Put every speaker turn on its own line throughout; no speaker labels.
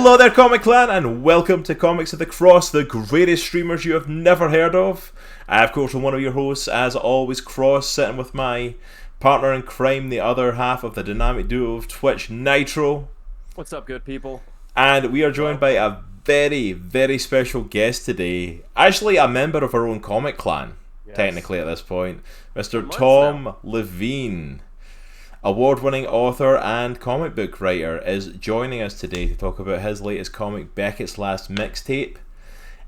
Hello there, Comic Clan, and welcome to Comics of the Cross, the greatest streamers you have never heard of. I, of course, am one of your hosts, as always, Cross, sitting with my partner in crime, the other half of the dynamic duo of Twitch, Nitro.
What's up, good people?
And we are joined by a very, very special guest today. Actually, a member of our own Comic Clan, technically at this point, Mr. Tom Leveen. Award-winning author and comic book writer is joining us today to talk about his latest comic, Beckett's Last Mixtape.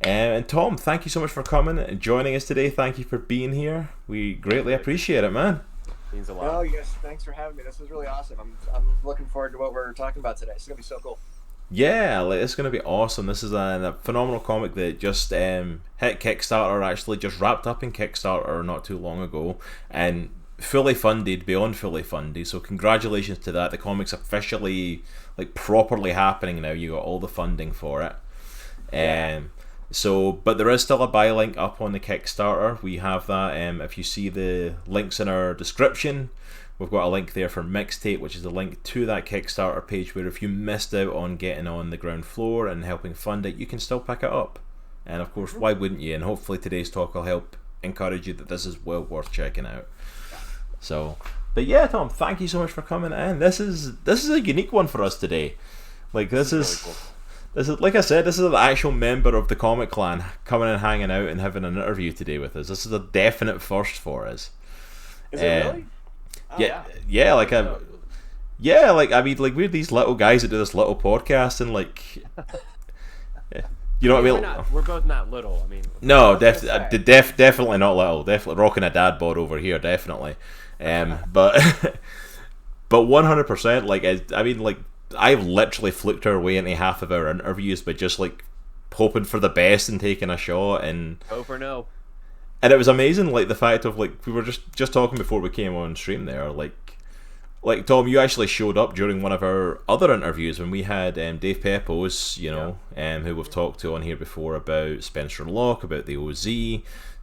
And Tom, thank you so much for coming and joining us today. Thank you for being here. We greatly appreciate it, man.
Means a lot.
Oh yes, thanks for having me. This is really awesom. I'm looking forward to what we're talking about today. It's gonna be so cool.
Yeah, it's going to be awesome. This is a phenomenal comic that just hit Kickstarter, actually just wrapped up in Kickstarter not too long ago, and fully funded, beyond fully funded, so congratulations to that. The comic's officially, properly happening now. You got all the funding for it. But there is still a buy link up on the Kickstarter. We have that. If you see the links in our description, we've got a link there for Mixtape, which is a link to that Kickstarter page where if you missed out on getting on the ground floor and helping fund it, you can still pick it up. And of course, why wouldn't you? And hopefully today's talk will help encourage you that this is well worth checking out. So, but yeah, Tom, thank you so much for coming in. This is a unique one for us today. This is like I said, this is an actual member of the Comic Clan coming and hanging out and having an interview today with us. This is a definite first for us.
Is it really?
Oh, yeah. We're these little guys that do this little podcast, and you know what I mean?
We're both not little. I mean,
no, definitely not little. Definitely rocking a dad bod over here, definitely. But 100%. I've literally flicked our way into half of our interviews by just hoping for the best and taking a shot, and
hope or no.
And it was amazing, the fact of we were just talking before we came on stream there, Tom, you actually showed up during one of our other interviews when we had Dave Pepos, who we've talked to on here before about Spencer and Locke, about the OZ,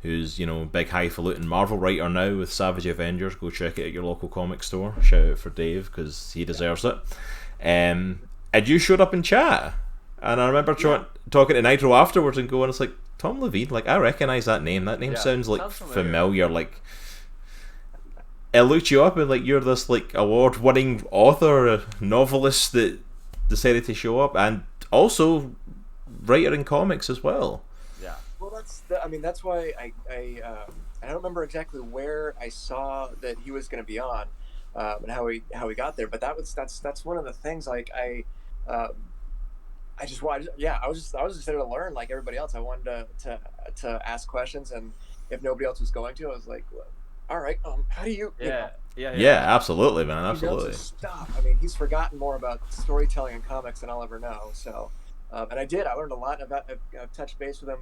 who's, big highfalutin Marvel writer now with Savage Avengers. Go check it at your local comic store. Shout out for Dave, because he deserves it. And you showed up in chat, and I remember talking to Nitro afterwards and going, it's like, Tom Leveen, I recognise that name. That name sounds familiar. I looked you up and you're this award-winning author, a novelist that decided to show up, and also writer in comics as well.
Yeah. Well, that's why I don't remember exactly where I saw that he was going to be on, and how he got there. But that's one of the things. I was just there to learn like everybody else. I wanted to ask questions, and if nobody else was going to, I was like, well, all right, how do you?
Yeah, absolutely, man, absolutely.
Stop. I mean, he's forgotten more about storytelling and comics than I'll ever know. So, and I learned a lot about. I've touched base with him,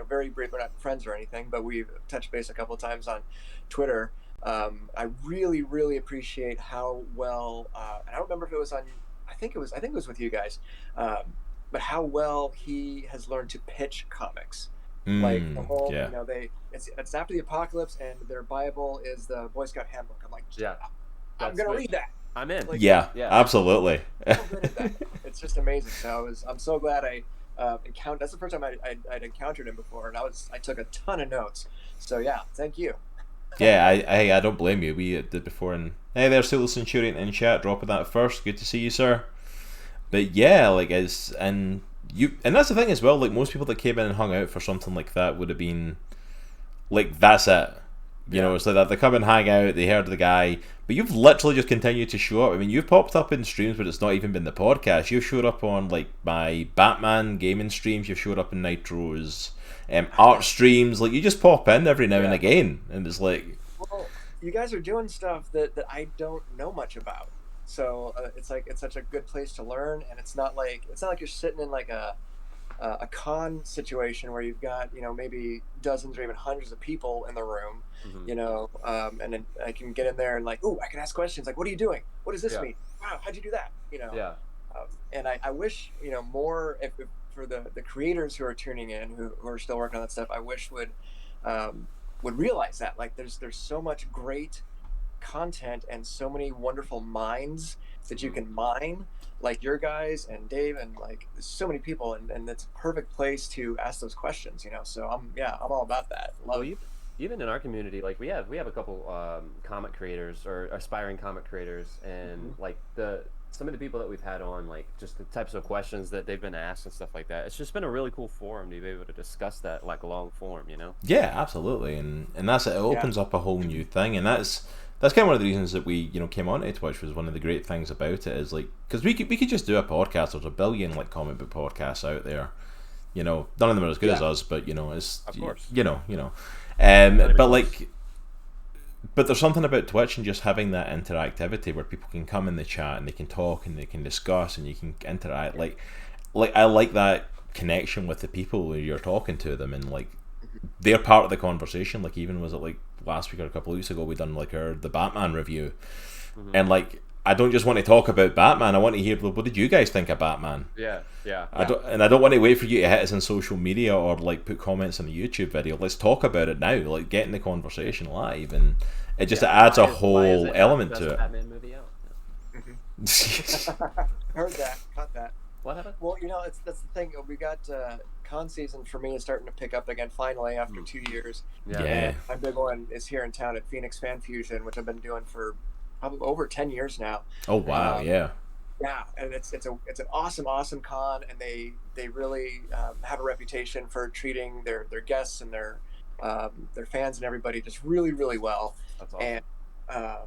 very brief. We're not friends or anything, but we've touched base a couple of times on Twitter. I really, really appreciate how well. And I don't remember if it was on. I think it was with you guys. But how well he has learned to pitch comics. The whole, it's after the apocalypse, and their Bible is the Boy Scout handbook. I'm like, I'm gonna read that.
I'm in.
Absolutely.
I'm good at that. It's just amazing. So I'm so glad I encountered. That's the first time I'd encountered him before, and I took a ton of notes. So yeah, thank you.
I don't blame you. We did before, and hey, there's Sulu Centurion in chat, dropping that first. Good to see you, sir. But yeah, and that's the thing as well. Most people that came in and hung out for something like that would have been that's it. It's like that. They come and hang out. They heard the guy, but you've literally just continued to show up. I mean, you've popped up in streams, but it's not even been the podcast. You've showed up on my Batman gaming streams. You've showed up in Nitro's art streams. You just pop in every now and again, and it's
well, you guys are doing stuff that I don't know much about. So it's such a good place to learn, and it's not like you're sitting in a con situation where you've got maybe dozens or even hundreds of people in the room, and then I can get in there and I can ask questions what are you doing? What does this mean? Wow, how'd you do that? And I wish more if for the creators who are tuning in who are still working on that stuff, I wish would realize that there's so much great content and so many wonderful minds that you
Mhm.
can mine, like your guys and Dave, and like there's so many people, and it's a perfect place to ask those questions, you know. So I'm all about that. Love
Well,
it.
even in our community, like we have a couple comic creators or aspiring comic creators, and
Mhm.
like the some of the people that we've had on, like just the types of questions that they've been asked and stuff like that. It's just been a really cool forum to be able to discuss that like long form, you know?
Yeah, absolutely, and that's it. It
Yeah.
opens up a whole new thing, and that's kind of one of the reasons that we came on to Twitch. Was one of the great things about it is like, because we could just do a podcast. There's a billion like comic book podcasts out there. None of them are as good as
Yeah.
us, but it's
Of course.
Yeah.
Don't even
but
close.
like, but there's something about Twitch and just having that interactivity where people can come in the chat and they can talk and they can discuss and you can interact. Like I like that connection with the people where you're talking to them, and like they're part of the conversation. Like, even was it like last week or a couple of weeks ago, we done like the Batman review,
Hmm.
and like I don't just want to talk about Batman. I want to hear, well, what did you guys think of Batman?
Yeah, yeah.
Yeah.
I don't want to wait for you to hit us on social media or like put comments on the YouTube video. Let's talk about it now. Like, get in the conversation live, and it just
Yeah.
adds a
Why is
whole
it not the
element
best
to
Batman movie out?
Heard that, caught that.
What happened?
Well, that's the thing. We got con season for me is starting to pick up again finally after
Hmm.
2 years.
Yeah.
Yeah.
And my big one is here in town at Phoenix Fan Fusion, which I've been doing for probably over 10 years now.
Oh wow,
Um,
yeah.
yeah, and it's an awesome con, and they really have a reputation for treating their guests and their fans and everybody just really well.
That's awesome.
And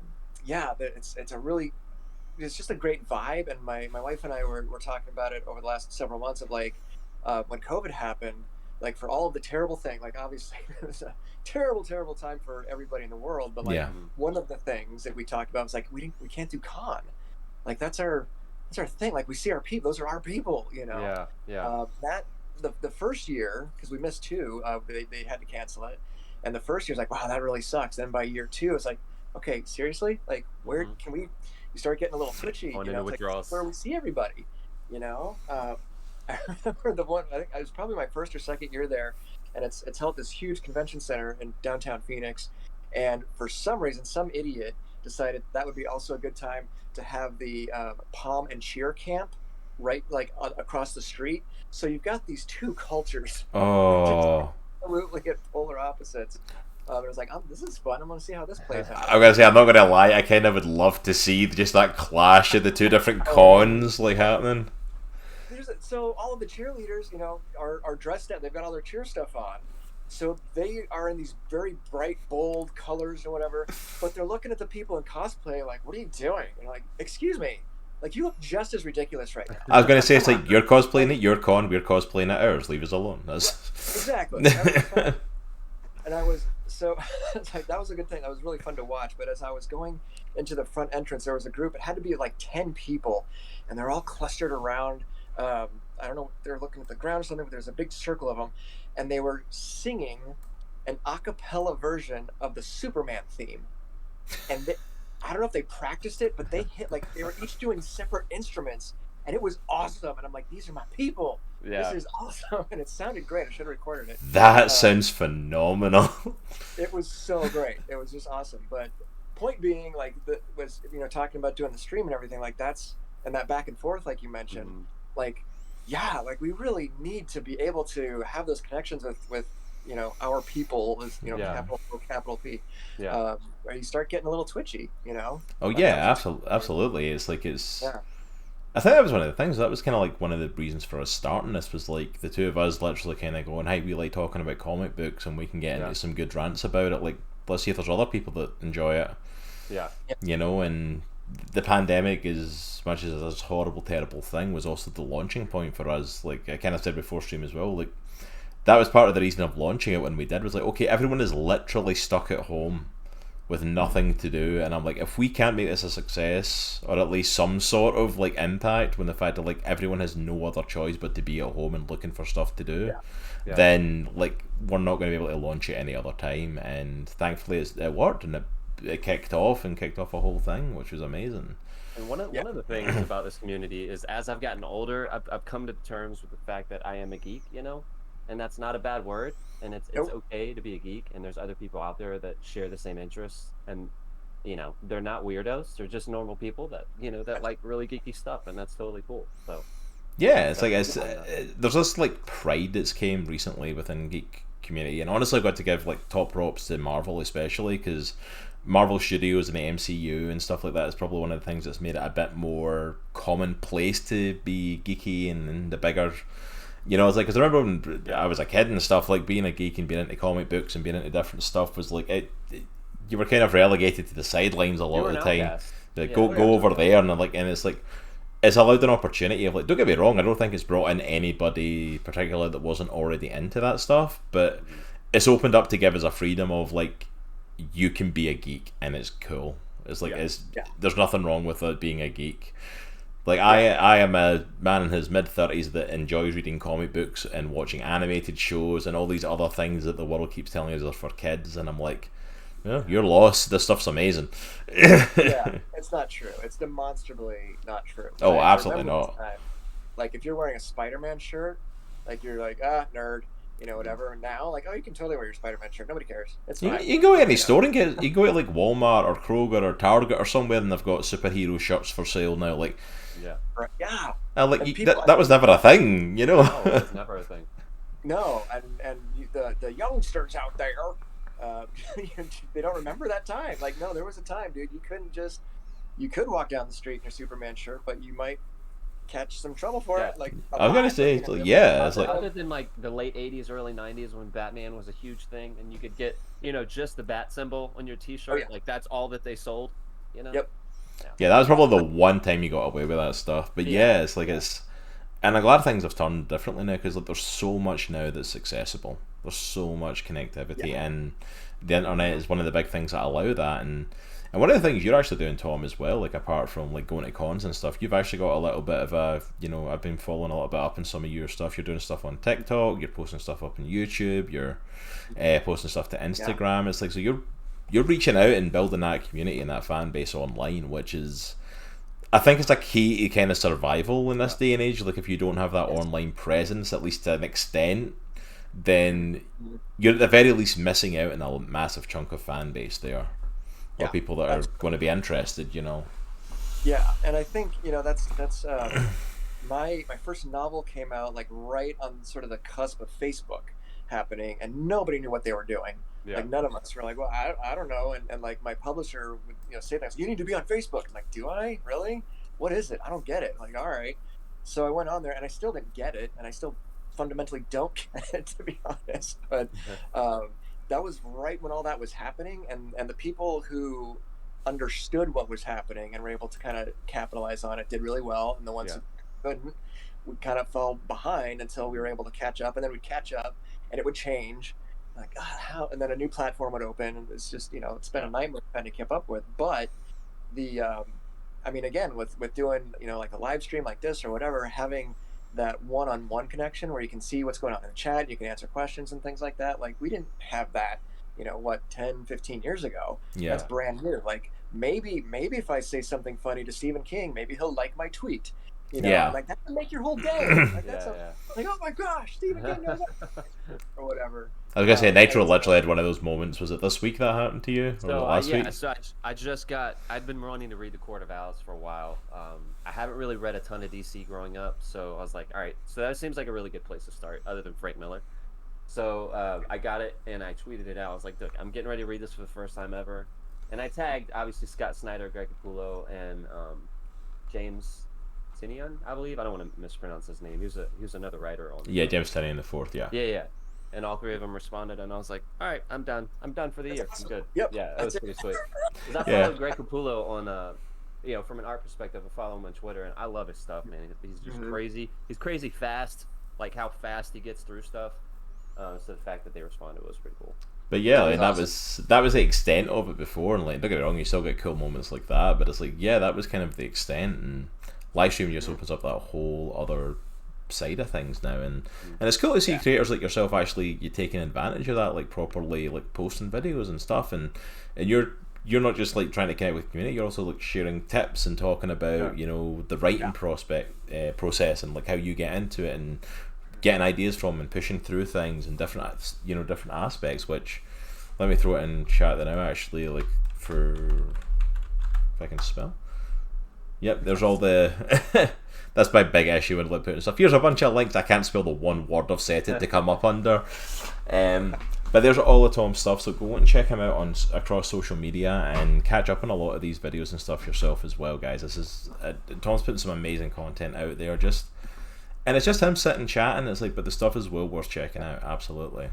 yeah, it's a really, it's just a great vibe. And my wife and I were talking about it over the last several months of like when COVID happened, like for all of the terrible thing, like obviously it was a terrible time for everybody in the world, but like
Yeah.
Mhm.
one of the things that we talked about was like we can't do con, like that's our thing. Like we see our people; those are our people, you know.
Yeah, yeah.
That the first year, because we missed two, they had to cancel it, and the first year was like, wow, that really sucks. Then by year two, it's like, okay, seriously, like where
Mhm.
can we? You start getting a little twitchy,
Going
you know.
into
It's like, this is
withdrawals.
where we see everybody, you know. I remember the one. I think it was probably my first or second year there, and it's held at this huge convention center in downtown Phoenix, and for some reason, some idiot decided that would be also a good time to have the Palm and Cheer camp right like across the street. So you've got these two cultures just
Oh,
absolutely at polar opposites. It was like, this is fun. I'm going to see how this plays out.
I'm gonna say, I'm not gonna lie. I kind of would love to see just that clash of the two different
Oh,
cons like happening.
so all of the cheerleaders, you know, are dressed up. They've got all their cheer stuff on. So they are in these very bright, bold colors or whatever. But they're looking at the people in cosplay like, what are you doing? And like, excuse me. Like, you look just as ridiculous right now.
I was gonna say, it's like, you're cosplaying it, your con, we're cosplaying it ours. Leave us alone. That's
Exactly. That was fun. And I was so like, that was a good thing. That was really fun to watch. But as I was going into the front entrance, there was a group. It had to be like 10 people, and they're all clustered around. I don't know. They're looking at the ground or something, but there's a big circle of them, and they were singing an a cappella version of the Superman theme. And I don't know if they practiced it, but they were each doing separate instruments, and it was awesome. And I'm like, these are my people.
Yeah.
This is awesome, and it sounded great. I should have recorded it.
that sounds phenomenal.
It was so great. It was just awesome. But point being, like, was, you know, talking about doing the stream and everything, like that's, and that back and forth, like you mentioned,
Mhm.
like, yeah, like we really need to be able to have those connections with you know, our people, as you know,
Yeah.
capital P.
Yeah.
Where you start getting a little twitchy, you know.
Oh
But
yeah,
that was
absolutely. It's like,
yeah.
I think that was one of the things. That was kind of like one of the reasons for us starting this, was like the two of us literally kind of going, "Hey, we like talking about comic books, and we can get
Yeah.
into some good rants about it. Like, let's see if there's other people that enjoy it."
Yeah.
And the pandemic, as much as this horrible, terrible thing, was also the launching point for us. Like I kind of said before stream as well, like that was part of the reason of launching it when we did, was like, okay, everyone is literally stuck at home with nothing to do, and I'm like, if we can't make this a success, or at least some sort of like impact, when the fact that like everyone has no other choice but to be at home and looking for stuff to do,
Yeah.
then like we're not going to be able to launch it any other time. And thankfully it worked, and it kicked off a whole thing, which was amazing.
And one of the things about this community is, as I've gotten older, I've come to terms with the fact that I am a geek, you know, and that's not a bad word, and it's
Nope.
okay to be a geek, and there's other people out there that share the same interests, and you know, they're not weirdos. They're just normal people that, you know, that like really geeky stuff, and that's totally cool. So
Yeah, it's like
that's fun,
there's this like pride that's came recently within geek community, and honestly, I've got to give like top props to Marvel especially, because Marvel Studios and the MCU and stuff like that is probably one of the things that's made it a bit more commonplace to be geeky and the bigger. You know, it's like, because I remember when I was a kid and stuff, like being a geek and being into comic books and being into different stuff was like you were kind of relegated to the sidelines a lot of the time. Like, go over there, and like, and it's like, it's allowed an opportunity of like, don't get me wrong, I don't think it's brought in anybody particular that wasn't already into that stuff, but it's opened up to give us a freedom of like, you can be a geek and it's cool. It's like, there's nothing wrong with it being a geek. Like, I am a man in his mid-30s that enjoys reading comic books and watching animated shows and all these other things that the world keeps telling us are for kids, and I'm like, well, you're lost. This stuff's amazing.
Yeah, it's not true. It's demonstrably not true.
Oh,
Like,
absolutely
remember
not.
this time, like, if you're wearing a Spider-Man shirt, like, you're like, nerd, you know, whatever. And now, like, oh, you can totally wear your Spider-Man shirt. Nobody cares. It's
You,
fine.
you can go to any
You know?
store and get. You can go to like Walmart or Kroger or Target or somewhere, and they've got superhero shirts for sale now. Like,
Yeah.
Right. Yeah.
like
And
you,
people-
that was never a thing, you know.
No, it's never a thing.
No, and the youngsters out there, they don't remember that time. Like, no, there was a time, dude. You could walk down the street in your Superman shirt, but you might catch some trouble for it. Like,
I was gonna say, it's like, yeah, it's like,
Other than like the late '80s, early '90s when Batman was a huge thing, and you could get, you know, just the bat symbol on your T-shirt.
Oh, yeah.
Like, that's all that they sold. You know.
Yep.
yeah, that was probably the one time you got away with that stuff. But yeah, it's like it's, and I'm glad things have turned differently now, because like, there's so much now that's accessible. There's so much connectivity, and the internet is one of the big things that allow that. And one of the things you're actually doing, Tom, as well, like apart from like going to cons and stuff, you've actually got a little bit of a, you know, I've been following a little bit up in some of your stuff. You're doing stuff on TikTok, you're posting stuff up on YouTube, you're posting stuff to Instagram. It's like, so you're reaching out and building that community and that fan base online, which is, I think it's a key to kind of survival in this day and age. Like, if you don't have that online presence, at least to an extent, then you're at the very least missing out on a massive chunk of fan base there. Or people that are going to be interested, you know.
Yeah, and I think, you know, that's my first novel came out like right on sort of the cusp of Facebook happening, and nobody knew what they were doing.
Yeah.
Like, none of us were like, well, I don't know, and like my publisher would, you know, say things, you need to be on Facebook. I'm like, do I really? What is it? I don't get it. Like, all right. So I went on there, and I still didn't get it, and I still fundamentally don't get it, to be honest. But that was right when all that was happening, and the people who understood what was happening and were able to kind of capitalize on it did really well, and the ones who couldn't, we kind of fell behind until we were able to catch up, and then we'd catch up and it would change, like, God, how, and then a new platform would open, and it's just, you know, it's been a nightmare trying to keep up with. But the I mean, again, with doing, you know, like a live stream like this or whatever, having that one-on-one connection where you can see what's going on in the chat, you can answer questions and things like that. Like, we didn't have that, you know, what, 10, 15 years ago. That's brand new. Like, maybe if I say something funny to Stephen King, maybe he'll like my tweet. You know, like, that would make your whole day. Like, that's like, oh my gosh, Stephen King knows that. Or whatever.
I was gonna say, Nitro literally had one of those moments. Was it this week that happened to you, or last week?
So I'd been wanting to read the Court of Owls for a while. I haven't really read a ton of DC growing up, so I was like, all right, so that seems like a really good place to start, other than Frank Miller. So I got it, and I tweeted it out. I was like, look, I'm getting ready to read this for the first time ever. And I tagged, obviously, Scott Snyder, Greg Capullo, and James Tynion, I believe. I don't want to mispronounce his name. He was another writer on.
Yeah, James Tynion the fourth. Yeah.
And all three of them responded, and I was like, all right, I'm done for the year. I'm good.
Yep.
Yeah, that was pretty sweet. I followed Greg Capullo on, you know, from an art perspective, I follow him on Twitter, and I love his stuff, man. He's just crazy. He's crazy fast, like how fast he gets through stuff. So the fact that they responded was pretty cool.
But yeah, like, that was the extent of it before, and like, don't get me wrong, you still get cool moments like that, but it's like, yeah, that was kind of the extent, and live stream just opens up that whole other side of things now, and it's cool to see creators like yourself actually taking advantage of that, like properly, like posting videos and stuff, and you're not just like trying to connect with the community, you're also like sharing tips and talking about you know, the writing process and like how you get into it and getting ideas from and pushing through things and different, you know, different aspects. Which, let me throw it in chat now actually, like for if I can spell. Yep, there's all the. That's my big issue with putting stuff. Here's a bunch of links. I can't spell the one word I've set it to come up under. But there's all the Tom stuff, so go and check him out on across social media and catch up on a lot of these videos and stuff yourself as well, guys. This is Tom's putting some amazing content out there, and it's just him sitting chatting. It's like, but the stuff is well worth checking out, absolutely.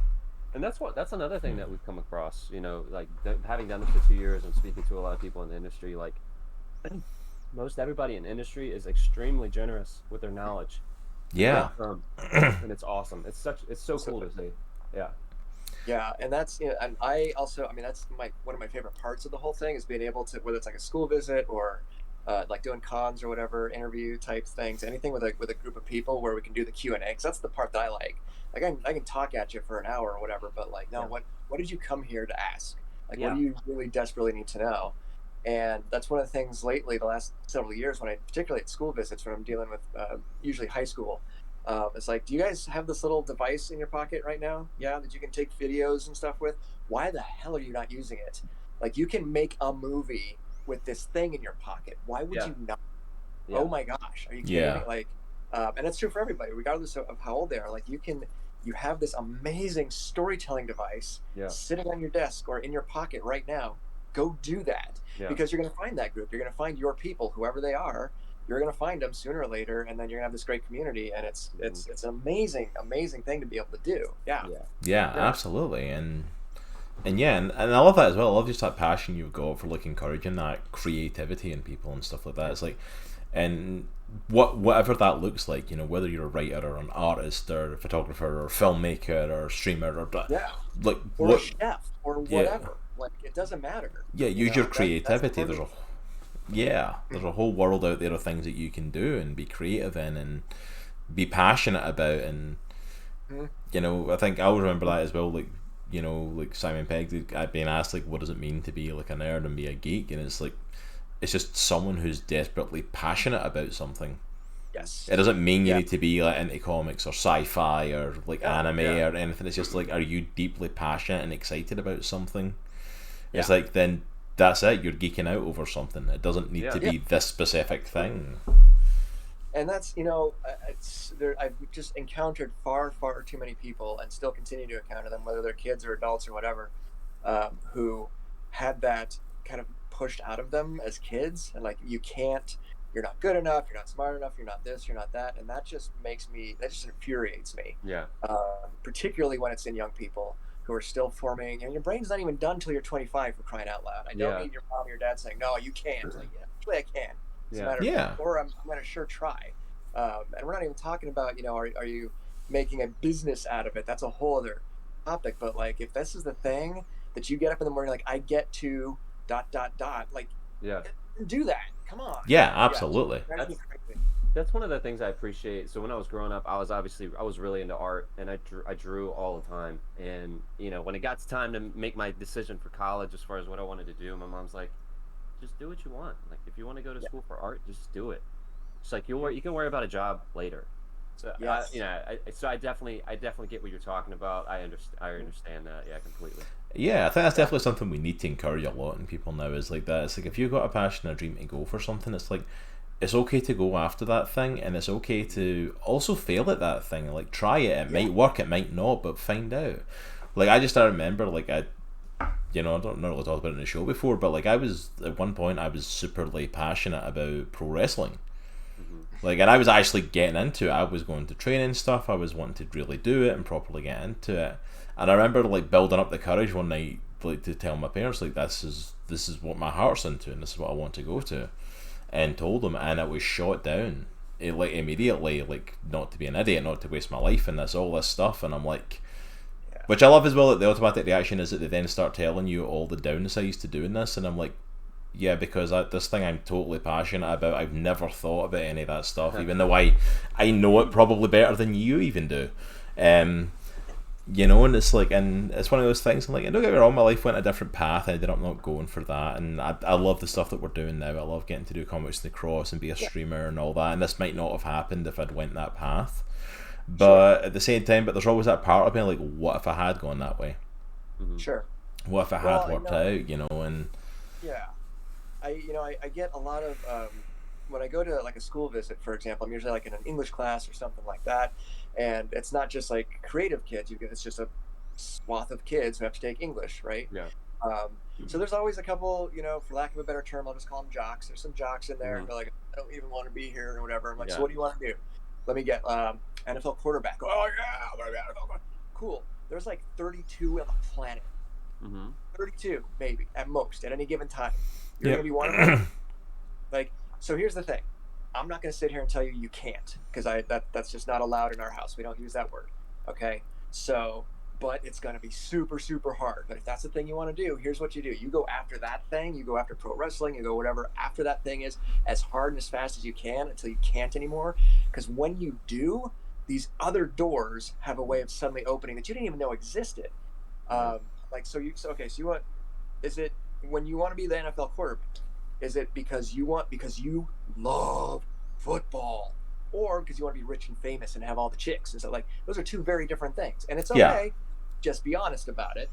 And that's another thing that we've come across. You know, like having done this for 2 years and speaking to a lot of people in the industry, like most everybody in the industry is extremely generous with their knowledge.
Yeah.
And it's awesome. It's so cool to see. Yeah.
Yeah, and that's and I also, I mean, that's one of my favorite parts of the whole thing is being able to, whether it's like a school visit or like doing cons or whatever, interview type things, anything with a group of people where we can do the Q&A, because that's the part that I like. Like I can talk at you for an hour or whatever, but like, no, what did you come here to ask? Like, what do you really desperately need to know? And that's one of the things lately, the last several years, particularly at school visits, when I'm dealing with usually high school. It's like, do you guys have this little device in your pocket right now? Yeah, that you can take videos and stuff with. Why the hell are you not using it? Like, you can make a movie with this thing in your pocket. Why would you not? Yeah. Oh my gosh, are you kidding me? Like, and it's true for everybody, regardless of how old they are. Like, you have this amazing storytelling device sitting on your desk or in your pocket right now. Go do that, because you're going to find that group. You're going to find your people, whoever they are. You're going to find them sooner or later, and then you're going to have this great community, and it's an amazing thing to be able to do. Yeah,
absolutely. And I love that as well. I love just that passion you've got for like encouraging that creativity in people and stuff like that. It's like, and whatever that looks like, you know, whether you're a writer or an artist or a photographer or filmmaker or streamer or like
or a chef or whatever. Like, it doesn't matter.
Yeah, use your creativity. There's a whole world out there of things that you can do and be creative in and be passionate about. And you know, I think I always remember that as well. Like, you know, like Simon Pegg, I'd been asked like, what does it mean to be like a nerd and be a geek? And it's like, it's just someone who's desperately passionate about something.
Yes.
It doesn't mean you need to be like into comics or sci-fi or like anime or anything. It's just like, are you deeply passionate and excited about something? It's like, then that's it. You're geeking out over something. It doesn't need to be this specific thing.
And that's, you know, I've just encountered far too many people, and still continue to encounter them, whether they're kids or adults or whatever, who had that kind of pushed out of them as kids, and like, you're not good enough, you're not smart enough, you're not this, you're not that, and that just infuriates me.
Yeah.
Particularly when it's in young people who are still forming, and your brain's not even done until you're 25, for crying out loud. I don't need your mom or your dad saying, no, you can't. Like, actually I can. It's a matter of, or I'm going to sure try. And we're not even talking about, you know, are you making a business out of it? That's a whole other topic. But like, if this is the thing that you get up in the morning, like, I get to ... like, do that. Come on.
Yeah, absolutely.
That's one of the things I appreciate. So when I was growing up, I was really into art, and I drew all the time. And you know, when it got to time to make my decision for college as far as what I wanted to do, my mom's like, just do what you want. Like, if you want to go to school for art, just do it. It's like, you can worry about a job later. So I definitely get what you're talking about. I understand that, completely.
Yeah, I think that's definitely something we need to encourage a lot in people now, is like that. It's like, if you've got a passion or a dream to go for something, it's like, it's okay to go after that thing, and it's okay to also fail at that thing. Like, try it. It might work, it might not, but find out. Like, I remember, like, I don't know if I talked about it in the show before, but like, at one point I was superly passionate about pro wrestling. Like, and I was actually getting into it. I was going to training stuff. I was wanting to really do it and properly get into it. And I remember like building up the courage one night, like, to tell my parents, like, this is what my heart's into, and this is what I want to go to. And told them, and it was shot down, like, immediately, like, not to be an idiot, not to waste my life in all this stuff. And I'm like, which I love as well, that the automatic reaction is that they then start telling you all the downsides to doing this, and I'm like, yeah, because this thing I'm totally passionate about, I've never thought about any of that stuff, even though I know it probably better than you even do. You know, and it's like, and it's one of those things, and like, don't get me wrong, my life went a different path, I ended up not going for that, and I love the stuff that we're doing now. I love getting to do comics in the cross and be a streamer and all that, and this might not have happened if I'd went that path, but at the same time, but there's always that part of me like, what if I had gone that way?
Sure.
What if I had worked out, you know? And
I get a lot of when I go to like a school visit, for example. I'm usually like in an English class or something like that, and it's not just like creative kids. It's just a swath of kids who have to take English, right?
Yeah.
So there's always a couple, for lack of a better term, I'll just call them jocks. There's some jocks in there
Mhm.
who are like, I don't even want to be here or whatever. I'm like,
Yeah.
so what do you want to do? Let me get NFL quarterback. Oh yeah, I'm gonna be NFL quarterback. Cool. There's like 32 on the planet.
Mm-hmm.
32 maybe at most at any given time. You're
Yep.
gonna be one of them. Like, so here's the thing. I'm not gonna sit here and tell you can't, because that's just not allowed in our house. We don't use that word. Okay. So, but it's gonna be super, super hard. But if that's the thing you want to do, here's what you do. You go after that thing, you go after pro wrestling, you go whatever after that thing is, as hard and as fast as you can until you can't anymore. Because when you do, these other doors have a way of suddenly opening that you didn't even know existed. Like, so you want, is it when you want to be the NFL quarterback? Is it because you love football, or because you want to be rich and famous and have all the chicks? And so, like, those are two very different things, and it's okay.
Yeah.
Just be honest about it.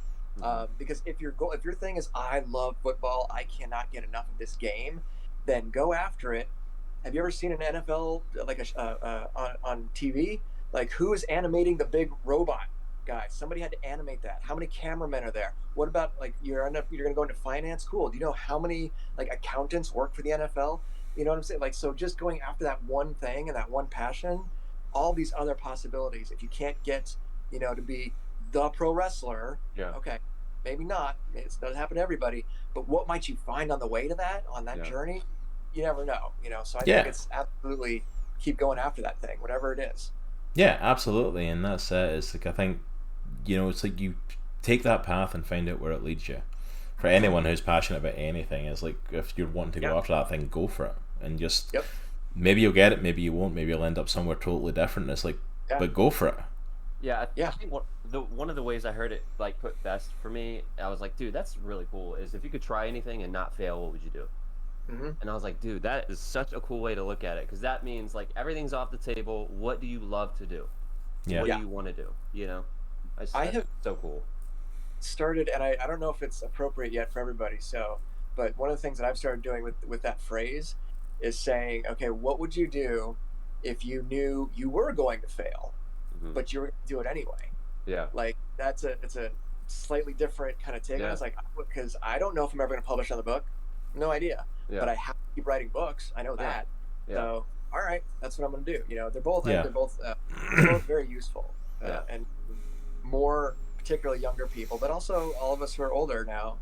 Because if your thing is I love football, I cannot get enough of this game, then go after it. Have you ever seen an NFL like on TV? Like, who is animating the big robot guy? Somebody had to animate that. How many cameramen are there? What about, like, you're going to go into finance? Cool. Do you know how many like accountants work for the NFL? You know what I'm saying? Like, so just going after that one thing and that one passion, all these other possibilities. If you can't get, to be the pro wrestler,
Yeah.
okay, maybe not. It doesn't happen to everybody. But what might you find on the way to that, on that journey? You never know. So I think it's absolutely keep going after that thing, whatever it is.
Yeah, absolutely, and that's it. It's like, I think, it's like you take that path and find out where it leads you. For anyone who's passionate about anything, it's like, if you're wanting to go after that thing, go for it, and just maybe you'll get it, maybe you won't, maybe you'll end up somewhere totally different. It's like, but go for it.
Yeah, I think one of the ways I heard it like put best for me, I was like, dude, that's really cool. Is if you could try anything and not fail, what would you do?
Mm-hmm.
And I was like, dude, that is such a cool way to look at it, because that means like everything's off the table. What do you love to do?
Yeah.
What do you want to do? I have so cool.
Started, and I don't know if it's appropriate yet for everybody. So, but one of the things that I've started doing with that phrase is saying, okay, what would you do if you knew you were going to fail, but you were going to do it anyway?
Yeah.
Like, it's a slightly different kind of take. I was like, because I don't know if I'm ever going to publish another book. No idea. Yeah. But I have to keep writing books. I know that. Yeah. So, all right, that's what I'm going to do. They're both very useful, and more particularly younger people, but also all of us who are older now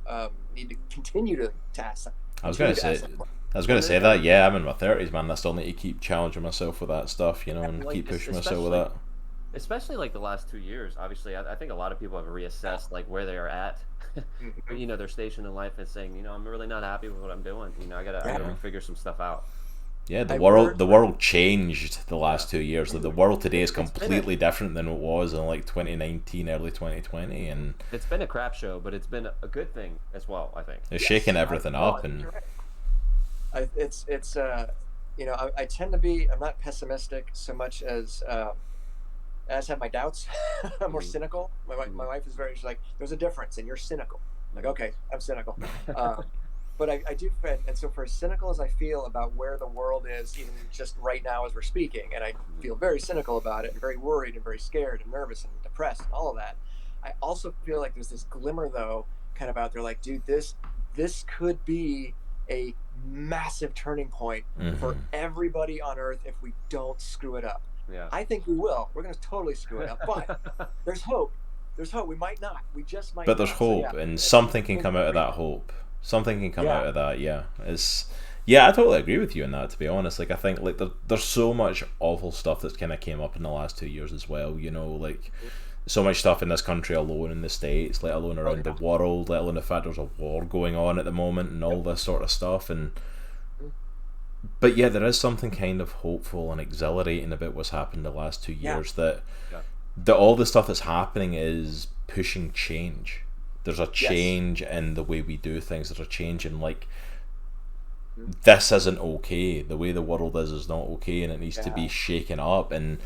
need to continue to task.
I was going to say that. Yeah, I'm in my 30s, man. I still need to keep challenging myself with that stuff, and like, keep pushing myself with that.
Especially like the last 2 years, obviously, I think a lot of people have reassessed like where they are at, their station in life, and saying, I'm really not happy with what I'm doing. I gotta figure some stuff out.
Yeah, the world changed the last 2 years. The world today is completely different than it was in like 2019, early 2020, and
it's been a crap show, but it's been a good thing as well. I think
it's shaking everything up, and
I tend to be. I'm not pessimistic so much as. I just have my doubts. I'm more cynical. My wife is she's like, there's a difference, and you're cynical. I'm like, okay, I'm cynical. But I do, and so for as cynical as I feel about where the world is, even just right now as we're speaking, and I feel very cynical about it, and very worried, and very scared, and nervous, and depressed, and all of that, I also feel like there's this glimmer, though, kind of out there, like, dude, this could be a massive turning point for everybody on Earth if we don't screw it up.
Yeah.
I think we will. We're going to totally screw it up, but there's hope. There's hope. We might not. We just might.
But there's hope, and something can come out of that hope. Something can come out of that. Yeah, I totally agree with you on that. To be honest, like, I think like there's so much awful stuff that's kind of came up in the last 2 years as well. Like so much stuff in this country alone, in the States, let alone around the world, let alone the fact there's a war going on at the moment and all this sort of stuff. But yeah, there is something kind of hopeful and exhilarating about what's happened the last 2 years. That all the stuff that's happening is pushing change. There's a change in the way we do things. There's a change in, like, this isn't okay. The way the world is not okay, and it needs to be shaken up. And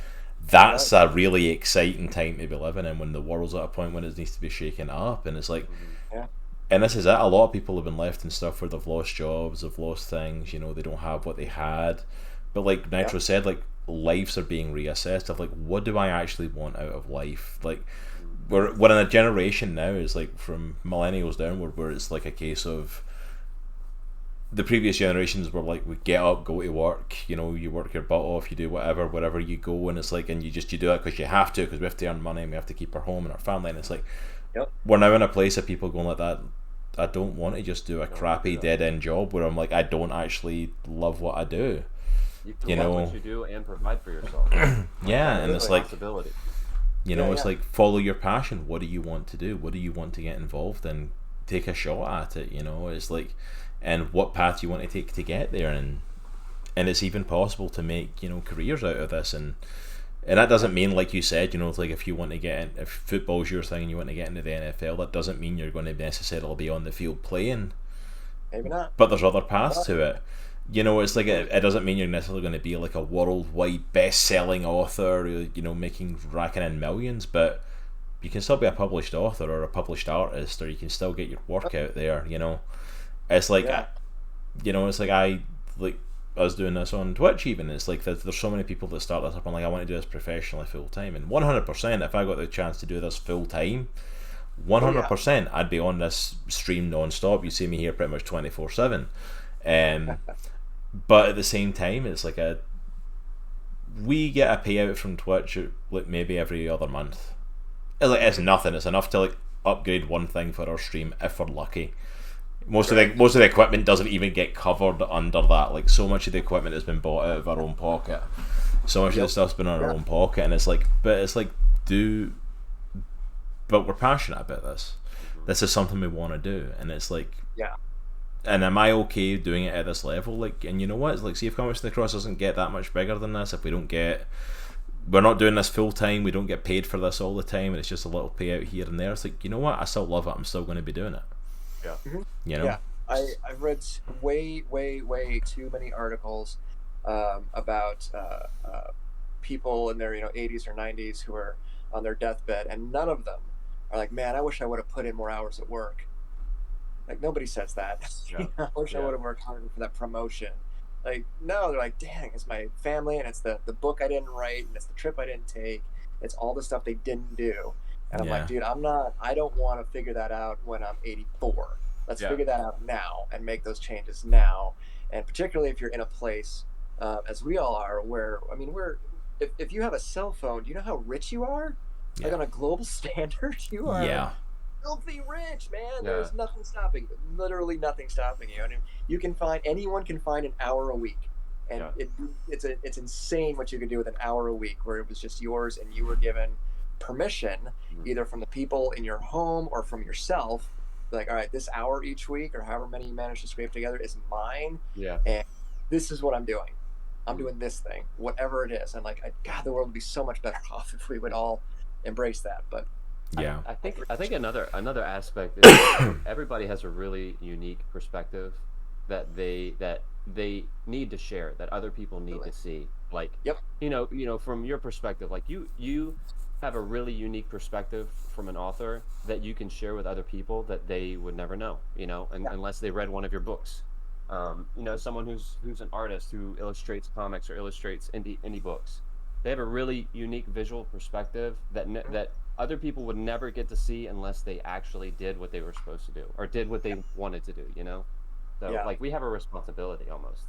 that's a really exciting time to be living in, when the world's at a point when it needs to be shaken up. And it's like, and this is it. A lot of people have been left in stuff where they've lost jobs, they've lost things. They don't have what they had. But like Nitro said, like lives are being reassessed of like, what do I actually want out of life? Like we're in a generation now, is like from millennials downward, where it's like a case of the previous generations were like, we get up, go to work, you work your butt off, you do whatever, wherever you go, and it's like, and you do it because you have to, because we have to earn money and we have to keep our home and our family, and it's like, we're now in a place of people going like that. I don't want to just do a crappy dead end job where I'm like, I don't actually love what I do.
You love what you do and provide for yourself.
Yeah, and it's like,
it's
like, follow your passion. What do you want to do? What do you want to get involved in? Take a shot at it. It's like, and what path you want to take to get there, and it's even possible to make careers out of this, and that doesn't mean, like you said, it's like if you want to get in, if football's your thing and you want to get into the NFL, that doesn't mean you're going to necessarily be on the field playing.
Maybe not.
But there's other paths to it. It's like it doesn't mean you're necessarily going to be like a worldwide best-selling author, racking in millions, but you can still be a published author or a published artist, or you can still get your work out there. It's like, it's like I like us doing this on Twitch. Even it's like there's so many people that start this up and like, I want to do this professionally full time, and 100%, if I got the chance to do this full time, 100%, I'd be on this stream non-stop. You see me here pretty much 24/7. But at the same time, it's like we get a payout from Twitch like maybe every other month. It's nothing. It's enough to like upgrade one thing for our stream if we're lucky. Most of the equipment doesn't even get covered under that. Like, so much of the equipment has been bought out of our own pocket. So much of the stuff's been in our own pocket, and it's like, but we're passionate about this. This is something we want to do, and it's like, and am I okay doing it at this level? Like, and you know what? It's like, see if Comics to the Cross doesn't get that much bigger than this, if we're not doing this full time, we don't get paid for this all the time, and it's just a little payout here and there. It's like, you know what? I still love it. I'm still going to be doing it.
Yeah.
Mm-hmm.
Yeah.
I've read way too many articles about people in their 80s or 90s who are on their deathbed, and none of them are like, man, I wish I would have put in more hours at work. Like, nobody says that. I wish I would have worked harder for that promotion. Like, no, they're like, dang, it's my family, and it's the book I didn't write, and it's the trip I didn't take, it's all the stuff they didn't do. And I'm like, dude, I don't want to figure that out when I'm 84. Let's figure that out now and make those changes now. And particularly if you're in a place, as we all are, where, I mean, if you have a cell phone, do you know how rich you are? Like, on a global standard, you are filthy rich, man. There's nothing stopping you. Literally nothing stopping you. And anyone can find an hour a week. And it's insane what you can do with an hour a week, where it was just yours and you were given permission, either from the people in your home or from yourself, like, all right, this hour each week or however many you manage to scrape together is mine, and this is what I'm doing. I'm doing this thing, whatever it is. And like, God, the world would be so much better off if we would all embrace that. But
I think another aspect is everybody has a really unique perspective that they need to share, that other people need to see. Like, from your perspective, like you have a really unique perspective from an author that you can share with other people that they would never know, unless they read one of your books. Someone who's an artist who illustrates comics or illustrates indie books, they have a really unique visual perspective that other people would never get to see unless they actually did what they were supposed to do or did what they wanted to do, So like, we have a responsibility almost,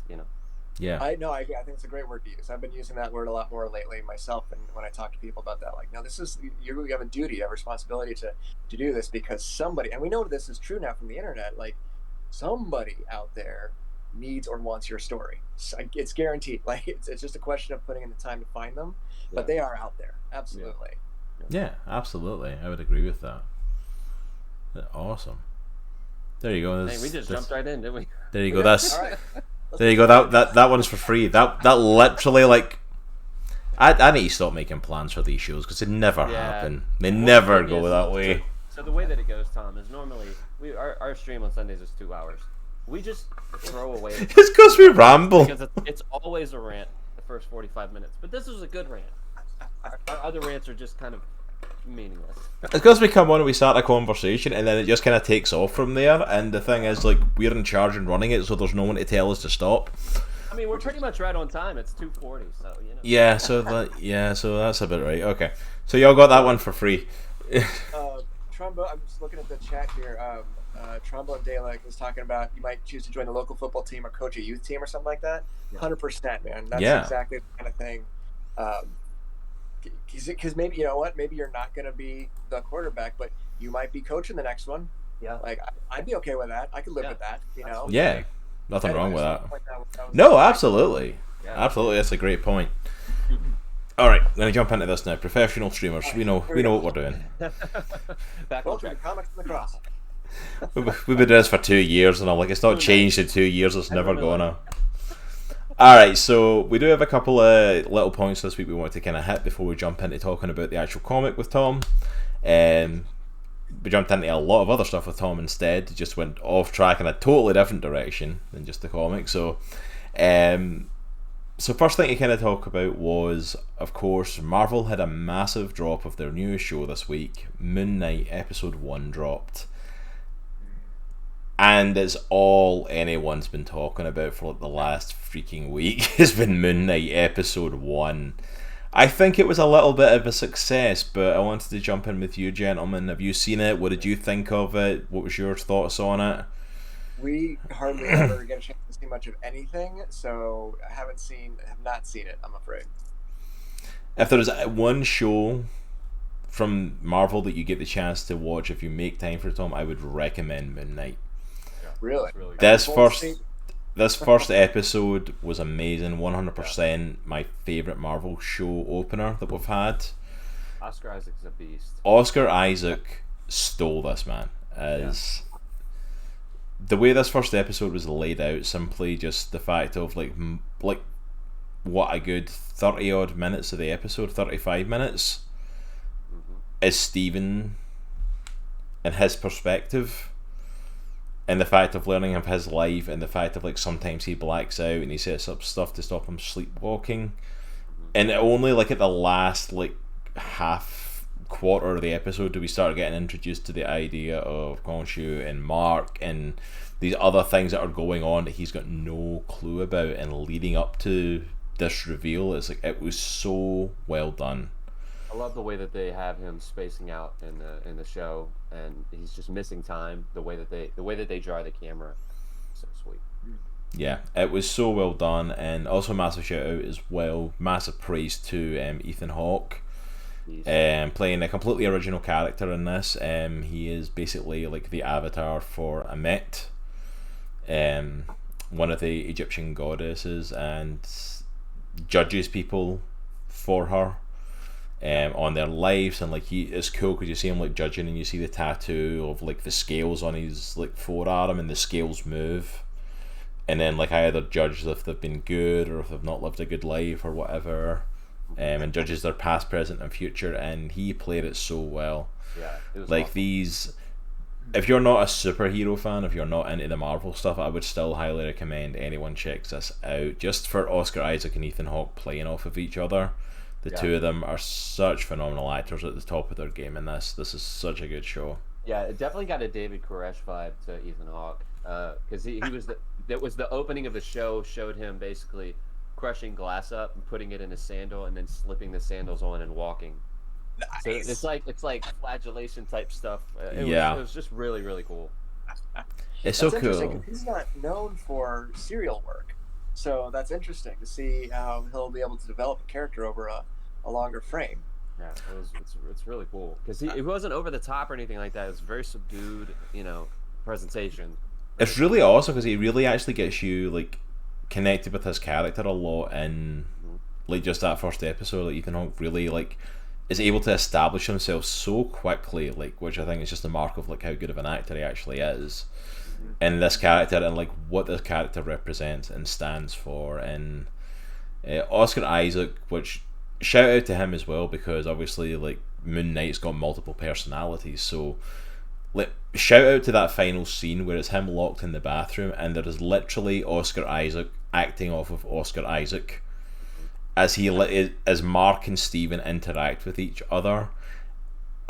I know. I think it's a great word to use. I've been using that word a lot more lately myself, and when I talk to people about that, like, no, this is, you have a duty, you have a responsibility to do this, because somebody, and we know this is true now from the internet, like, somebody out there needs or wants your story. It's guaranteed. Like, it's just a question of putting in the time to find them, but they are out there. Absolutely.
Yeah, absolutely. I would agree with that. Awesome. There you go.
Hey, we just jumped right in, didn't we?
There you go. That's. All right. There you go. That one's for free. That literally, like, I need to stop making plans for these shows, because they never happen. They never go that way.
So the way that it goes, Tom, is normally our stream on Sundays is 2 hours. We just throw away.
It's because we ramble.
Because it's always a rant the first 45 minutes. But this was a good rant. Our other rants are just kind of meaningless.
It's because we come on and we start a conversation and then it just kind of takes off from there, and the thing is, like, we're in charge and running it, so there's no one to tell us to stop.
I mean, we're pretty much right on time. It's 2:40, so you know.
Yeah, so that's a bit right. Okay, so y'all got that one for free.
Trumbo, I'm just looking at the chat here. Trombone Dalek is talking about you might choose to join a local football team or coach a youth team or something like that. 100%, man. That's exactly the kind of thing. Because maybe, you know what, maybe you're not going to be the quarterback, but you might be coaching the next one.
Yeah.
Like, I'd be okay with that. I could live with that, you know?
Yeah, nothing wrong with that.
that
No, absolutely.
Yeah.
Absolutely, that's a great point. Alright, I'm going to jump into this now. Professional streamers, we know what we're doing.
Back on
Welcome
track.
to Comics and the Cross.
We've been doing this for 2 years, and I'm like, it's not changed in 2 years, it's never gonna. Alright, so we do have a couple of little points this week we want to kind of hit before we jump into talking about the actual comic with Tom. We jumped into a lot of other stuff with Tom instead. It just went off track in a totally different direction than just the comic. So first thing to kind of talk about was, of course, Marvel had a massive drop of their newest show this week. Moon Knight Episode 1 dropped. And it's all anyone's been talking about for like the last freaking week has been Moon Knight Episode 1. I think it was a little bit of a success, but I wanted to jump in with you, gentlemen. Have you seen it? What did you think of it? What was your thoughts on it?
We hardly ever get a chance to see much of anything, so I have not seen it, I'm afraid.
If there's one show from Marvel that you get the chance to watch if you make time for it, Tom, I would recommend Moon Knight.
Really?
This first episode was amazing. 100% my favourite Marvel show opener that we've had.
Oscar Isaac's a beast.
Oscar Isaac stole this, man. The way this first episode was laid out, simply just the fact of like what a good 30 odd minutes of the episode, 35 minutes, is Stephen and his perspective. And the fact of learning of his life, and the fact of like sometimes he blacks out and he sets up stuff to stop him sleepwalking, and only like at the last like half quarter of the episode do we start getting introduced to the idea of Khonshu and Mark and these other things that are going on that he's got no clue about, and leading up to this reveal, it's like it was so well done.
I love the way that they have him spacing out in the show, and he's just missing time. The way that they draw the camera, so sweet.
Yeah, it was so well done, and also massive shout out as well. Massive praise to Ethan Hawke, playing a completely original character in this. He is basically like the avatar for Amet, one of the Egyptian goddesses, and judges people for her. On their lives, and like it's cool because you see him like judging, and you see the tattoo of like the scales on his like forearm, and the scales move, and then like either judges if they've been good or if they've not lived a good life or whatever, and judges their past, present, and future. And he played it so well.
Yeah, it was
like
awesome.
These. If you're not a superhero fan, if you're not into the Marvel stuff, I would still highly recommend anyone checks this out. Just for Oscar Isaac and Ethan Hawke playing off of each other. The two of them are such phenomenal actors at the top of their game in this. This is such a good show.
Yeah, it definitely got a David Koresh vibe to Ethan Hawke, because he was that was the opening of the show. Showed him basically crushing glass up and putting it in a sandal, and then slipping the sandals on and walking. Nice. So it's like flagellation type stuff. It was just really, really cool.
It's so cool.
He's not known for serial work. So that's interesting to see how he'll be able to develop a character over a longer frame.
Yeah, it's really cool because he wasn't over the top or anything like that. It was very subdued, presentation.
It's really awesome because he really actually gets you like connected with his character a lot, and like just that first episode, like Ethan Hawke really like is able to establish himself so quickly, like which I think is just a mark of like how good of an actor he actually is. In this character, and like what this character represents and stands for. And Oscar Isaac, which shout out to him as well, because obviously like Moon Knight's got multiple personalities, so like shout out to that final scene where it's him locked in the bathroom and there is literally Oscar Isaac acting off of Oscar Isaac as Mark and Steven interact with each other.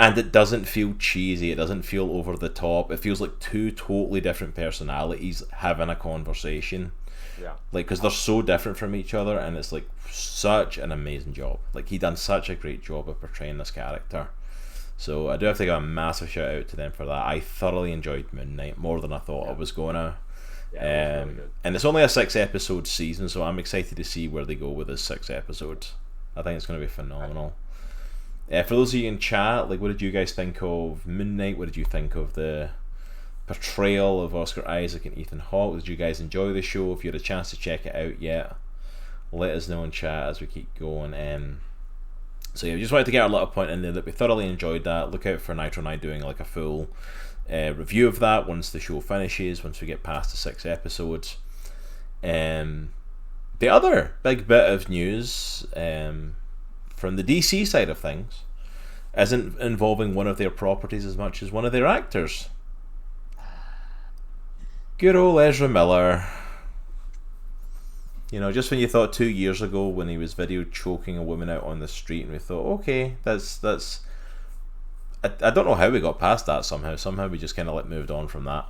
And it doesn't feel cheesy, it doesn't feel over the top. It feels like two totally different personalities having a conversation.
Yeah.
Like, because they're so different from each other, and it's like such an amazing job. Like, he done such a great job of portraying this character. So I do have to give a massive shout out to them for that. I thoroughly enjoyed Moon Knight more than I thought I was gonna.
Yeah, it was really good.
And it's only a 6-episode season, so I'm excited to see where they go with this 6 episodes. I think it's going to be phenomenal. For those of you in chat, like, what did you guys think of Moon Knight? What did you think of the portrayal of Oscar Isaac and Ethan Hawke? Did you guys enjoy the show? If you had a chance to check it out yet, let us know in chat as we keep going. So yeah, we just wanted to get our little point in there that we thoroughly enjoyed that. Look out for Nitro and I doing like a full review of that once the show finishes, once we get past the 6 episodes. The other big bit of news from the DC side of things isn't involving one of their properties as much as one of their actors. Good old Ezra Miller. You know, just when you thought 2 years ago when he was video choking a woman out on the street, and we thought, okay, that's I don't know how we got past that somehow we just kind of like moved on from that.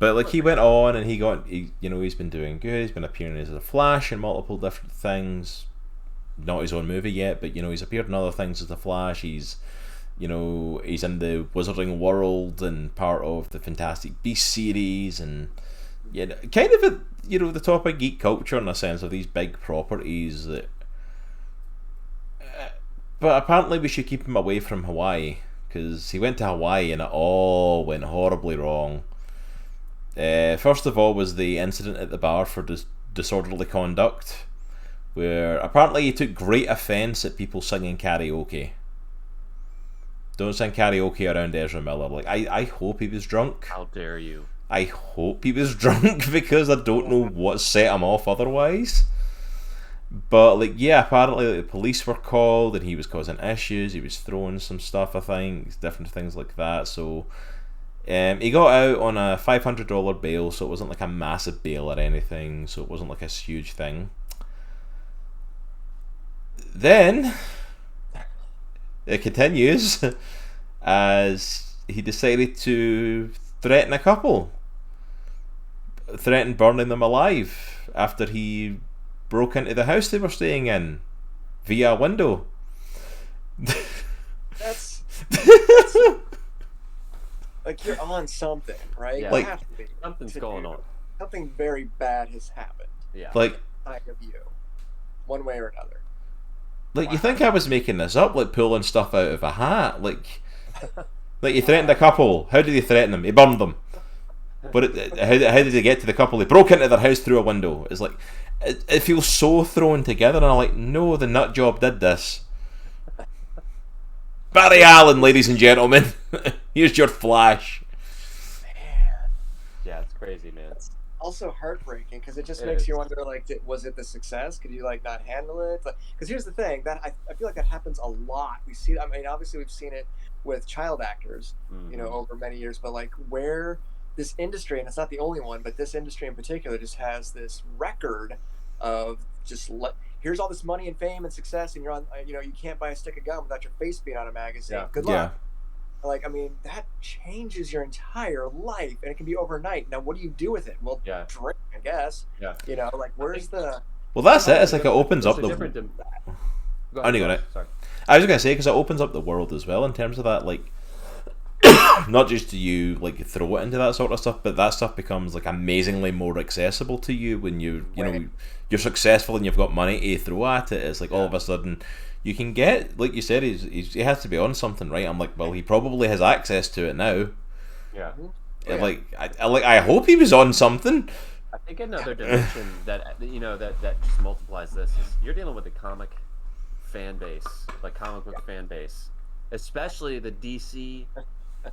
But like, he went on and he's been doing good. He's been appearing as a Flash in multiple different things. Not his own movie yet, but he's appeared in other things as the Flash. He's in the Wizarding World and part of the Fantastic Beasts series, and kind of the top of geek culture in a sense of these big properties that. But apparently we should keep him away from Hawaii, because he went to Hawaii and it all went horribly wrong. First of all was the incident at the bar for disorderly conduct, where apparently he took great offence at people singing karaoke. Don't sing karaoke around Ezra Miller. Like, I hope he was drunk.
How dare you?
I hope he was drunk, because I don't know what set him off otherwise. But like, yeah, apparently the police were called and he was causing issues. He was throwing some stuff, I think, different things like that. So he got out on a $500 bail, so it wasn't like a massive bail or anything, so it wasn't like a huge thing. Then it continues as he decided to threaten a couple, threaten burning them alive after he broke into the house they were staying in via a window.
That's like, you're on something, right?
Yeah.
Like, have to be.
Something's going on.
Something very bad has happened.
Yeah.
Like,
Side of you, one way or another.
you think I was making this up, like pulling stuff out of a hat? Like he threatened a couple. How did he threaten them? He burned them. But how did he get to the couple? He broke into their house through a window. It's like, it feels so thrown together, and I'm like, no, the nut job did this. Barry Allen, ladies and gentlemen. Here's your Flash.
Man.
Yeah, it's crazy, man.
It's also heartbreaking, because it just
It
makes
is.
you wonder, like, was it the success? Could you like not handle it? Because here's the thing, that I feel like that happens a lot. We see, I mean, obviously we've seen it with child actors, over many years, but like, where this industry, and it's not the only one, but this industry in particular just has this record of just here's all this money and fame and success, and you're on, you can't buy a stick of gum without your face being on a magazine.
Yeah.
Good luck. Like, I mean, that changes your entire life, and it can be overnight. Now, what do you do with it? Well,
Yeah.
drink, I guess.
Yeah.
Like, where's the...
Well, that's it. It's like, it opens up
It's a
the...
different Go
Only got
ahead.
it.
Sorry.
I was going to say, because it opens up the world as well in terms of that, like, not just do you like throw it into that sort of stuff, but that stuff becomes like amazingly more accessible to you when you're successful and you've got money to throw at it. It's like all of a sudden you can get, like you said, he has to be on something, right? I'm like, well, he probably has access to it now.
Yeah.
I hope he was on something.
I think another dimension that that just multiplies this is you're dealing with the comic fan base, like comic book fan base, especially the DC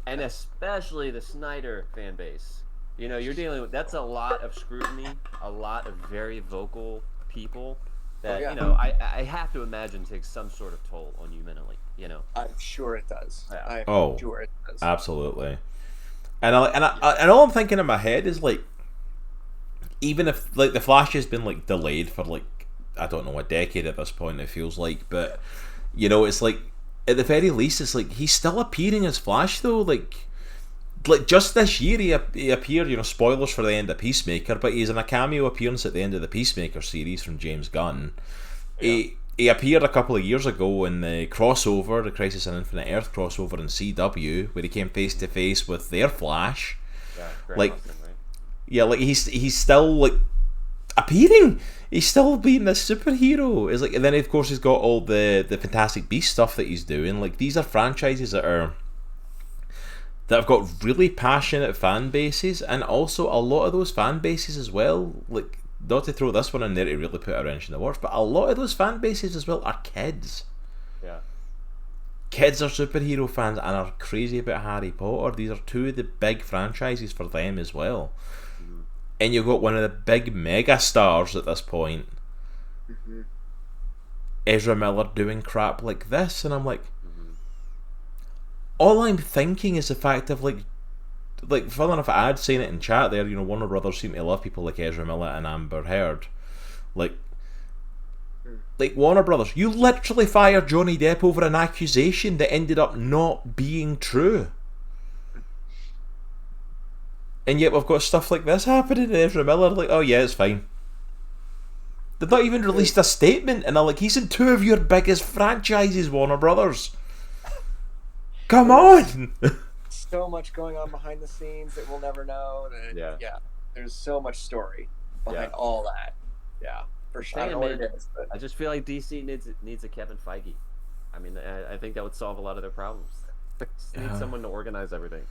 and especially the Snyder fan base. You're dealing with, that's a lot of scrutiny, a lot of very vocal people that I have to imagine takes some sort of toll on you mentally.
I'm sure it does.
Yeah.
I'm sure it does.
Absolutely. And all I'm thinking in my head is like, even if like the Flash has been like delayed for like, I don't know, a decade at this point, it feels like, but it's like at the very least, it's like he's still appearing as Flash though. Like just this year he appeared. You know, spoilers for the end of Peacemaker, but he's in a cameo appearance at the end of the Peacemaker series from James Gunn.
Yeah.
He appeared a couple of years ago in the crossover, the Crisis on Infinite Earth crossover in CW, where he came face to face with their Flash.
Yeah, Grant
Like,
Morrison, right?
yeah, like he's still like appearing. He's still being this superhero. It's like, and then of course he's got all the Fantastic Beast stuff that he's doing. Like, these are franchises that have got really passionate fan bases, and also a lot of those fan bases as well. Like, not to throw this one in there to really put a wrench in the works, but a lot of those fan bases as well are kids.
Yeah.
Kids are superhero fans and are crazy about Harry Potter. These are two of the big franchises for them as well.
Mm-hmm.
And you've got one of the big mega stars at this point,
Mm-hmm.
Ezra Miller, doing crap like this, and I'm like, all I'm thinking is the fact of like fun enough, I had saying it in chat there, you know, Warner Brothers seem to love people like Ezra Miller and Amber Heard. Like Warner Brothers, you literally fired Johnny Depp over an accusation that ended up not being true. And yet we've got stuff like this happening, and Ezra Miller like, oh yeah, it's fine. They've not even released a statement, and they're like, he's in two of your biggest franchises, Warner Brothers. Come on!
So much going on behind the scenes that we'll never know. That, yeah. There's so much story behind all that. Yeah, for sure. I don't know what it is, but
I just feel like DC needs a Kevin Feige. I mean, I think that would solve a lot of their problems. Just need someone to organize everything.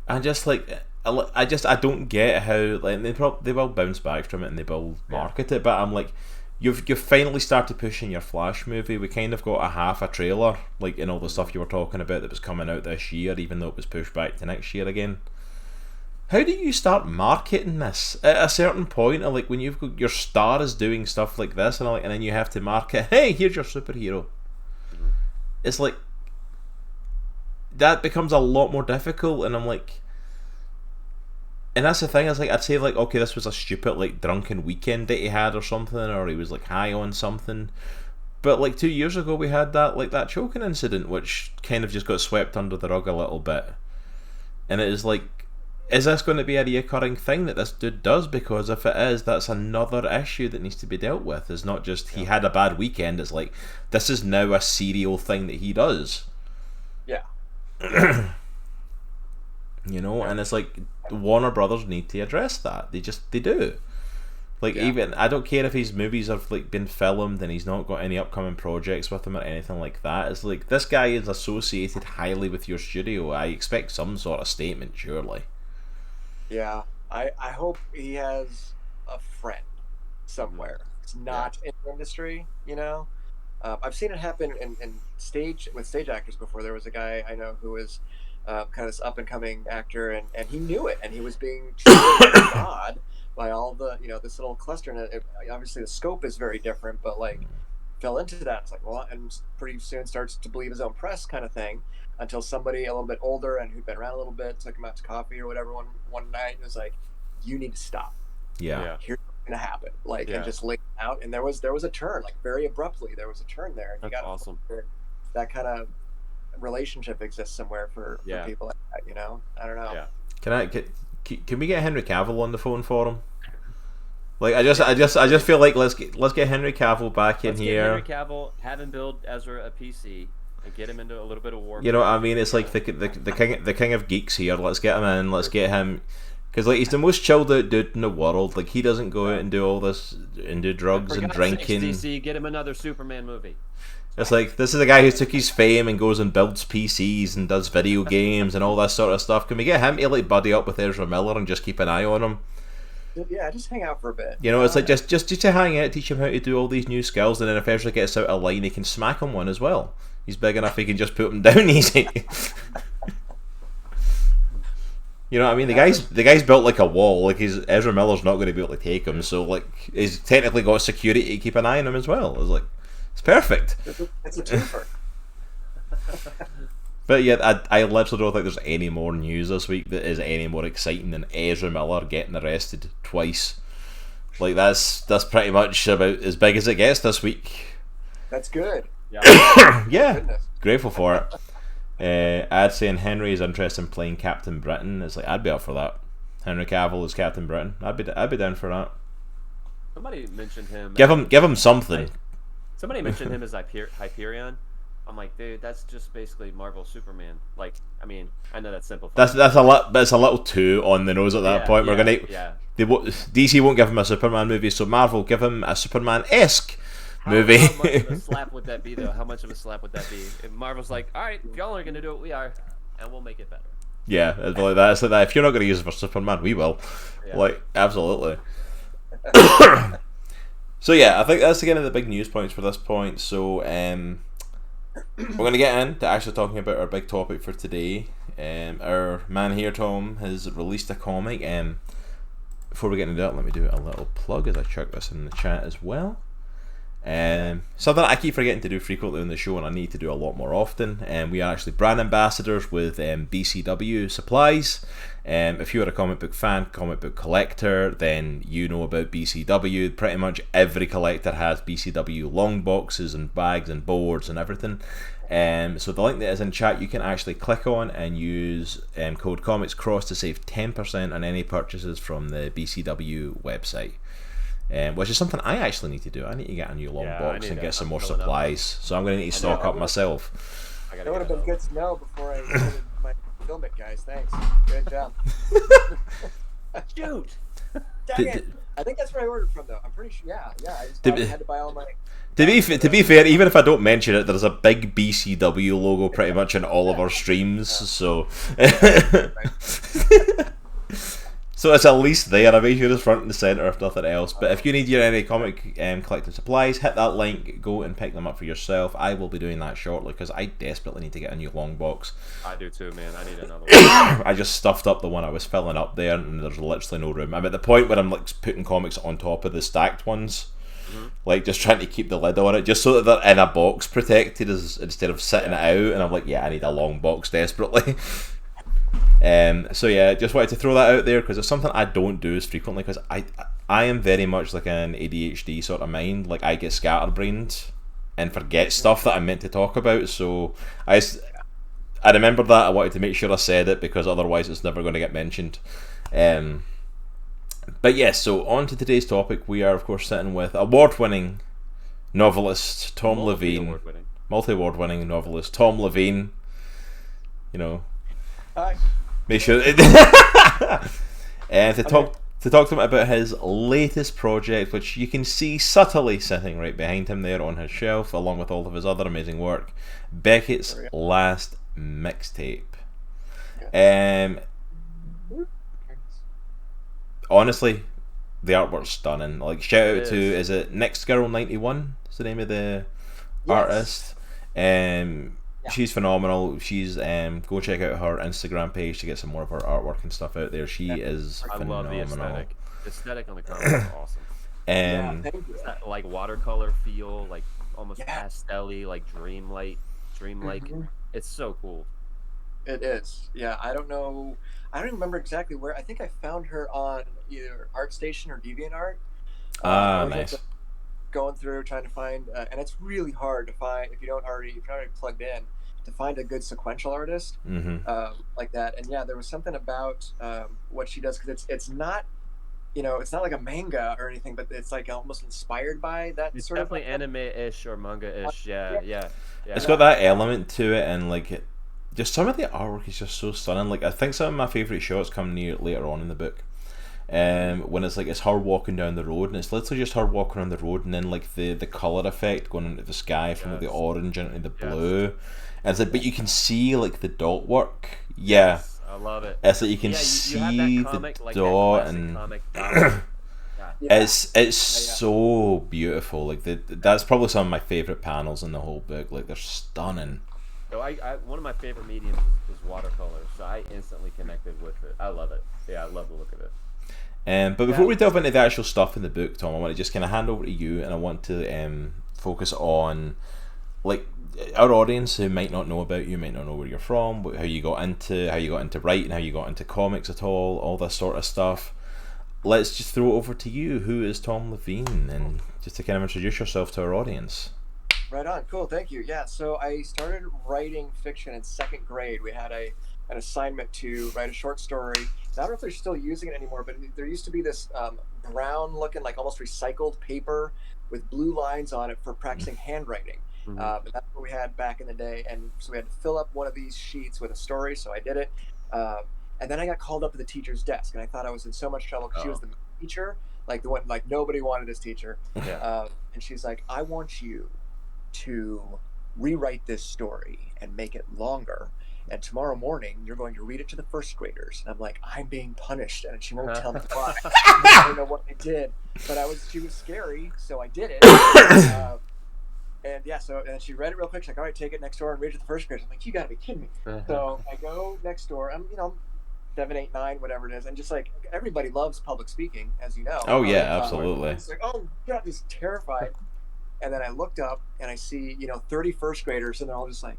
And just like, I don't get how, like, they will bounce back from it and they will market it, but I'm like, you've finally started pushing your Flash movie. We kind of got a half a trailer, like in all the stuff you were talking about that was coming out this year, even though it was pushed back to next year again. How do you start marketing this at a certain point? Of like, when you've got your star is doing stuff like this, and then you have to market, hey, here's your superhero.
Mm-hmm.
It's like, that becomes a lot more difficult, and I'm like, and that's the thing, is like, I'd say like, okay, this was a stupid like drunken weekend that he had or something, or he was like high on something, but like 2 years ago we had that choking incident, which kind of just got swept under the rug a little bit, and it is like, is this going to be a reoccurring thing that this dude does? Because if it is, that's another issue that needs to be dealt with. It's not just he had a bad weekend, it's like, this is now a serial thing that he does.
yeah.
You know, and it's like, Warner Brothers need to address that. They do. Like, even, I don't care if his movies have like been filmed and he's not got any upcoming projects with him or anything like that. It's like, this guy is associated highly with your studio. I expect some sort of statement, surely.
Yeah, I hope he has a friend somewhere. It's not in the industry, you know. I've seen it happen in stage actors before. There was a guy I know who was kind of this up and coming actor, and he knew it, and he was being treated like God by all the, you know, this little cluster. And obviously the scope is very different, but like, fell into that. It's like, well, and pretty soon starts to believe his own press kind of thing, until somebody a little bit older and who'd been around a little bit took him out to coffee or whatever one night and was like, you need to stop.
Yeah.
Here's what's gonna happen. Like, and just laid it out. And there was a turn, like very abruptly. There was a turn there. And
That's
you got
awesome.
That kind of relationship exists somewhere for people like that, you know? I don't know.
Yeah.
Can we get Henry Cavill on the phone for him? Like, I just feel like let's get Henry Cavill back in here.
Henry Cavill, have him build Ezra a PC, and get him into a little bit of war.
You know what I mean? It's like the king of geeks here. Let's get him in. Let's get him, because like, he's the most chilled out dude in the world. Like, he doesn't go out and do all this and do drugs and drinking.
DC, get him another Superman movie.
It's like, this is a guy who took his fame and goes and builds PCs and does video games and all that sort of stuff. Can we get him to like buddy up with Ezra Miller and just keep an eye on him?
Yeah, just hang out for a bit.
You know, it's like, just to hang out, teach him how to do all these new skills, and then if Ezra gets out of line, he can smack him one as well. He's big enough, he can just put him down easy. You know what I mean? The guy's built like a wall. Like, Ezra Miller's not going to be able to take him, so like, he's technically got security to keep an eye on him as well. It's like, it's perfect.
It's a twofer.
But yeah, I literally don't think there's any more news this week that is any more exciting than Ezra Miller getting arrested twice. Like, that's pretty much about as big as it gets this week.
That's good.
Yeah.
Yeah.
Goodness.
grateful for it. Ad saying Henry is interested in playing Captain Britain. It's like, I'd be up for that. Henry Cavill is Captain Britain. I'd be down for that.
Somebody mentioned him.
Give him something.
Somebody mentioned him as Hyperion. I'm like, dude, that's just basically Marvel Superman. Like, I mean, I know that's simple.
That's a lot, but it's a little too on the nose at that point. We're gonna DC won't give him a Superman movie, so Marvel give him a Superman-esque movie.
How much of a slap would that be, though? How much of a slap would that be? If Marvel's like, all right, if y'all are gonna do it, we are, and we'll make it better.
Yeah, it's like that. It's like that. If you're not gonna use it for Superman, we will. Yeah. Like, absolutely. So yeah, I think that's again the big news points for this point. So we're going to get into actually talking about our big topic for today. Our man here, Tom, has released a comic. Before we get into that, let me do a little plug as I chuck this in the chat as well. Something I keep forgetting to do frequently on the show, and I need to do a lot more often. We are actually brand ambassadors with BCW Supplies. If you are a comic book fan, comic book collector, then you know about BCW. Pretty much every collector has BCW long boxes and bags and boards and everything. So the link that is in chat, you can actually click on and use code ComicsCross to save 10% on any purchases from the BCW website. Which is something I actually need to do. I need to get a new long box and get some more supplies. So I'm going to need to stock up myself.
That would have been good to know before I started my film it, guys. Thanks. Good job. Shoot. Dang it. I think that's where I ordered from, though. I'm pretty sure. Yeah. I just had to buy all my...
To be fair, even if I don't mention it, there's a big BCW logo pretty much in all of our streams. So... So it's at least there. I make sure it's front and center if nothing else. But if you need any comic collecting supplies, hit that link, go and pick them up for yourself. I will be doing that shortly because I desperately need to get a new long box.
I do too, man. I need another one.
I just stuffed up the one I was filling up there, and there's literally no room. I'm at the point where I'm like putting comics on top of the stacked ones, like just trying to keep the lid on it, just so that they're in a box protected instead of sitting it out. And I'm like, I need a long box desperately. So yeah, just wanted to throw that out there because it's something I don't do as frequently because I am very much like an ADHD sort of mind. Like I get scatterbrained and forget stuff that I'm meant to talk about. So I remembered that. I wanted to make sure I said it because otherwise it's never going to get mentioned. But yes, so on to today's topic. We are of course sitting with award-winning novelist Tom Leveen, multi-award-winning novelist Tom Leveen. You know.
Hi.
Make sure and to talk to him about his latest project, which you can see subtly sitting right behind him there on his shelf, along with all of his other amazing work, Beckett's last mixtape. Honestly, the artwork's stunning. Like shout out to is it Next Girl 91? Is the name of the artist? She's phenomenal. She's go check out her Instagram page to get some more of her artwork and stuff out there. She is phenomenal.
I love the aesthetic. The aesthetic on the cover is awesome. It's that like watercolor feel, like almost pastel-y, like dreamlike. It's so cool.
It is. Yeah, I don't know. I don't remember exactly where. I think I found her on either ArtStation or DeviantArt.
Nice.
Going through trying to find, and it's really hard to find if you're not already plugged in, to find a good sequential artist like that. And yeah, there was something about what she does because it's not, it's not like a manga or anything, but it's like almost inspired by that.
It's
sort
definitely
of
anime-ish or manga-ish. Yeah.
It's got that element to it, and like just some of the artwork is just so stunning. Like I think some of my favorite shots come later on in the book. When it's like it's her walking down the road, and it's literally just her walking on the road, and then like the colour effect going into the sky from like, the orange into the blue, and it's like, but you can see like the dot work.
I love it.
It's like you can see
comic,
the
like
dot, and it's so beautiful. Like that's probably some of my favourite panels in the whole book. Like they're stunning.
So one of my favorite mediums is watercolor, so I instantly connected with it. I love it. Yeah, I love the look of it.
But before we delve into the actual stuff in the book, Tom, I want to just kind of hand over to you, and I want to focus on like our audience who might not know about you, might not know where you're from, how you got into writing, how you got into comics at all this sort of stuff. Let's just throw it over to you. Who is Tom Leveen, and just to kind of introduce yourself to our audience.
Right on. Cool. Thank you. Yeah. So I started writing fiction in second grade. We had an assignment to write a short story. And I don't know if they're still using it anymore, but there used to be this brown looking, like almost recycled paper with blue lines on it for practicing handwriting.
Mm-hmm.
And that's what we had back in the day. And so we had to fill up one of these sheets with a story. So I did it. Um, and then I got called up to the teacher's desk, and I thought I was in so much trouble because she was the teacher, like the one, like nobody wanted this teacher.
Yeah.
And she's like, I want you to rewrite this story and make it longer. And tomorrow morning, you're going to read it to the first graders. And I'm like, I'm being punished, and she won't tell me why. I don't know what I did, but she was scary, so I did it. And yeah, and she read it real quick. She's like, all right, take it next door and read it to the first graders. I'm like, you gotta be kidding me. So I go next door. I'm 7, 8, 9, whatever it is, and just like everybody loves public speaking, as you know.
Oh yeah, absolutely.
It's like, oh God, just terrified. And then I looked up and I see, 30 first graders, and they're all just like,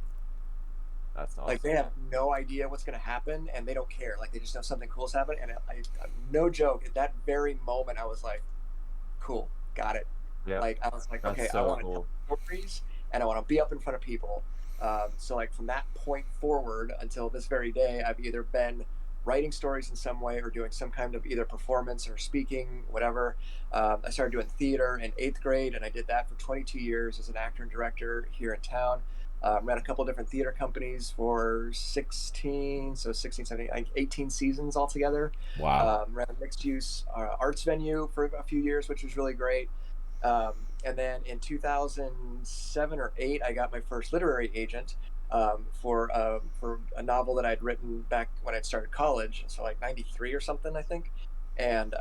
that's awesome.
Like they have no idea what's going to happen, and they don't care. Like they just know something cool is happening. And no joke, at that very moment, I was like, cool, got it.
Yeah.
Like I was like,
That's
okay,
so
I want to
cool.
tell stories, and I want to be up in front of people. So like from that point forward until this very day, I've either been writing stories in some way or doing some kind of either performance or speaking, whatever. I started doing theater in 8th grade, and I did that for 22 years as an actor and director here in town. Ran a couple different theater companies for 16, 17, 18 seasons altogether.
Wow.
Ran a mixed use arts venue for a few years, which was really great. And then in 2007 or 8, I got my first literary agent for a novel that I'd written back when I started college, so like 93 or something, I think. And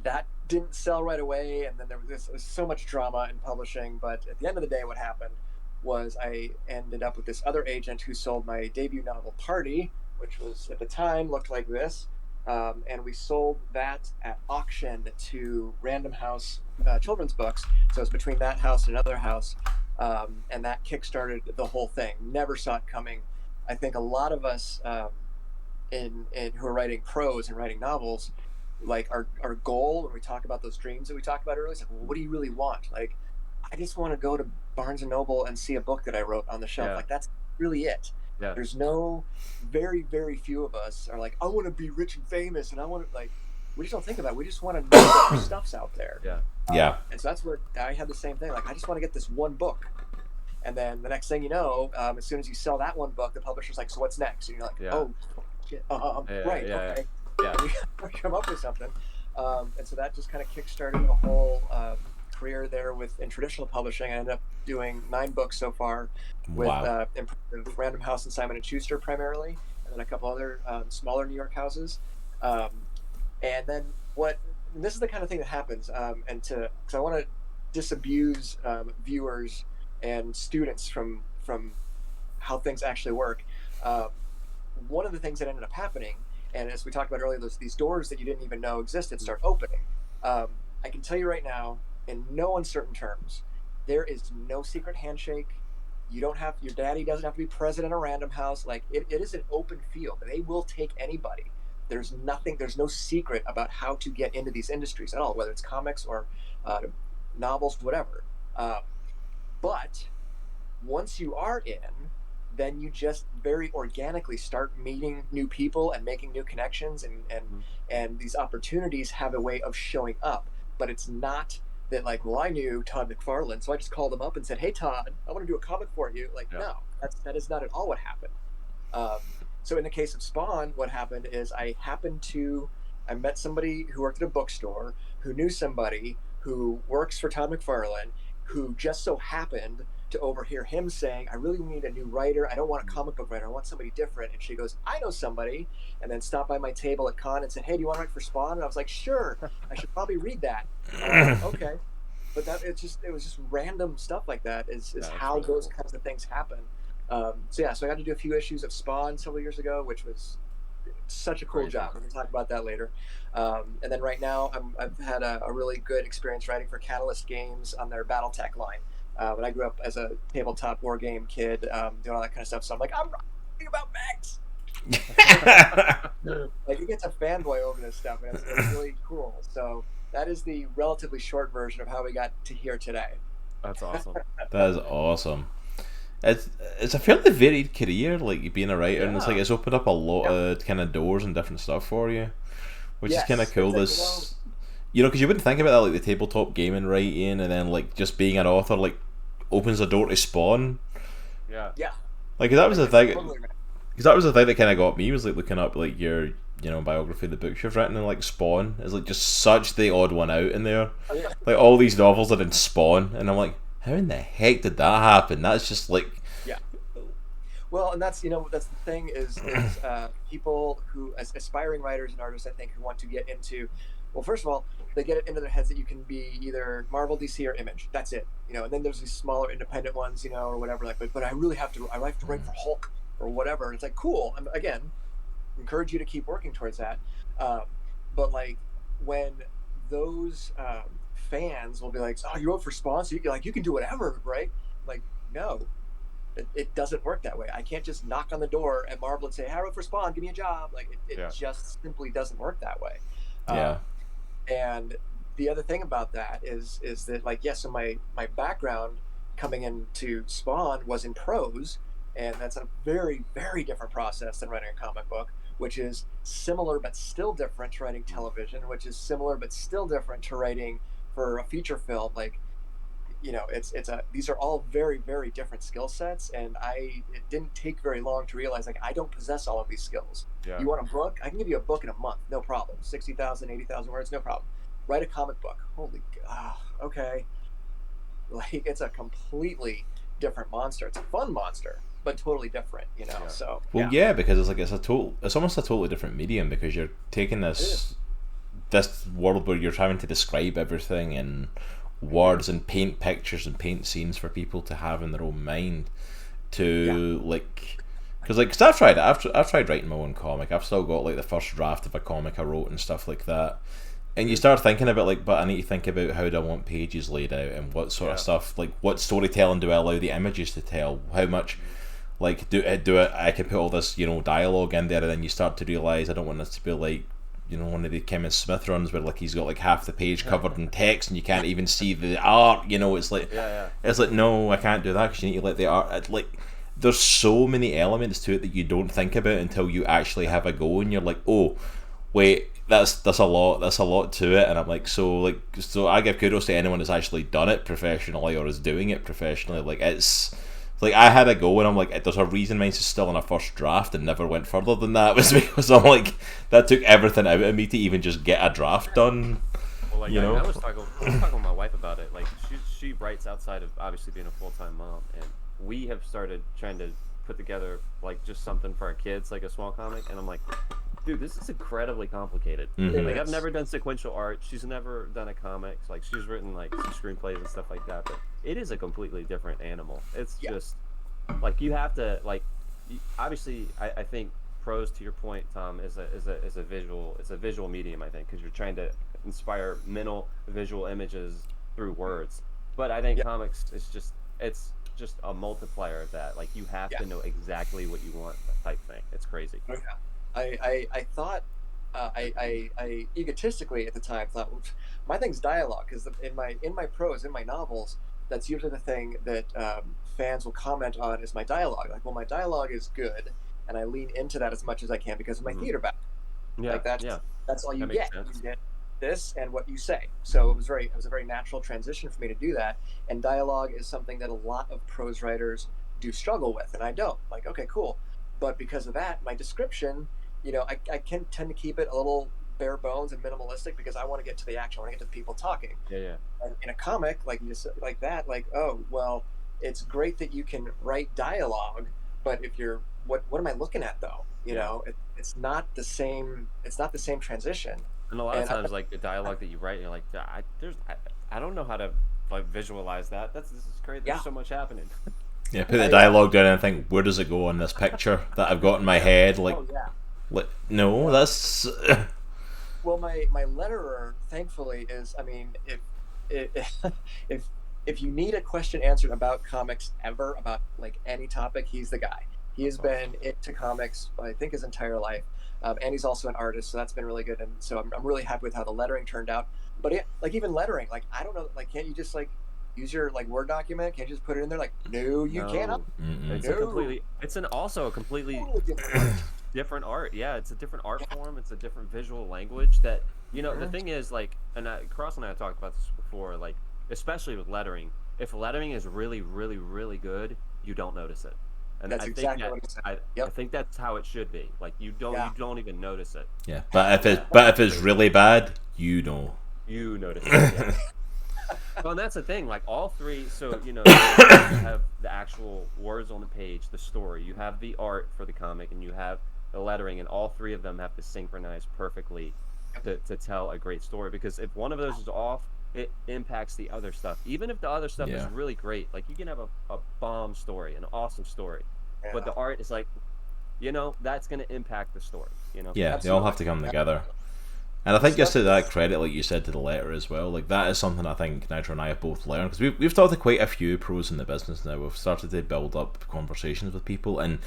that didn't sell right away, and then there was so much drama in publishing. But at the end of the day, what happened was I ended up with this other agent who sold my debut novel, Party, which was at the time looked like this. And we sold that at auction to Random House Children's Books. So it was between that house and another house. And that kickstarted the whole thing. Never saw it coming. I think a lot of us who are writing prose and writing novels, like our goal when we talk about those dreams that we talked about earlier, is like, well, what do you really want? Like, I just want to go to Barnes & Noble and see a book that I wrote on the shelf.
Yeah.
Like, that's really it.
Yeah.
There's very, very few of us are like, I want to be rich and famous, and I want to, like, we just don't think about it. We just want to know that our stuff's out there.
Yeah.
Yeah.
And so that's where I had the same thing. Like, I just want to get this one book. And then the next thing you know, as soon as you sell that one book, the publisher's like, so what's next? And you're like, oh, shit. Right, okay.
Yeah.
We gotta come up with something. And so that just kind of kickstarted a whole career there in traditional publishing. I ended up doing 9 books so far with Random House and Simon & Schuster primarily, and then a couple other smaller New York houses. And then this is the kind of thing that happens, because I want to disabuse viewers and students from how things actually work. One of the things that ended up happening, and as we talked about earlier, these doors that you didn't even know existed start opening. I can tell you right now, in no uncertain terms, there is no secret handshake. Your daddy doesn't have to be president of Random House. Like it is an open field. They will take anybody. There's no secret about how to get into these industries at all, whether it's comics or novels, whatever. But once you are in, then you just very organically start meeting new people and making new connections, and these opportunities have a way of showing up. But it's not that like, well, I knew Todd McFarlane, so I just called him up and said, hey Todd, I want to do a comic for you. Like, no, that is not at all what happened. So in the case of Spawn, what happened is I met somebody who worked at a bookstore who knew somebody who works for Todd McFarlane, who just so happened to overhear him saying, I really need a new writer. I don't want a comic book writer. I want somebody different. And she goes, I know somebody. And then stopped by my table at con and said, hey, do you want to write for Spawn? And I was like, sure, I should probably read that. Okay. But it was just random stuff like that is how those kinds of things happen. So I got to do a few issues of Spawn several years ago, which was such a cool job. We're going to talk about that later. And then right now I've had a really good experience writing for Catalyst Games on their BattleTech line. When I grew up as a tabletop war game kid, doing all that kind of stuff. So I'm like, I'm writing about mechs. Like it gets a fanboy over this stuff, and it's really cool. So that is the relatively short version of how we got to here today.
That's awesome.
That is awesome. It's a fairly varied career, like being a writer, and it's like
Yeah.
it's opened up a lot
Yeah.
of kind of doors and different stuff for you, which is kind of
Yes,
cool. This, because you wouldn't think about that, like the tabletop gaming writing, and then like just being an author, like opens a door to Spawn.
Yeah.
yeah,
Like that was the
it's
thing.
totally right.
Because that was the thing that kind of got me, was like looking up like your biography, the books you've written, and like Spawn is like just such the odd one out in there.
Yeah.
Like all these novels are in Spawn, and I'm like, how in the heck did that happen? That's just like,
Yeah. Well, and that's that's the thing is people who as aspiring writers and artists, I think, who want to get into, well, first of all, they get it into their heads that you can be either Marvel, DC, or Image. That's it, and then there's these smaller independent ones, or whatever. Like, but I have to write for Hulk or whatever. And it's like, cool. Again, encourage you to keep working towards that. Um, but like when those fans will be like, "Oh, you wrote for Spawn, so you can do whatever, right?" Like, no, it doesn't work that way. I can't just knock on the door at Marvel and say, "Hey, I wrote for Spawn, give me a job." Like it
Yeah.
just simply doesn't work that way.
yeah,
And the other thing about that is that, like, yes, so my background coming into Spawn was in prose, and that's a very, very different process than writing a comic book, which is similar but still different to writing television, which is similar but still different to writing for a feature film. Like, these are all very, very different skill sets, and it didn't take very long to realize, like, I don't possess all of these skills.
Yeah.
You want a book? I can give you a book in a month, no problem. 60,000, 80,000 words, no problem. Write a comic book, holy god, okay. Like, it's a completely different monster. It's a fun monster, but totally different,
Yeah.
So
well, yeah, because it's like it's almost a totally different medium, because you're taking this world where you're having to describe everything in words and paint pictures and paint scenes for people to have in their own mind, to like, because I've tried it. I've tried writing my own comic. I've still got like the first draft of a comic I wrote and stuff like that. And you start thinking about, like, but I need to think about how do I want pages laid out, and what sort of stuff, like what storytelling do I allow the images to tell, how much, like, I can put all this dialogue in there, and then you start to realize I don't want this to be like one of the Kevin Smith runs where like he's got like half the page covered in text and you can't even see the art. It's like it's like, no, I can't do that, because you need to let the art, like, there's so many elements to it that you don't think about until you actually have a go, and you're like, oh wait, that's a lot to it. And I'm like, so I give kudos to anyone that's actually done it professionally or is doing it professionally. Like, it's like, I had a go, and I'm like, there's a reason mine's still in a first draft and never went further than that, was because I'm like, that took everything out of me to even just get a draft done.
Well, like, I was talking with my wife about it. Like, she writes outside of obviously being a full-time mom, and we have started trying to put together like just something for our kids, like a small comic. And I'm like, dude, this is incredibly complicated.
Mhm.
Like, I've never done sequential art. She's never done a comic. Like, she's written like some screenplays and stuff like that, but it is a completely different animal. It's just like, you have to, like, obviously I think prose, to your point, Tom, is a visual medium, I think, because you're trying to inspire mental visual images through words. But I think comics is it's just a multiplier of that. Like, you have to know exactly what you want, type thing. It's crazy.
I thought, I egotistically at the time thought, well, my thing's dialogue, because in my prose, in my novels, that's usually the thing that fans will comment on, is my dialogue. Like, well, my dialogue is good, and I lean into that as much as I can because of my theater background. Like, that's all you
That makes
get.
sense.
You get this and what you say. So it was a very natural transition for me to do that. And dialogue is something that a lot of prose writers do struggle with, and I don't. Like, okay, cool. But because of that, my description, I can tend to keep it a little bare bones and minimalistic, because I want to get to the action. I want to get to the people talking. And in a comic, like you said, like that, like, oh, well, it's great that you can write dialogue, but if you're, what am I looking at though? It's not the same. It's not the same transition.
And a lot of times, like, the dialogue that you write, you're like, I don't know how to like visualize that. This is crazy. There's so much happening.
Yeah, put the dialogue down and think, where does it go in this picture that I've got in my head? Like, no, that's.
Well, my letterer, thankfully, is, I mean, if you need a question answered about comics ever, about like any topic, he's the guy. He has been into comics, I think, his entire life, and he's also an artist, so that's been really good. And so I'm really happy with how the lettering turned out. But like, even lettering, like, I don't know, like, can't you just like use your like Word document? Can't you just put it in there? Like, no, you cannot.
No, it's
No,
also a completely
totally different art.
different art. Yeah, it's a different art form. It's a different visual language that, the
Mhm.
thing is, like, and Cross and I have talked about this before, like, especially with lettering. If lettering is really, really, really good, you don't notice it. And
That's exactly what he said.
I
Yep.
think that's how it should be. Like,
Yeah.
you don't even notice it.
Yeah, but
Yeah.
if it's really bad, you know.
You notice it. Yeah. Well, and that's the thing. Like all three, so you have the actual words on the page, the story. You have the art for the comic, and you have the lettering, and all three of them have to synchronize perfectly to tell a great story. Because if one of those is off, it impacts the other stuff. Even if the other stuff is
Yeah.
really great, like you can have a bomb story, an awesome story, but the art is like, that's going to impact the story.
Yeah, they all have to come together.
Absolutely.
And I think just to
Stuff
that credit, like you said, to the letter as well, like that is something I think Nitro and I have both learned, because we've talked to quite a few pros in the business now. We've started to build up conversations with people, and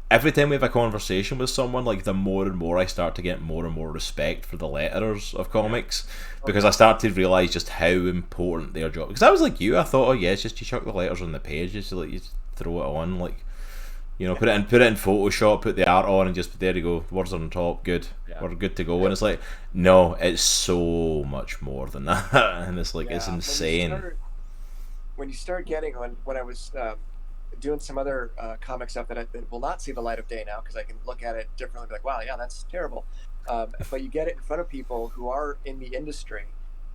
every time we have a conversation with someone, like the more and more I start to get more and more respect for the letterers of comics, because I start to realize just how important their job. Because I was like you, I thought, oh yeah, it's just you chuck the letters on the page, just like you throw it on, like. Put it in Photoshop, put the art on, and just there you go. Words on top, good.
Yeah.
We're good to go. And it's like, no, it's so much more than that, and it's like it's insane.
When you start getting when I was doing some other comic stuff that will not see the light of day now because I can look at it differently, be like, wow, yeah, that's terrible. But you get it in front of people who are in the industry,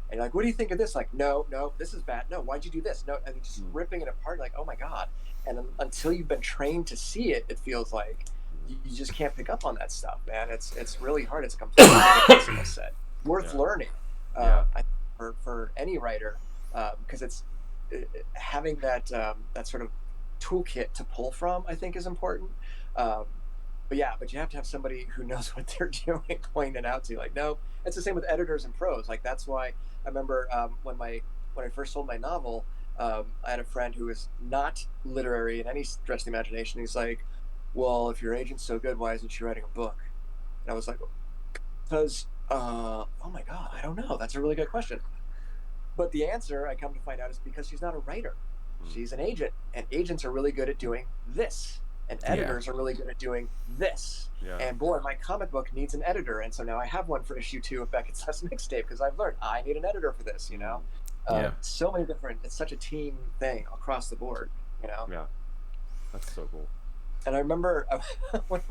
and you're like, what do you think of this? Like, no, this is bad. No, why'd you do this? No, and just ripping it apart, like, oh my god. And until you've been trained to see it, it feels like you just can't pick up on that stuff, man. It's really hard. It's a completely different skill set, worth learning. For any writer, because it's having that sort of toolkit to pull from, I think, is important. But you have to have somebody who knows what they're doing pointing it out to you. Like, no, it's the same with editors and pros. Like, that's why I remember when I first sold my novel, I had a friend who was not literary in any stretch of the imagination. He's like, well, if your agent's so good, why isn't she writing a book? And I was like, because, oh my God, I don't know. That's a really good question. But the answer, I come to find out, is because she's not a writer. She's an agent. And agents are really good at doing this. And editors are really good at doing this.
Yeah.
And boy, my comic book needs an editor. And so now I have one for issue 2 of Beckett's Mixtape because I've learned I need an editor for this, So many different, it's such a team thing across the board,
Yeah. That's so cool.
And I remember one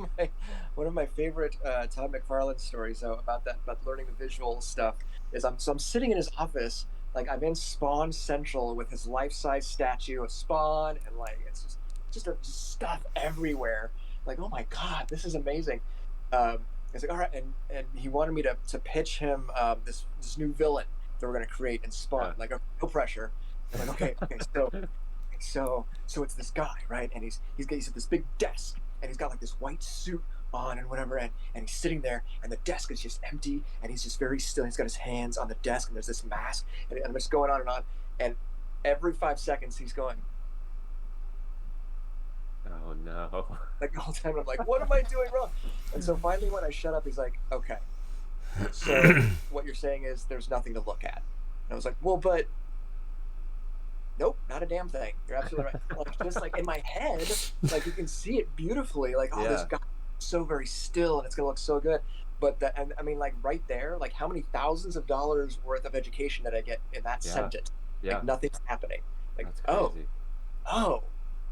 of my favorite Todd McFarlane stories about learning the visual stuff is I'm sitting in his office, like I'm in Spawn Central with his life-size statue of Spawn, and like it's just stuff everywhere. Like, oh my God, this is amazing. He's like, all right, and he wanted me to pitch him this new villain that we're gonna create in Spawn. Like, no pressure. I'm like, okay, so it's this guy, right? And he's at this big desk, and he's got like this white suit on and whatever, and he's sitting there, and the desk is just empty, and he's just very still. He's got his hands on the desk, and there's this mask, and I'm just going on, and every 5 seconds he's going,
oh no,
like the whole time. I'm like, what am I doing wrong? And so finally, when I shut up, he's like, okay, so what you're saying is there's nothing to look at. And I was like, well, but nope, not a damn thing. You're absolutely right. Like, just like in my head, like you can see it beautifully. Like, oh, this guy is so very still, and it's gonna look so good. But and I mean, like right there, like how many thousands of dollars worth of education did I get in that sentence?
Yeah.
Like nothing's happening. Like,
that's crazy.
oh,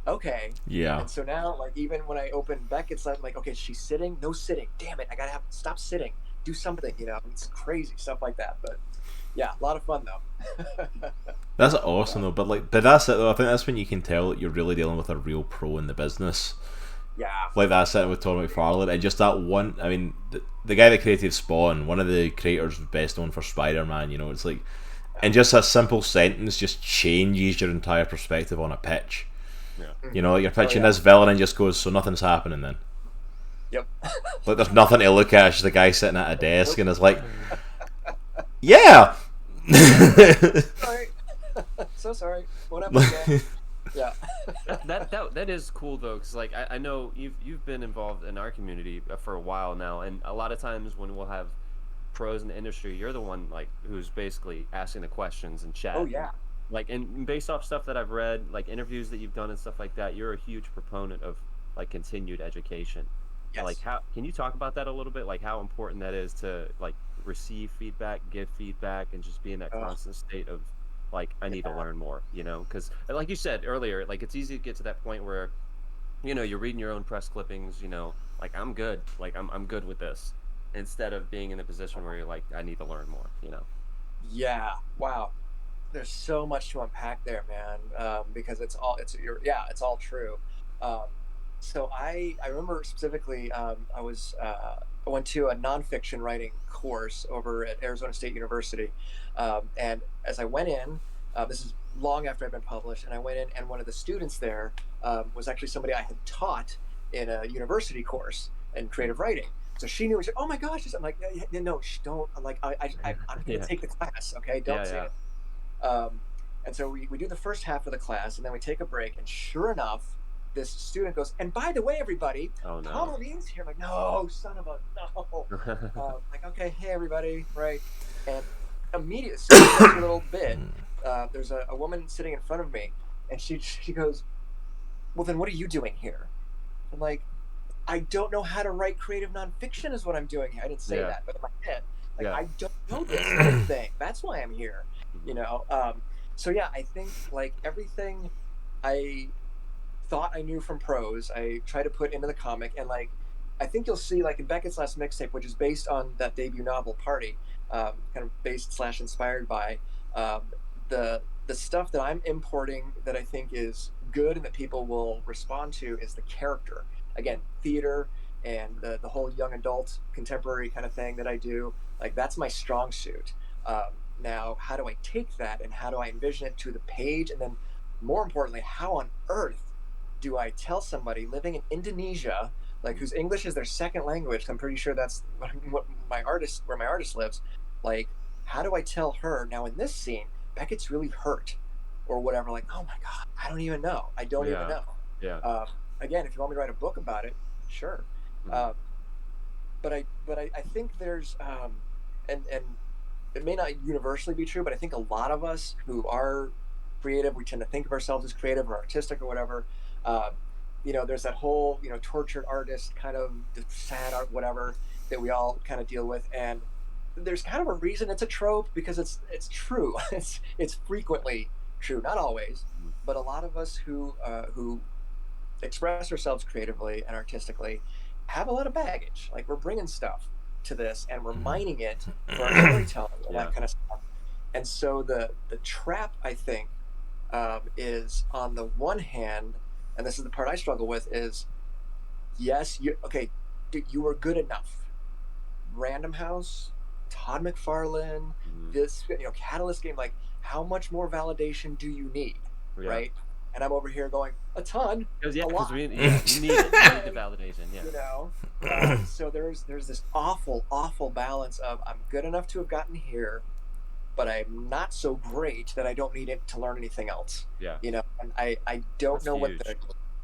okay.
Yeah.
And so now, like even when I open Beckett's, I'm like, okay, she's sitting. No sitting. Damn it! I gotta stop sitting. Do something. It's crazy stuff like that. But yeah, a lot of fun though.
That's awesome though, but that's it though. I think that's when you can tell that you're really dealing with a real pro in the business.
Yeah.
Like that sitting with Tom McFarlane, and just that one. I mean, the guy that created Spawn, one of the creators best known for Spider-Man. It's like, and just a simple sentence just changes your entire perspective on a pitch.
Yeah.
Like you're pitching this villain and just goes, so nothing's happening then.
Yep.
Like there's nothing to look at. It's just a guy sitting at a desk, and it's like, yeah.
Sorry. So sorry. Whatever. Yeah.
that is cool though, because like I know you've been involved in our community for a while now, and a lot of times when we'll have pros in the industry, you're the one like who's basically asking the questions and chat.
Oh yeah.
Like, and based off stuff that I've read, like interviews that you've done and stuff like that, you're a huge proponent of like continued education. Like,
Yes.
how can you talk about that a little bit? Like, how important that is to like receive feedback, give feedback, and just be in that
Oh,
constant state of like, I need to
yeah.
learn more, you know? Because, like you said earlier, like it's easy to get to that point where, you know, you're reading your own press clippings, you know, like I'm good, like I'm good with this, instead of being in a position where you're like, I need to learn more, you know?
Yeah. Wow. There's so much to unpack there, man. Because it's all true. Um, so I remember specifically, I went to a nonfiction writing course over at Arizona State University, and as I went in, this is long after I'd been published, and I went in, and one of the students there was actually somebody I had taught in a university course in creative writing. So she knew. She said, "Oh my gosh!" I'm like, "No, don't." I'm like, I'm going to
Yeah,
take the class. Okay, don't say
yeah.
it." Um, and so we do the first half of the class, and then we take a break. And sure enough, this student goes, "And by the way, everybody,
Oh
Tom
no.
Leveen's here." I'm like, "No, son of a no." Like, okay, hey everybody, right? And immediately, as soon as we get to a little bit, there's a woman sitting in front of me, and she goes, "Well, then what are you doing here?" I'm like, "I don't know how to write creative nonfiction is what I'm doing here." I didn't say
Yeah,
that, but in my head, like,
yeah.
I don't know this whole thing. That's why I'm here, you
Mhm.
know? So yeah, I think like everything I thought I knew from prose, I try to put into the comic. And like, I think you'll see like in Beckett's last mixtape, which is based on that debut novel Party, kind of based slash inspired by, um, the stuff that I'm importing that I think is good and that people will respond to is the character. Again,
Mhm.
theater and the whole young adult contemporary kind of thing that I do, like that's my strong suit. Now, how do I take that and how do I envision it to the page? And then more importantly, how on earth do I tell somebody living in Indonesia, like
Mhm.
whose English is their second language? I'm pretty sure that's what where my artist lives. Like, how do I tell her now in this scene, Beckett's really hurt, or whatever? Like, oh my god, I don't even know. I don't even
Yeah,
know.
yeah.
Uh, Again, if you want me to write a book about it, sure.
Mhm.
Um, but I think there's and it may not universally be true, but I think a lot of us who are creative, we tend to think of ourselves as creative or artistic or whatever. Uh, there's that whole tortured artist kind of sad art, whatever, that we all kind of deal with, and there's kind of a reason it's a trope because it's true. It's frequently true, not always,
Mhm.
but a lot of us who express ourselves creatively and artistically have a lot of baggage. Like we're bringing stuff to this and we're mining it for our storytelling and
Yeah,
that kind of stuff. And so the trap, I think, is on the one hand, and this is the part I struggle with, is yes, you okay, dude, you were good enough. Random House, Todd McFarlane,
mhm.
this Catalyst game, like how much more validation do you need,
Yeah.
right? And I'm over here going a ton,
Because yeah,
a
because
lot.
you need it. You need the validation. Yeah.
you know so there's this awful balance of I'm good enough to have gotten here, but I'm not so great that I don't need it to learn anything else.
Yeah.
And I don't
That's
know what
huge.
the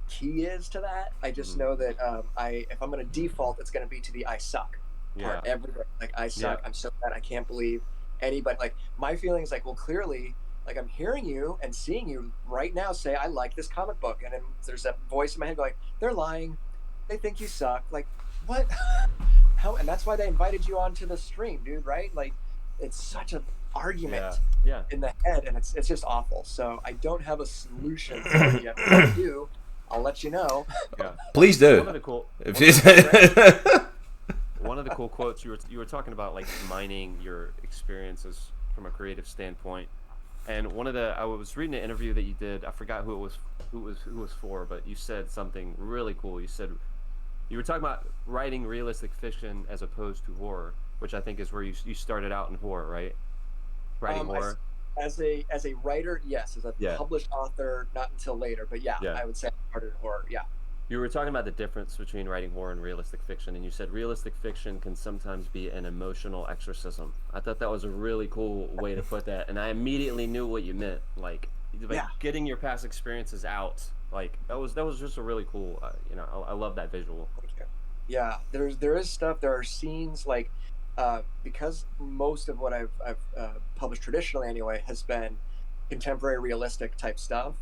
key is to that. I just
Hmm.
know that I if I'm going to default, it's going to be to the I suck part
Yeah.
everywhere. Like I
Yeah.
suck, I'm so bad, I can't believe anybody. Like my feeling is like, well, clearly, like I'm hearing you and seeing you right now say I like this comic book, and then there's that voice in my head going, they're lying, they think you suck. Like what? How? And that's why they invited you onto the stream, dude, right? Like it's such an
Yeah.
argument
Yeah.
in the head, and it's just awful. So I don't have a solution for it yet. When I do, I'll let you know.
Yeah.
Please do.
One of the cool.
If
One of the
Oh,
cool.
great.
One of the cool quotes you were talking about like mining your experiences from a creative standpoint. And one of the I was reading an interview that you did. I forgot who it was for, but you said something really cool. You said you were talking about writing realistic fiction as opposed to horror, which I think is where you started out in horror, right? Writing
Um,
horror.
as a writer, yes. As a
Yeah.
published author, not until later. But yeah,
Yeah.
I would say I started in horror. Yeah.
You were talking about the difference between writing horror and realistic fiction, and you said realistic fiction can sometimes be an emotional exorcism. I thought that was a really cool way to put that, and I immediately knew what you meant. Like
Yeah.
getting your past experiences out. Like that was just a really cool. I love that visual.
Thank you. Yeah. There is stuff. There are scenes like because most of what I've published traditionally anyway has been contemporary realistic type stuff,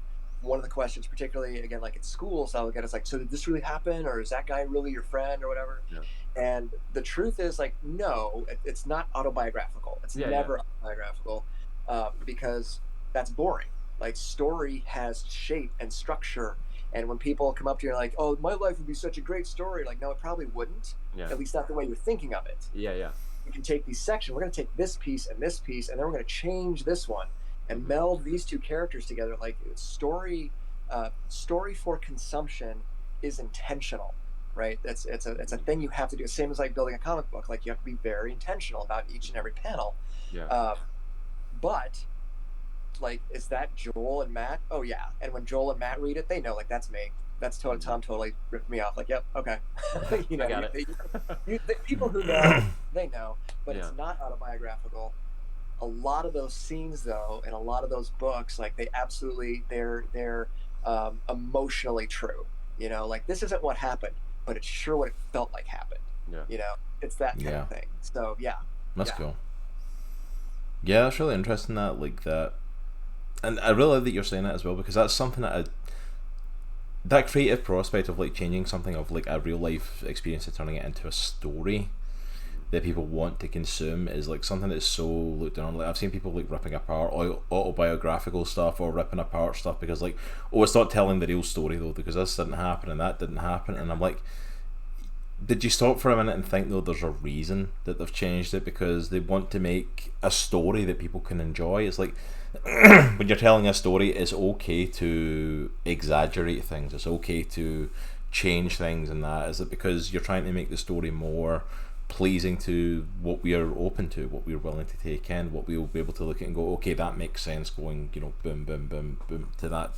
one of the questions, particularly again like in schools, I'll get is like, so did this really happen, or is that guy really your friend or whatever?
Yeah.
And the truth is, like, no, it's not autobiographical. It's never autobiographical, because that's boring. Like, story has shape and structure. And when people come up to you and like, oh, my life would be such a great story, like, no, it probably wouldn't.
Yeah.
At least not the way you're thinking of it.
Yeah.
You can take these sections. We're going to take this piece, and then we're going to change this one and meld these two characters together. Like, story for consumption is intentional. Right, it's a thing you have to do. Same as like building a comic book. Like, you have to be very intentional about each and every panel.
Yeah.
But like, is that Joel and Matt? Oh yeah. And when Joel and Matt read it, they know, like, that's me. That's Tom totally ripped me off. Like, yep, okay. You know,
I got it.
The people who know, they know. But
Yeah.
it's not autobiographical. A lot of those scenes, though, and a lot of those books, like, they absolutely they're emotionally true. You know, like, this isn't what happened, but it's sure what it felt like happened.
Yeah.
You know, it's that kind of thing. So yeah,
that's cool. Yeah, that's really interesting, that, like, that, and I really like that you're saying that as well, because that's something that that creative prospect of, like, changing something of, like, a real life experience and turning it into a story that people want to consume is, like, something that's so looked down on. Like, I've seen people, like, ripping apart autobiographical stuff, or ripping apart stuff because, like, oh, it's not telling the real story though, because this didn't happen and that didn't happen. And I'm like, did you stop for a minute and think, though, there's a reason that they've changed it? Because they want to make a story that people can enjoy. It's like, when you're telling a story, it's okay to exaggerate things, it's okay to change things, and that is it because you're trying to make the story more pleasing to what we are open to, what we're willing to take in, what we'll be able to look at and go, okay, that makes sense, going, you know, boom boom boom boom to that.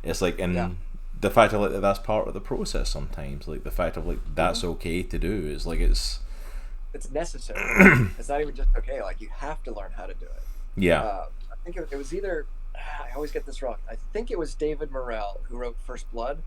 It's like, and the fact of, like, that's part of the process sometimes, like the fact of, like, that's okay to do is, like, it's
necessary. It's not even just okay, like, you have to learn how to do it. I think it was either, I always get this wrong, I think it was David Morrell who wrote First Blood,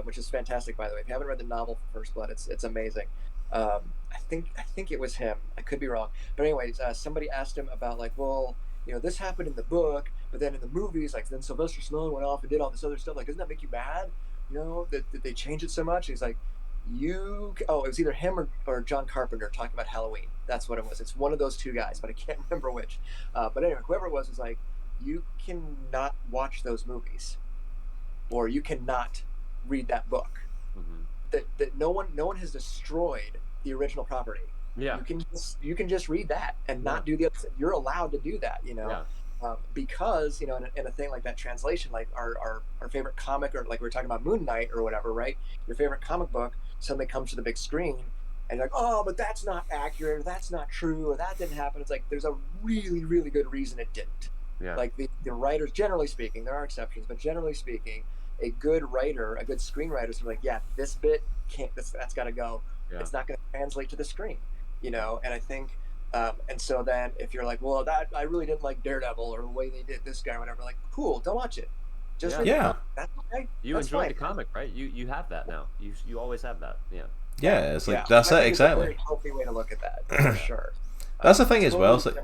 which is fantastic, by the way. If you haven't read the novel for First Blood, it's amazing. I think it was him. I could be wrong, but anyways, somebody asked him about, like, well, you know, this happened in the book, but then in the movies, like, then Sylvester Stallone went off and did all this other stuff. Like, doesn't that make you mad? You know, that they change it so much? And he's like, it was either him or John Carpenter talking about Halloween. That's what it was. It's one of those two guys, but I can't remember which. But anyway, whoever it was like, you cannot watch those movies, or you cannot read that book. That no one has destroyed the original property.
Yeah.
You can just read that and not do the other. You're allowed to do that, you know.
Yeah.
Because, you know, in a thing like that translation, like our favorite comic, or like we were talking about Moon Knight or whatever, right? Your favorite comic book suddenly comes to the big screen, and you're like, oh, but that's not accurate, or that's not true, or that didn't happen. It's like, there's a really, really good reason it didn't.
Yeah.
Like, the writers, generally speaking, there are exceptions, but generally speaking, a good writer, a good screenwriter is like, yeah, this bit can't, that's got to go. Yeah. It's not going to translate to the screen, you know. And I think, and so then if you're like, well, that I really didn't like Daredevil or the way they did this guy or whatever, like, cool, don't watch it. Just that's okay.
You enjoyed the comic, right? You have that now. You always have that. Yeah.
Yeah, it's like that's it exactly.
It's a very healthy way to look at that, for sure.
That's the thing as well. It's like,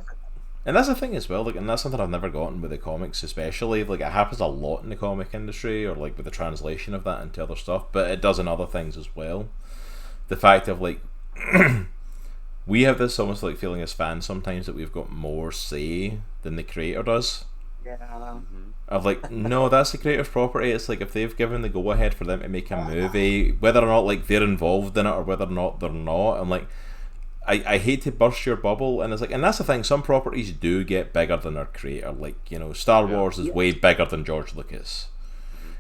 and that's the thing as well. Like, and that's something I've never gotten with the comics, especially. Like, it happens a lot in the comic industry, or like with the translation of that into other stuff. But it does in other things as well. The fact of, like, we have this almost like feeling as fans sometimes that we've got more say than the creator does.
Yeah.
Of like, no, that's the creator's property. It's like, if they've given the go ahead for them to make a movie, whether or not, like, they're involved in it or whether or not they're not, I'm like, I hate to burst your bubble. And it's like, and that's the thing, some properties do get bigger than their creator. Like, you know, Star Wars is way bigger than George Lucas.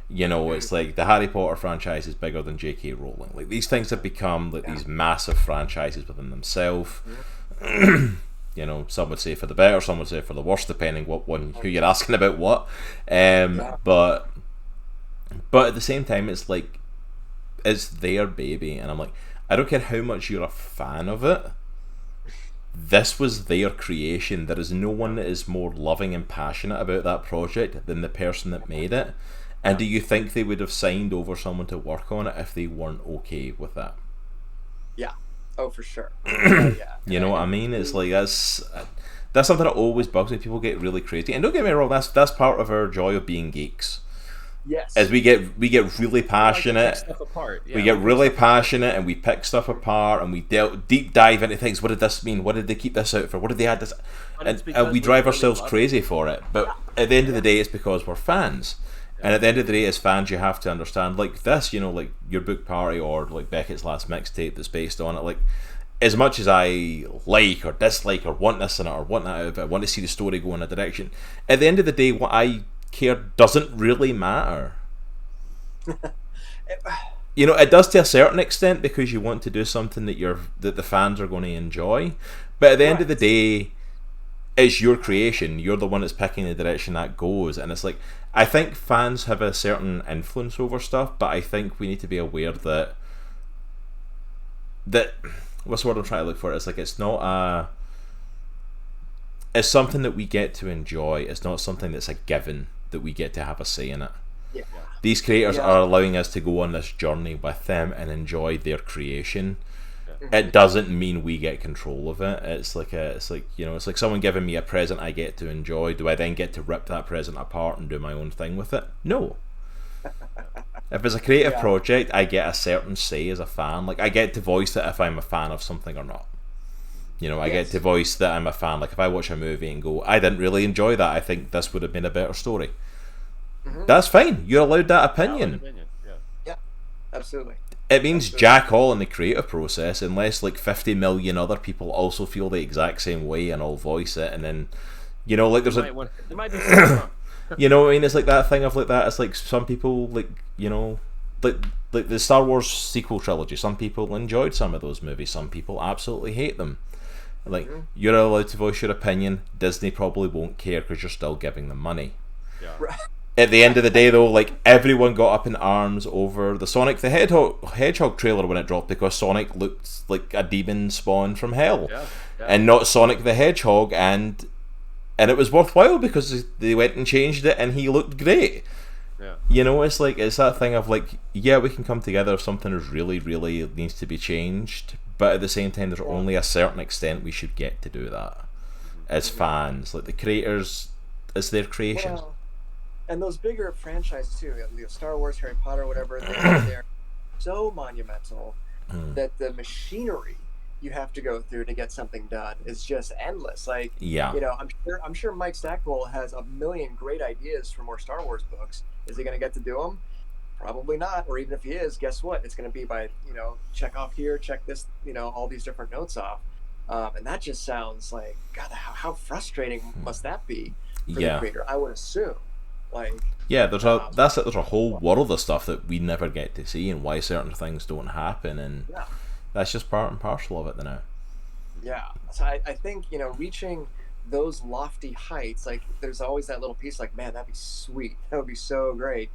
You know, it's like the Harry Potter franchise is bigger than J.K. Rowling. Like, these things have become like these massive franchises within themselves. You know, some would say for the better, some would say for the worse, depending who you're asking about what. But at the same time, it's like, it's their baby, and I'm like, I don't care how much you're a fan of it. This was their creation. There is no one that is more loving and passionate about that project than the person that made it. And do you think they would have signed over someone to work on it if they weren't okay with that?
Yeah. Oh, for sure.
You know what I mean? It's like, That's something that always bugs me. People get really crazy, and don't get me wrong. That's part of our joy of being geeks.
Yes.
As we get really passionate.
Like to pick stuff apart. Yeah,
we get really passionate, and we pick stuff apart, and we deep dive into things. What did this mean? What did they keep this out for? What did they add this? And we drive ourselves crazy for it. But at the end of the day, it's because we're fans. And at the end of the day, as fans, you have to understand, like this, like your book party or like Beckett's last mixtape that's based on it. Like, as much as I like or dislike or want this in it or want that out of it, I want to see the story go in a direction. At the end of the day, what I care doesn't really matter. It does to a certain extent because you want to do something that the fans are going to enjoy. But at the end of the day, it's your creation. You're the one that's picking the direction that goes, and it's like, I think fans have a certain influence over stuff, but I think we need to be aware that what's the word I'm trying to look for? It's like it's something that we get to enjoy. It's not something that's a given that we get to have a say in it.
Yeah.
These creators are allowing us to go on this journey with them and enjoy their creation. It doesn't mean we get control of it. It's like someone giving me a present I get to enjoy. Do I then get to rip that present apart and do my own thing with it? No. If it's a creative project, I get a certain say as a fan. Like, I get to voice it if I'm a fan of something or not. I get to voice that I'm a fan. Like, if I watch a movie and go, I didn't really enjoy that, I think this would have been a better story. That's fine. You're allowed that opinion.
Yeah, absolutely.
It means jack all in the creative process, unless like 50 million other people also feel the exact same way and all voice it, and then like there's
there might be something wrong.
What I mean? It's like that thing of like that. It's like some people like the Star Wars sequel trilogy. Some people enjoyed some of those movies. Some people absolutely hate them. Like, you're allowed to voice your opinion. Disney probably won't care because you're still giving them money.
Yeah.
Right.
At the end of the day, though, like, everyone got up in arms over the Sonic the Hedgehog trailer when it dropped because Sonic looked like a demon spawned from hell, and not Sonic the Hedgehog, and it was worthwhile because they went and changed it, and he looked great.
Yeah.
It's that thing of like, yeah, we can come together if something is really, really needs to be changed, but at the same time, there's only a certain extent we should get to do that as fans. Like, the creators, it's their creation.
Well, and those bigger franchises too, Star Wars, Harry Potter, whatever, they're so monumental that the machinery you have to go through to get something done is just endless. Like, I'm sure Mike Stackpole has a million great ideas for more Star Wars books. Is he going to get to do them? Probably not. Or even if he is, guess what? It's going to be by, check off here, check this, all these different notes off. And that just sounds like, God, how frustrating must that be for the creator? I would assume. There's a whole world of stuff that we never get to see, and why certain things don't happen, and that's just part and parcel of it now. Yeah, so I think reaching those lofty heights, like, there's always that little piece, like, man, that'd be sweet, that would be so great.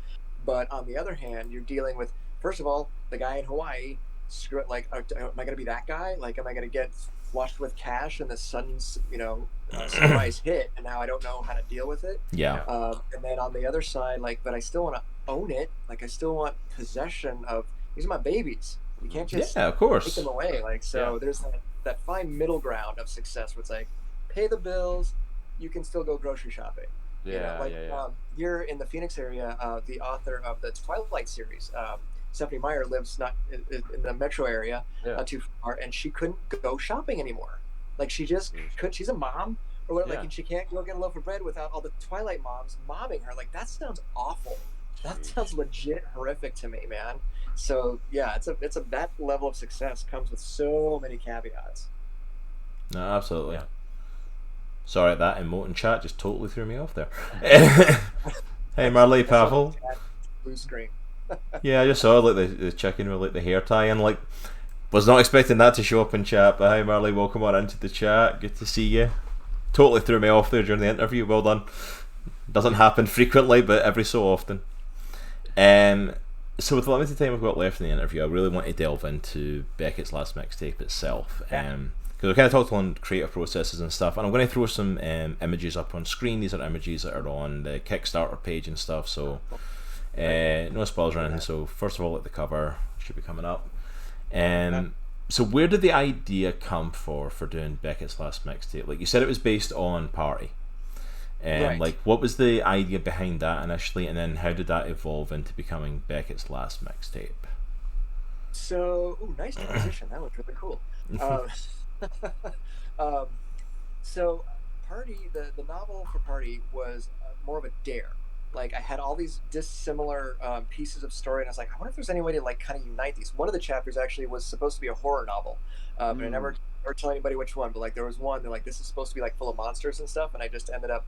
But on the other hand, you're dealing with, first of all, the guy in Hawaii. Like, am I going to be that guy? Like, am I going to get flushed with cash and the sudden, sunrise hit, and now I don't know how to deal with it?
Yeah.
And then on the other side, like, but I still want to own it. Like, I still want possession of, these are my babies. You can't just
of course.
take them away. Like, so there's that fine middle ground of success where it's like, pay the bills, you can still go grocery shopping. Here in the Phoenix area, the author of the Twilight series, Stephanie Meyer, lives not in the metro area, not too far, and she couldn't go shopping anymore. Like, she just couldn't. She's a mom or whatever, and she can't go get a loaf of bread without all the Twilight moms mobbing her. Like, that sounds awful. That sounds legit horrific to me, man. So it's a that level of success comes with so many caveats.
No, absolutely. Yeah. Sorry, that emote in chat just totally threw me off there. Hey, Marley Pavel.
Blue screen.
Yeah, I just saw like the chicken with like the hair tie, and like was not expecting that to show up in chat. But hi, Marley, welcome on into the chat. Good to see you. Totally threw me off there during the interview. Well done. Doesn't happen frequently, but every so often. So with the limited time we've got left in the interview, I really want to delve into Beckett's last mixtape itself. Because we kind of talked on creative processes and stuff, and I'm going to throw some images up on screen. These are images that are on the Kickstarter page and stuff, so no spoilers or anything. So first of all, at the cover should be coming up. So where did the idea come for doing Beckett's last mixtape? Like you said, it was based on Party.
Right.
Like, what was the idea behind that initially, and then how did that evolve into becoming Beckett's last mixtape?
So, nice transition. That was really cool. Um, um, so, Party, the novel for Party was more of a dare. Like, I had all these dissimilar pieces of story, and I was like, I wonder if there's any way to like kind of unite these. One of the chapters actually was supposed to be a horror novel, but I never or tell anybody which one. But like, there was one that like this is supposed to be like full of monsters and stuff, and I just ended up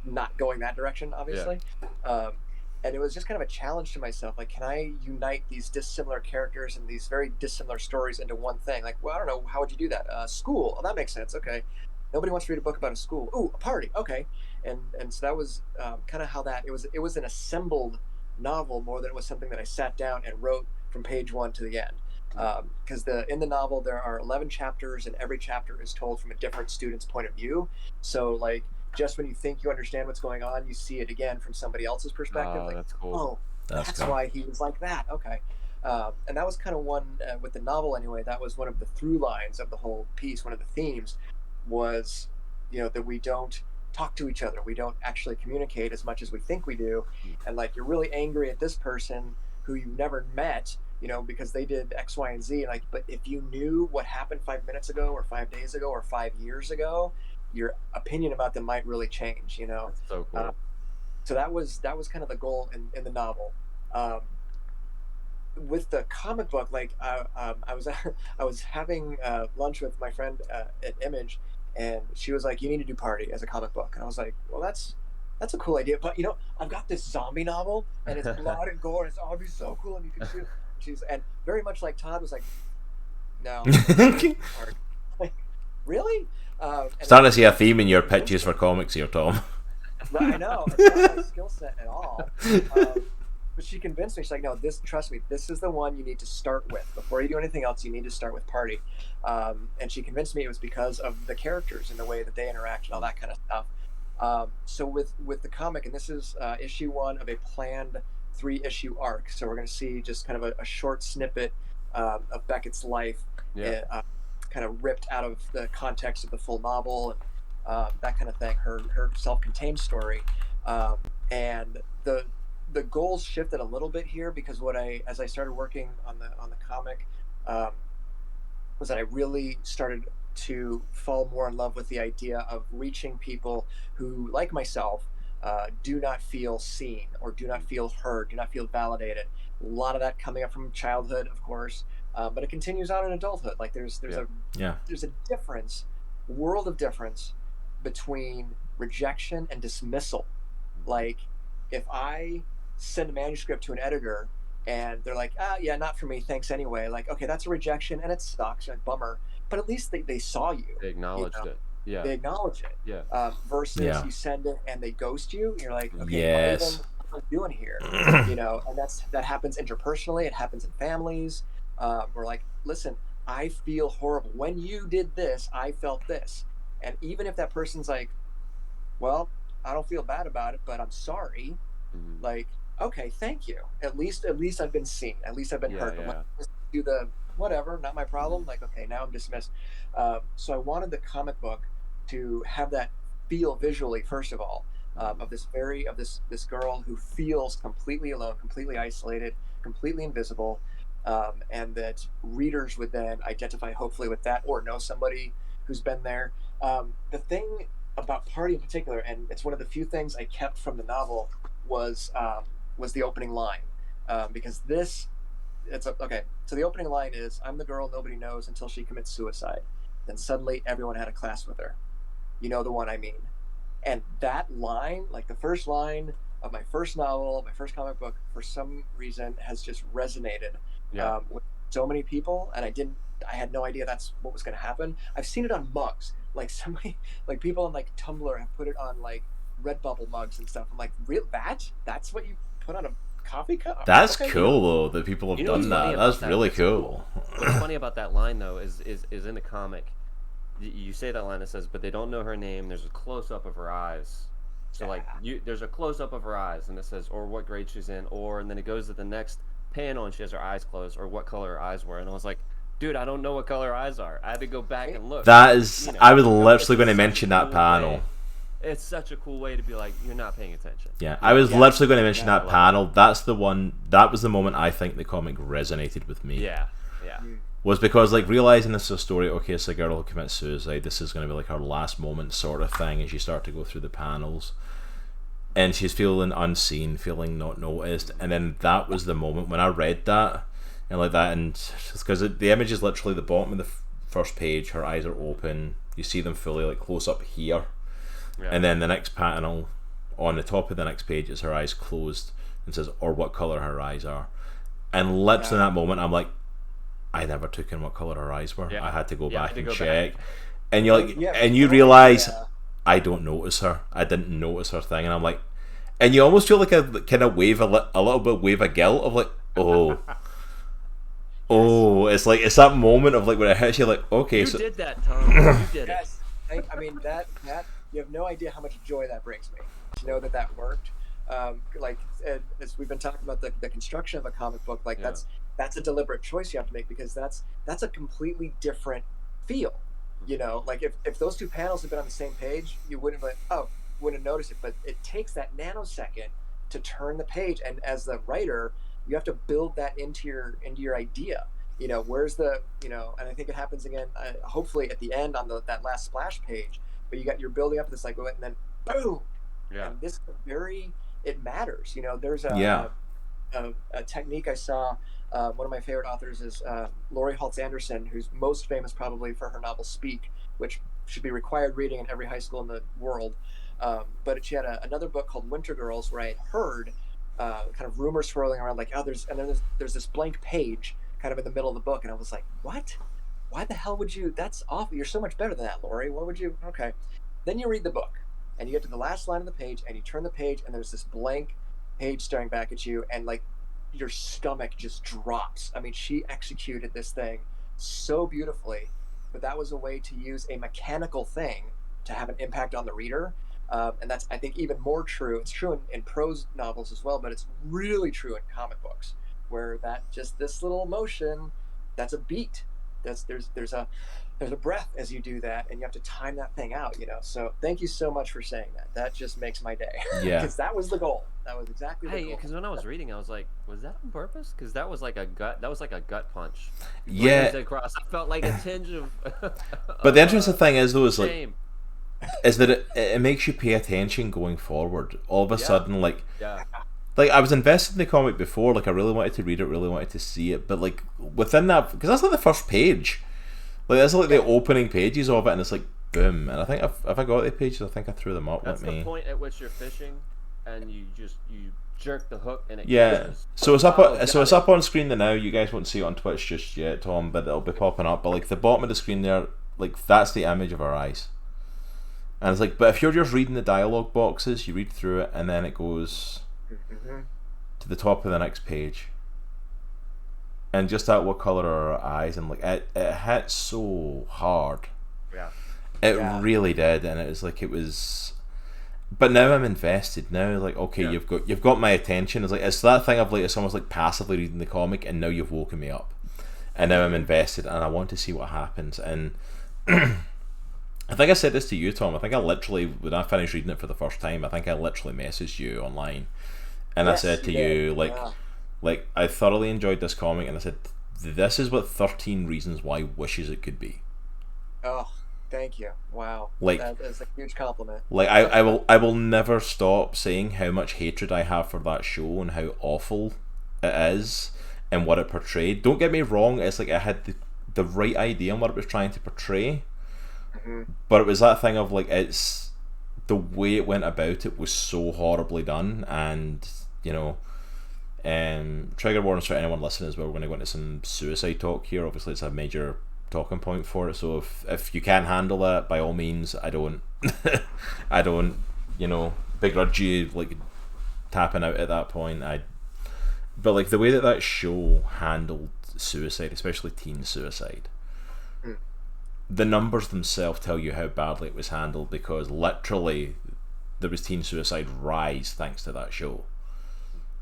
not going that direction, obviously. Um, and it was just kind of a challenge to myself. Like, can I unite these dissimilar characters and these very dissimilar stories into one thing? Like, well, I don't know. How would you do that? School. Oh, that makes sense. Okay. Nobody wants to read a book about a school. Ooh, a party. Okay. And so that was kind of how that it was an assembled novel more than it was something that I sat down and wrote from page one to the end. Because in the novel there are 11 chapters, and every chapter is told from a different student's point of view. So like, just when you think you understand what's going on, you see it again from somebody else's perspective. Like,
That's cool.
oh, that's cool. Why he was like that. Okay. And that was kind of one, with the novel anyway, that was one of the through lines of the whole piece. One of the themes was, that we don't talk to each other. We don't actually communicate as much as we think we do. And like, you're really angry at this person who you never met, because they did X, Y, and Z. Like, but if you knew what happened 5 minutes ago or 5 days ago or 5 years ago, your opinion about them might really change.
That's so cool.
So that was kind of the goal in the novel. With the comic book, like I was having lunch with my friend at Image, and she was like, "You need to do Party as a comic book," and I was like, "Well, that's a cool idea, but I've got this zombie novel, and it's blood and gore, and it's all be so cool, and you can shoot." And very much like Todd was like, "No, like, really?"
Starting to see a theme in your pitches for comics here, Tom.
I know, it's not my skill set at all. But she convinced me. She's like, "No, trust me, this is the one you need to start with. Before you do anything else, you need to start with Party." And she convinced me it was because of the characters and the way that they interact and all that kind of stuff. So with the comic, and this is issue 1 of a planned 3-issue arc. So we're going to see just kind of a short snippet of Beckett's life, kind of ripped out of the context of the full novel, and that kind of thing. Her self-contained story, and the goals shifted a little bit here, because as I started working on the comic, was that I really started to fall more in love with the idea of reaching people who, like myself, do not feel seen or do not feel heard, do not feel validated. A lot of that coming up from childhood, of course, but it continues on in adulthood. Like there's a difference, world of difference between rejection and dismissal. Like, if I send a manuscript to an editor and they're like, yeah, not for me, thanks anyway. Like, okay, that's a rejection and it sucks, and bummer, but at least they saw you.
They acknowledged it. Yeah.
They acknowledge it.
Yeah.
Versus you send it and they ghost you. You're like, okay,
yes.
What am I doing here? And that happens interpersonally. It happens in families. We're like, listen, I feel horrible. When you did this, I felt this. And even if that person's like, well, I don't feel bad about it, but I'm sorry. Mm-hmm. Like, okay, thank you. At least I've been seen. At least I've been heard. But when I do the whatever, not my problem. Like, okay, now I'm dismissed. So I wanted the comic book to have that feel visually, first of all, of this girl who feels completely alone, completely isolated, completely invisible, and that readers would then identify hopefully with that, or know somebody who's been there. The thing about Party in particular, and it's one of the few things I kept from the novel, was the opening line, because so the opening line is, "I'm the girl nobody knows until she commits suicide. Then suddenly everyone had a class with her. You know the one I mean." And that line, like the first line of my first novel, my first comic book, for some reason has just resonated with so many people, and I had no idea that's what was going to happen. I've seen it on mugs, like somebody, like people on like Tumblr have put it on like Redbubble mugs and stuff. I'm like, real? That's what you put on a coffee cup?
That's cool though that people have done that. That's really cool.
What's funny about that line though is in the comic, you say that line, it says, "But they don't know her name." There's a close up of her eyes. So like there's a close up of her eyes, and it says, or what grade she's in, and then it goes to the next panel and she has her eyes closed, or what color her eyes were. And I was like, dude, I don't know what color her eyes are. I had to go back and look.
That is,
You know,
I was
it's
literally going to
such a
mention that
cool
panel.
way. It's such a cool way to be like, you're not paying attention.
Yeah, I was literally going to mention
Yeah,
that
I
panel. That's the one. That was the moment I think the comic resonated with me.
Yeah.
Was because like realizing this is a story. Okay, it's a girl who commits suicide. This is going to be like her last moment sort of thing as you start to go through the panels, and she's feeling unseen, feeling not noticed. And then that was the moment when I read that and like that, and because the image is literally the bottom of the first page. Her eyes are open. You see them fully like close up here.
Yeah.
And then the next panel on the top of the next page is her eyes closed and says, or what colour her eyes are. And literally in that moment, I'm like, I never took in what colour her eyes were.
Yeah.
I had to go back and
go
check.
back.
And you're like, and you realise, I don't notice her. I didn't notice her thing. And I'm like, and you almost feel like a kind of wave, a little bit wave of guilt of like, oh. Oh, it's like, it's that moment of like when it hits you, like, okay.
You
so
did that, Tom. You did it.
Yes, I mean that you have no idea how much joy that brings me to know that worked. Like as we've been talking about the construction of a comic book, like that's a deliberate choice you have to make, because that's a completely different feel. You know, like if those two panels had been on the same page, you wouldn't have wouldn't notice it. But it takes that nanosecond to turn the page, and as the writer, you have to build that into your idea. You know, where's the, you know, and I think it happens again, hopefully at the end on that last splash page, but you're building up this like, and then boom.
Yeah.
And this it matters. You know, there's a technique I saw. One of my favorite authors is Laurie Haltz Anderson, who's most famous probably for her novel Speak, which should be required reading in every high school in the world. But she had another book called Winter Girls, where I had heard kind of rumors swirling around, like, oh, there's this blank page kind of in the middle of the book, and I was like, what? Why the hell would you? That's awful. You're so much better than that, Laurie. What would you? Okay. Then you read the book, and you get to the last line of the page, and you turn the page, and there's this blank page staring back at you, and like your stomach just drops. I mean, she executed this thing so beautifully, but that was a way to use a mechanical thing to have an impact on the reader. And that's, I think, even more true. It's true in prose novels as well, but it's really true in comic books, where that just this little motion, that's a beat. There's a breath as you do that, and you have to time that thing out. You know. So thank you so much for saying that. That just makes my day.
Yeah.
Because that was the goal. That was exactly the goal.
Because when I was reading, I was like, was that on purpose? Because that was like a gut punch.
Yeah.
Across. I felt like a tinge of.
But the interesting thing is, though, is like,
shame.
is that it makes you pay attention going forward. All of a sudden, like,
Yeah.
like I was invested in the comic before, like I really wanted to read it, really wanted to see it, but like within that, because that's like the first page, like that's like the opening pages of it, and it's like boom. And I think if I got the pages, I think I threw them up.
That's
with me.
the point at which you're fishing, and you jerk the hook, and it
Yeah.
catches.
So it's up. It's up on screen now. You guys won't see it on Twitch just yet, Tom, but it'll be popping up. But like the bottom of the screen there, like that's the image of our eyes. And it's like, but if you're just reading the dialogue boxes, you read through it, and then it goes to the top of the next page, and just that what color are our eyes, and like it hit so hard.
Yeah.
It really did, and it was like it was. But now I'm invested. Now, like, okay, you've got my attention. It's like it's that thing of like it's almost like passively reading the comic, and now you've woken me up, and now I'm invested, and I want to see what happens. And I think I said this to you, Tom. I think I literally, when I finished reading it for the first time, I think I literally messaged you online, and I said to you, like I thoroughly enjoyed this comic, and I said, this is what 13 Reasons Why wishes it could be.
Oh, thank you. Wow.
Like,
that is a huge compliment.
Like I will never stop saying how much hatred I have for that show and how awful it is and what it portrayed. Don't get me wrong, it's like I had the right idea on what it was trying to portray. But it was that thing of like, it's the way it went about it was so horribly done, and you know, trigger warnings for anyone listening as well. We're going to go into some suicide talk here. Obviously it's a major talking point for it, so if you can't handle that, by all means, I don't you know, begrudge you like tapping out at that point. But like the way that show handled suicide, especially teen suicide, the numbers themselves tell you how badly it was handled, because literally there was teen suicide rise thanks to that show.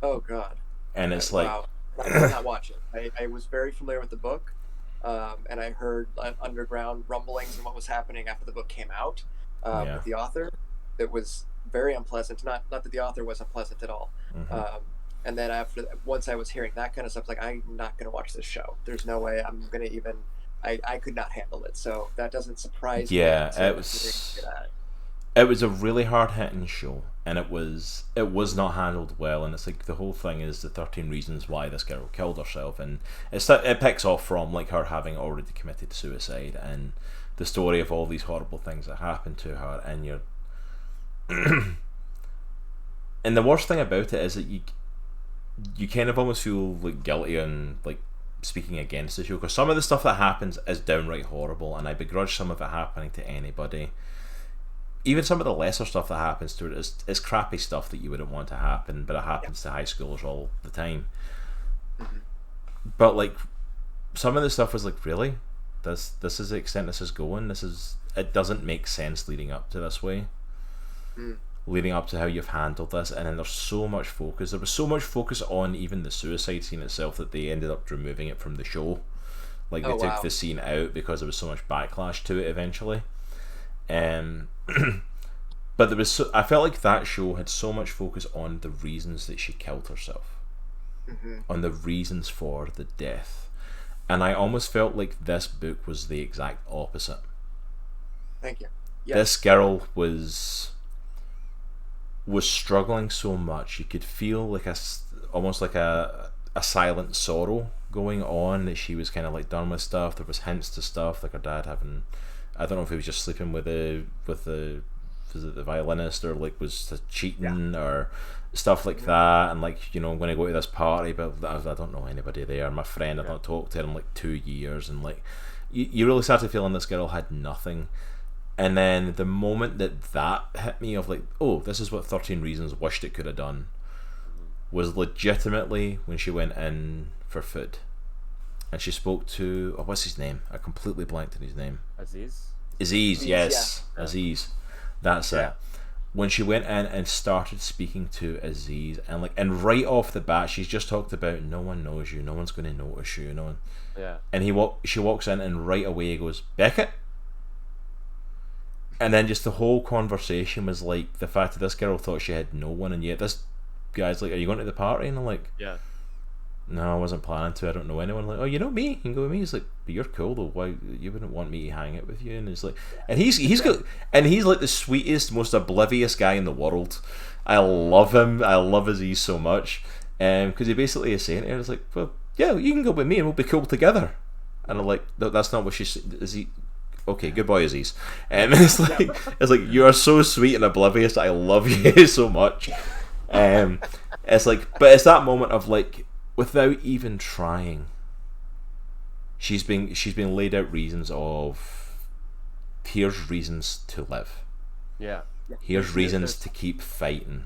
Oh God.
And it's like,
wow. I did not watch it. I was very familiar with the book, and I heard underground rumblings and what was happening after the book came out with the author. It was very unpleasant. Not that the author was unpleasant at all. And then once I was hearing that kind of stuff, like, I'm not going to watch this show. There's no way I'm going to even. I could not handle it. So that doesn't surprise me.
Yeah, it was a really hard hitting show, and it was not handled well. And it's like the whole thing is the 13 reasons why this girl killed herself, and it picks off from like her having already committed suicide and the story of all these horrible things that happened to her. And you're and the worst thing about it is that you kind of almost feel like guilty and like speaking against the show, because some of the stuff that happens is downright horrible, and I begrudge some of it happening to anybody. Even some of the lesser stuff that happens to it is crappy stuff that you wouldn't want to happen, but it happens to high schoolers all the time. But like, some of the stuff was like, really? This is the extent this is going? It doesn't make sense leading up to this way. Leading up to how you've handled this, and then there's so much focus. There was so much focus on even the suicide scene itself that they ended up removing it from the show. Like, they took the scene out because there was so much backlash to it eventually. But I felt like that show had so much focus on the reasons that she killed herself, on the reasons for the death, and I almost felt like this book was the exact opposite.
Thank you.
Yes. This girl was struggling so much. You could feel like almost like a silent sorrow going on, that she was kind of like done with stuff. There was hints to stuff like her dad having, I don't know if he was just sleeping with the violinist, or like was cheating or stuff like that, and like, you know, I'm going to go to this party but I don't know anybody there, my friend, I've not talked to her in like 2 years, and like you really started feeling this girl had nothing. And then the moment that hit me of like, oh, this is what 13 Reasons wished it could have done, was legitimately when she went in for food and she spoke to, what's his name? I completely blanked on his name. Aziz, yes. Yeah. Aziz. That's it. When she went in and started speaking to Aziz, and right off the bat, she's just talked about no one knows you, no one's going to notice you, no one.
Yeah.
And she walks in and right away goes, Beckett? And then just the whole conversation was like the fact that this girl thought she had no one, and yet this guy's like, are you going to the party? And I'm like,
yeah.
No, I wasn't planning to. I don't know anyone. I'm like, oh, you know me? You can go with me. He's like, but you're cool though. Why you wouldn't want me to hang out with you? And he's like, and he's like the sweetest, most oblivious guy in the world. I love him. I love Aziz so much, because he basically is saying to her, it's like, well, yeah, you can go with me and we'll be cool together. And I'm like, no, that's not what she's. Is he? Okay, good boy, Aziz. And it's like you are so sweet and oblivious. I love you so much. It's like, but it's that moment of like, without even trying, she's been laid out reasons of, here's reasons to live.
Yeah.
Here's reasons to keep fighting.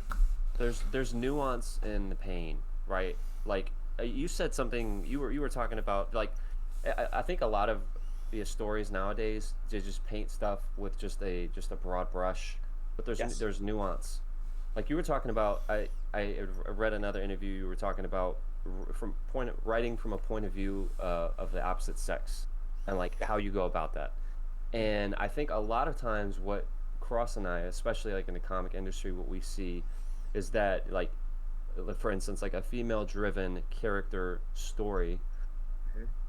There's nuance in the pain, right? Like you said something. You were talking about, like, I think a lot of the stories nowadays, they just paint stuff with just a broad brush, but there's nuance. Like you were talking about, I read another interview. You were talking about writing from a point of view of the opposite sex, and like how you go about that. And I think a lot of times what Cross and I, especially like in the comic industry, what we see is that, like, for instance, like a female-driven character story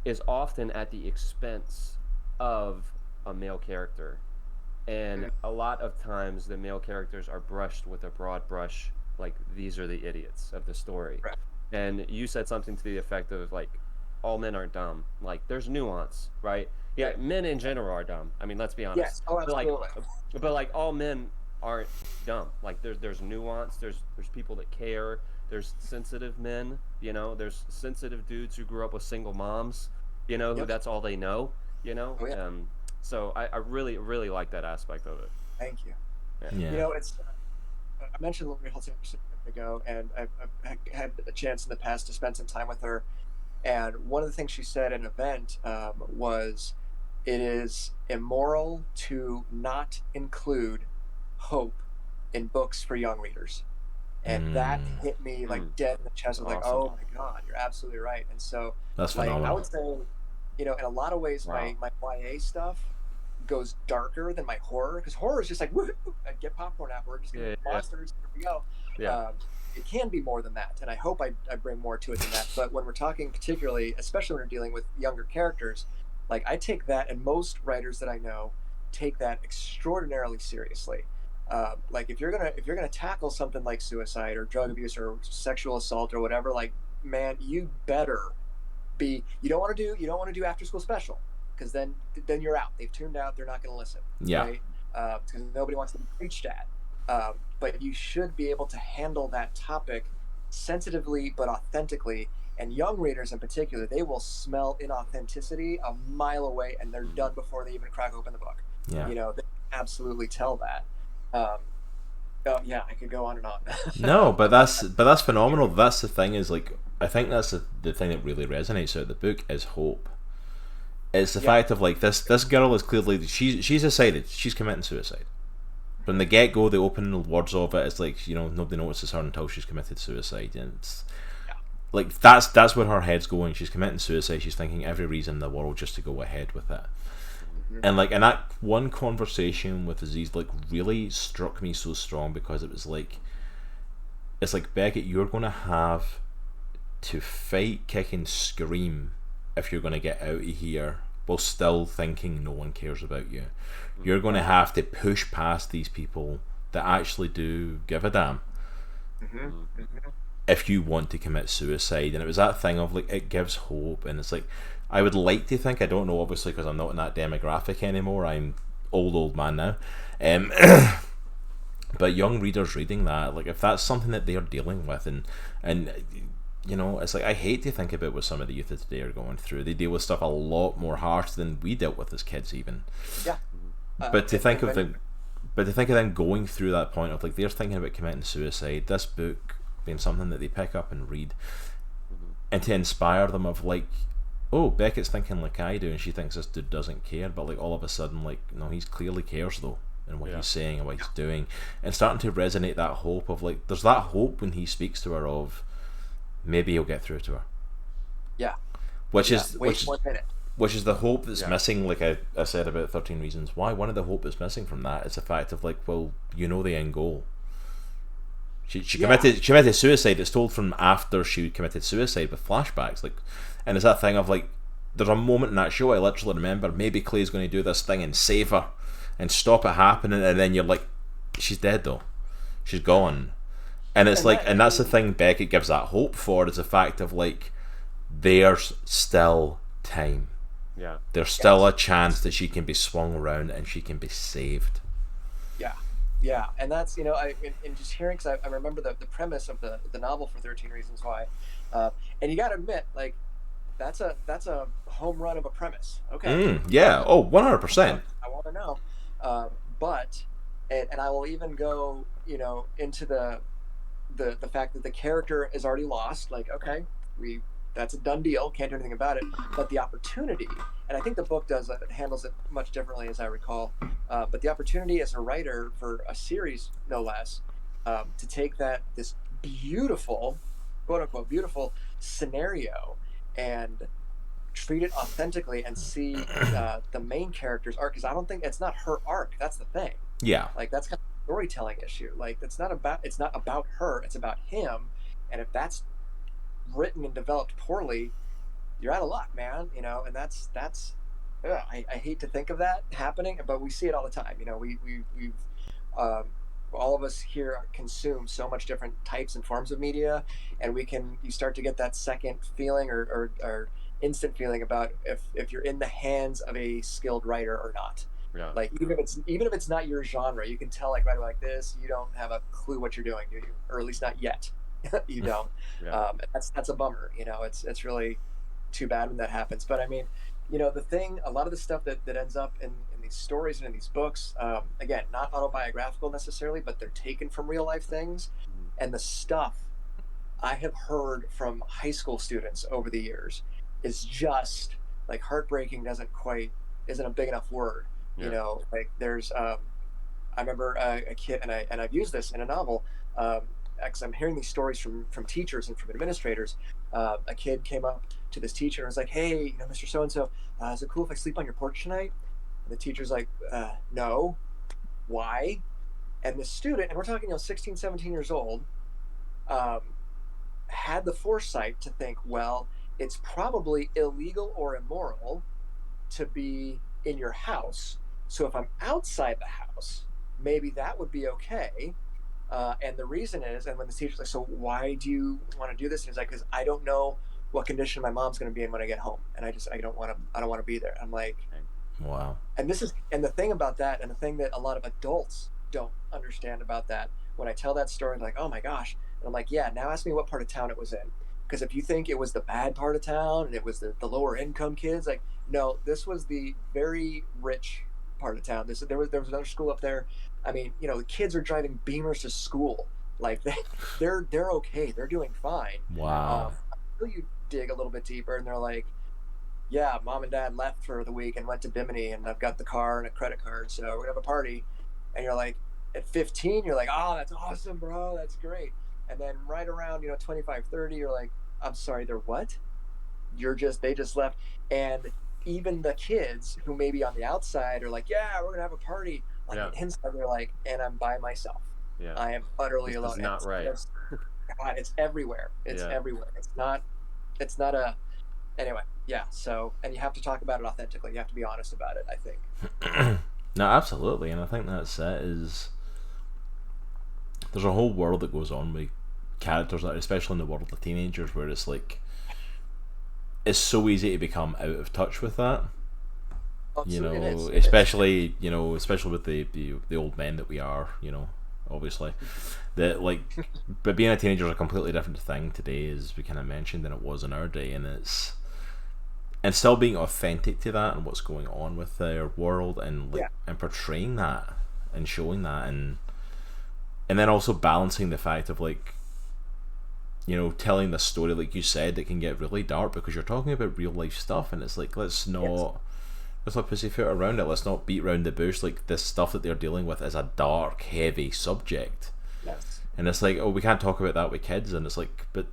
is often at the expense of a male character. And a lot of times the male characters are brushed with a broad brush, like, these are the idiots of the story. Right. And you said something to the effect of, like, all men aren't dumb. Like, there's nuance, right? Yeah, men in general are dumb. I mean, let's be honest.
Yes. Oh, absolutely.
But like, all men aren't dumb. Like, there's nuance. There's people that care. There's sensitive men. You know, there's sensitive dudes who grew up with single moms. You know, who that's all they know. You know.
Oh, yeah.
So I really, really like that aspect of it.
Thank you.
Yeah.
You know, it's. I mentioned Lori Holtz a minute ago, and I've had a chance in the past to spend some time with her. And one of the things she said at an event was, it is immoral to not include hope in books for young readers. And that hit me like dead in the chest. I was like, oh my God, you're absolutely right. And so,
that's
like,
phenomenal.
I would say in a lot of ways,
Wow.
my YA stuff goes darker than my horror, because horror is just like, woo, get popcorn out, we're just gonna monsters, here we go. It can be more than that, and I hope I bring more to it than that. But when we're talking, particularly, especially when we're dealing with younger characters, like I take that, and most writers that I know take that extraordinarily seriously. Like if you're gonna tackle something like suicide or drug abuse or sexual assault or whatever, like, man, you better be. You don't want to do after school special, because then you're out. They've tuned out. They're not going to listen.
Yeah.
Right? Because nobody wants to be preached at. But you should be able to handle that topic sensitively but authentically. And young readers in particular, they will smell inauthenticity a mile away, and they're done before they even crack open the book.
Yeah.
They can absolutely tell that. Yeah, I could go on and on.
No, but that's phenomenal. That's the thing, is like, I think that's the thing that really resonates out of the book is hope. It's the fact of like, this girl is clearly, she's decided she's committing suicide. From the get go, the opening words of it, it's like, nobody notices her until she's committed suicide, and it's like that's where her head's going. She's committing suicide. She's thinking every reason in the world just to go ahead with it. And like, and that one conversation with Aziz like really struck me so strong, because it was like, it's like, Beckett, you're gonna have to fight, kick, and scream if you're gonna get out of here while still thinking no one cares about you. You're gonna have to push past these people that actually do give a damn if you want to commit suicide. And it was that thing of like, it gives hope, and it's like, I would like to think, I don't know obviously because I'm not in that demographic anymore, I'm old man now, but young readers reading that, like, if that's something that they're dealing with, and it's like, I hate to think about what some of the youth of today are going through. They deal with stuff a lot more harsh than we dealt with as kids even. But to think of them going through that point of like, they're thinking about committing suicide, this book being something that they pick up and read, and to inspire them of like, oh, Beckett's thinking like I do, and she thinks this dude doesn't care, but like, all of a sudden, like, no, he clearly cares though, and what he's saying and what he's doing, and starting to resonate that hope of like, there's that hope when he speaks to her of maybe he'll get through to her. Which is
1 minute.
Which is the hope that's missing, like I said about 13 Reasons Why. One of the hope that's missing from that is the fact of like, well, the end goal. She committed suicide. It's told from after she committed suicide with flashbacks, like, and it's that thing of like, there's a moment in that show I literally remember, maybe Clay's going to do this thing and save her and stop it happening, and then you're like, she's dead though, she's gone. And it's like, and that's the thing Beckett gives that hope for, is the fact of like, there's still time. There's still a chance that she can be swung around and she can be saved.
Yeah, and that's, in just hearing, because I remember the premise of the novel for 13 Reasons Why, and you got to admit, like, that's a home run of a premise. Okay.
100%.
I want to know, but I will even go, into the fact that the character is already lost. Like, okay, that's a done deal, can't do anything about it. But the opportunity, and I think the book handles it much differently, as I recall. But the opportunity as a writer for a series, no less, to take this beautiful, quote unquote, beautiful scenario and treat it authentically and see the main character's arc. Because I don't think it's not her arc. That's the thing. Like, that's kind of a storytelling issue. Like, it's not about her. It's about him. And if that's written and developed poorly, you're out of luck, man. And that's I hate to think of that happening, but we see it all the time. We've all of us here consume so much different types and forms of media, and you start to get that second feeling or instant feeling about if you're in the hands of a skilled writer or not. Like, even if it's not your genre, you can tell, like, right away, like, this, you don't have a clue what you're doing, do you? Or at least not yet. You don't. That's a bummer. It's really too bad when that happens. But I mean, the thing, a lot of the stuff that ends up in these stories and in these books, again, not autobiographical necessarily, but they're taken from real life things. And the stuff I have heard from high school students over the years is just like, heartbreaking isn't a big enough word. Like, there's I remember a kid, and I've used this in a novel. I'm hearing these stories from teachers and from administrators. A kid came up to this teacher and was like, "Hey, Mr. So and so, is it cool if I sleep on your porch tonight?" And the teacher's like, "No, why?" And the student, and we're talking 16, 17 years old, um, had the foresight to think, well, it's probably illegal or immoral to be in your house. So if I'm outside the house, maybe that would be okay. And the reason is, and when the teacher's like, "So why do you want to do this?" And he's like, "Because I don't know what condition my mom's going to be in when I get home, and I don't want to be there." I'm like,
wow.
and the thing about that, and the thing that a lot of adults don't understand about that, when I tell that story, they're like, "Oh my gosh," and I'm like, "Yeah, now ask me what part of town it was in." Because if you think it was the bad part of town and it was the lower income kids, like, no, this was the very rich part of town. There was another school up there. I mean, the kids are driving Beamers to school. Like they're okay. They're doing fine.
Wow.
Until you dig a little bit deeper, and they're like, "Yeah, mom and dad left for the week and went to Bimini, and I've got the car and a credit card, so we're gonna have a party." And you're like, at 15, you're like, "Oh, that's awesome, bro. That's great." And then right around 25, 30, you're like, "I'm sorry, they're what?" They just left. And even the kids who may be on the outside are like, "Yeah, we're gonna have a party." On the inside, they're like, "And I'm by myself.
Yeah.
I am utterly
This
alone."
is not right.
God, it's everywhere. It's everywhere. It's not a anyway. Yeah. So, and you have to talk about it authentically. You have to be honest about it, I think.
No, absolutely, and I think that's it. There's a whole world that goes on with characters, especially in the world of teenagers, where it's like it's so easy to become out of touch with that.
Absolutely, it is.
Especially with the old men that we are. Obviously, that like, but being a teenager is a completely different thing today, as we kind of mentioned, than it was in our day, and still being authentic to that and what's going on with their world, and and portraying that and showing that, and then also balancing the fact of telling the story, like you said, that can get really dark because you're talking about real life stuff, and it's like, let's not pussyfoot around it. Let's not beat around the bush. Like, this stuff that they're dealing with is a dark, heavy subject.
Yes.
And it's like, oh, we can't talk about that with kids, and it's like, but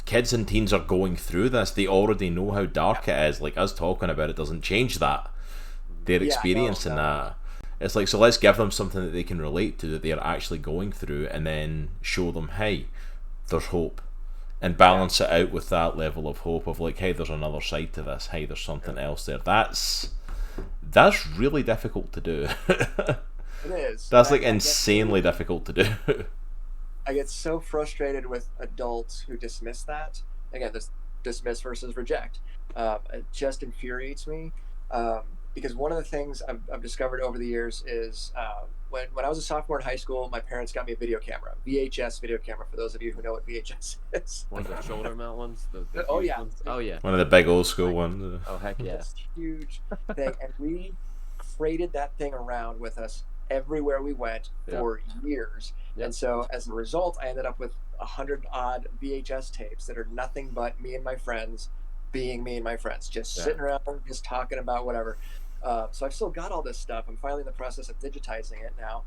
kids and teens are going through this. They already know how dark it is. Like, us talking about it doesn't change that. Their experience in that. It's like, so let's give them something that they can relate to, that they're actually going through, and then show them, hey, there's hope. And balance it out with that level of hope of like, hey, there's another side to this. Hey, there's something else there. That's really difficult to do.
It is.
That's like insanely difficult to do.
I get so frustrated with adults who dismiss that. Again, this dismiss versus reject. It just infuriates me. Because one of the things I've discovered over the years is when I was a sophomore in high school, my parents got me a video camera, VHS video camera, for those of you who know what VHS is.
One of the shoulder mount ones? The
Oh, yeah.
ones? Oh, yeah.
One of the big old school ones.
Oh, heck yeah.
This huge thing. And we freighted that thing around with us everywhere we went for years. And so as a result, I ended up with 100 odd VHS tapes that are nothing but me and my friends being me and my friends, just sitting around, just talking about whatever. So I've still got all this stuff. I'm finally in the process of digitizing it now.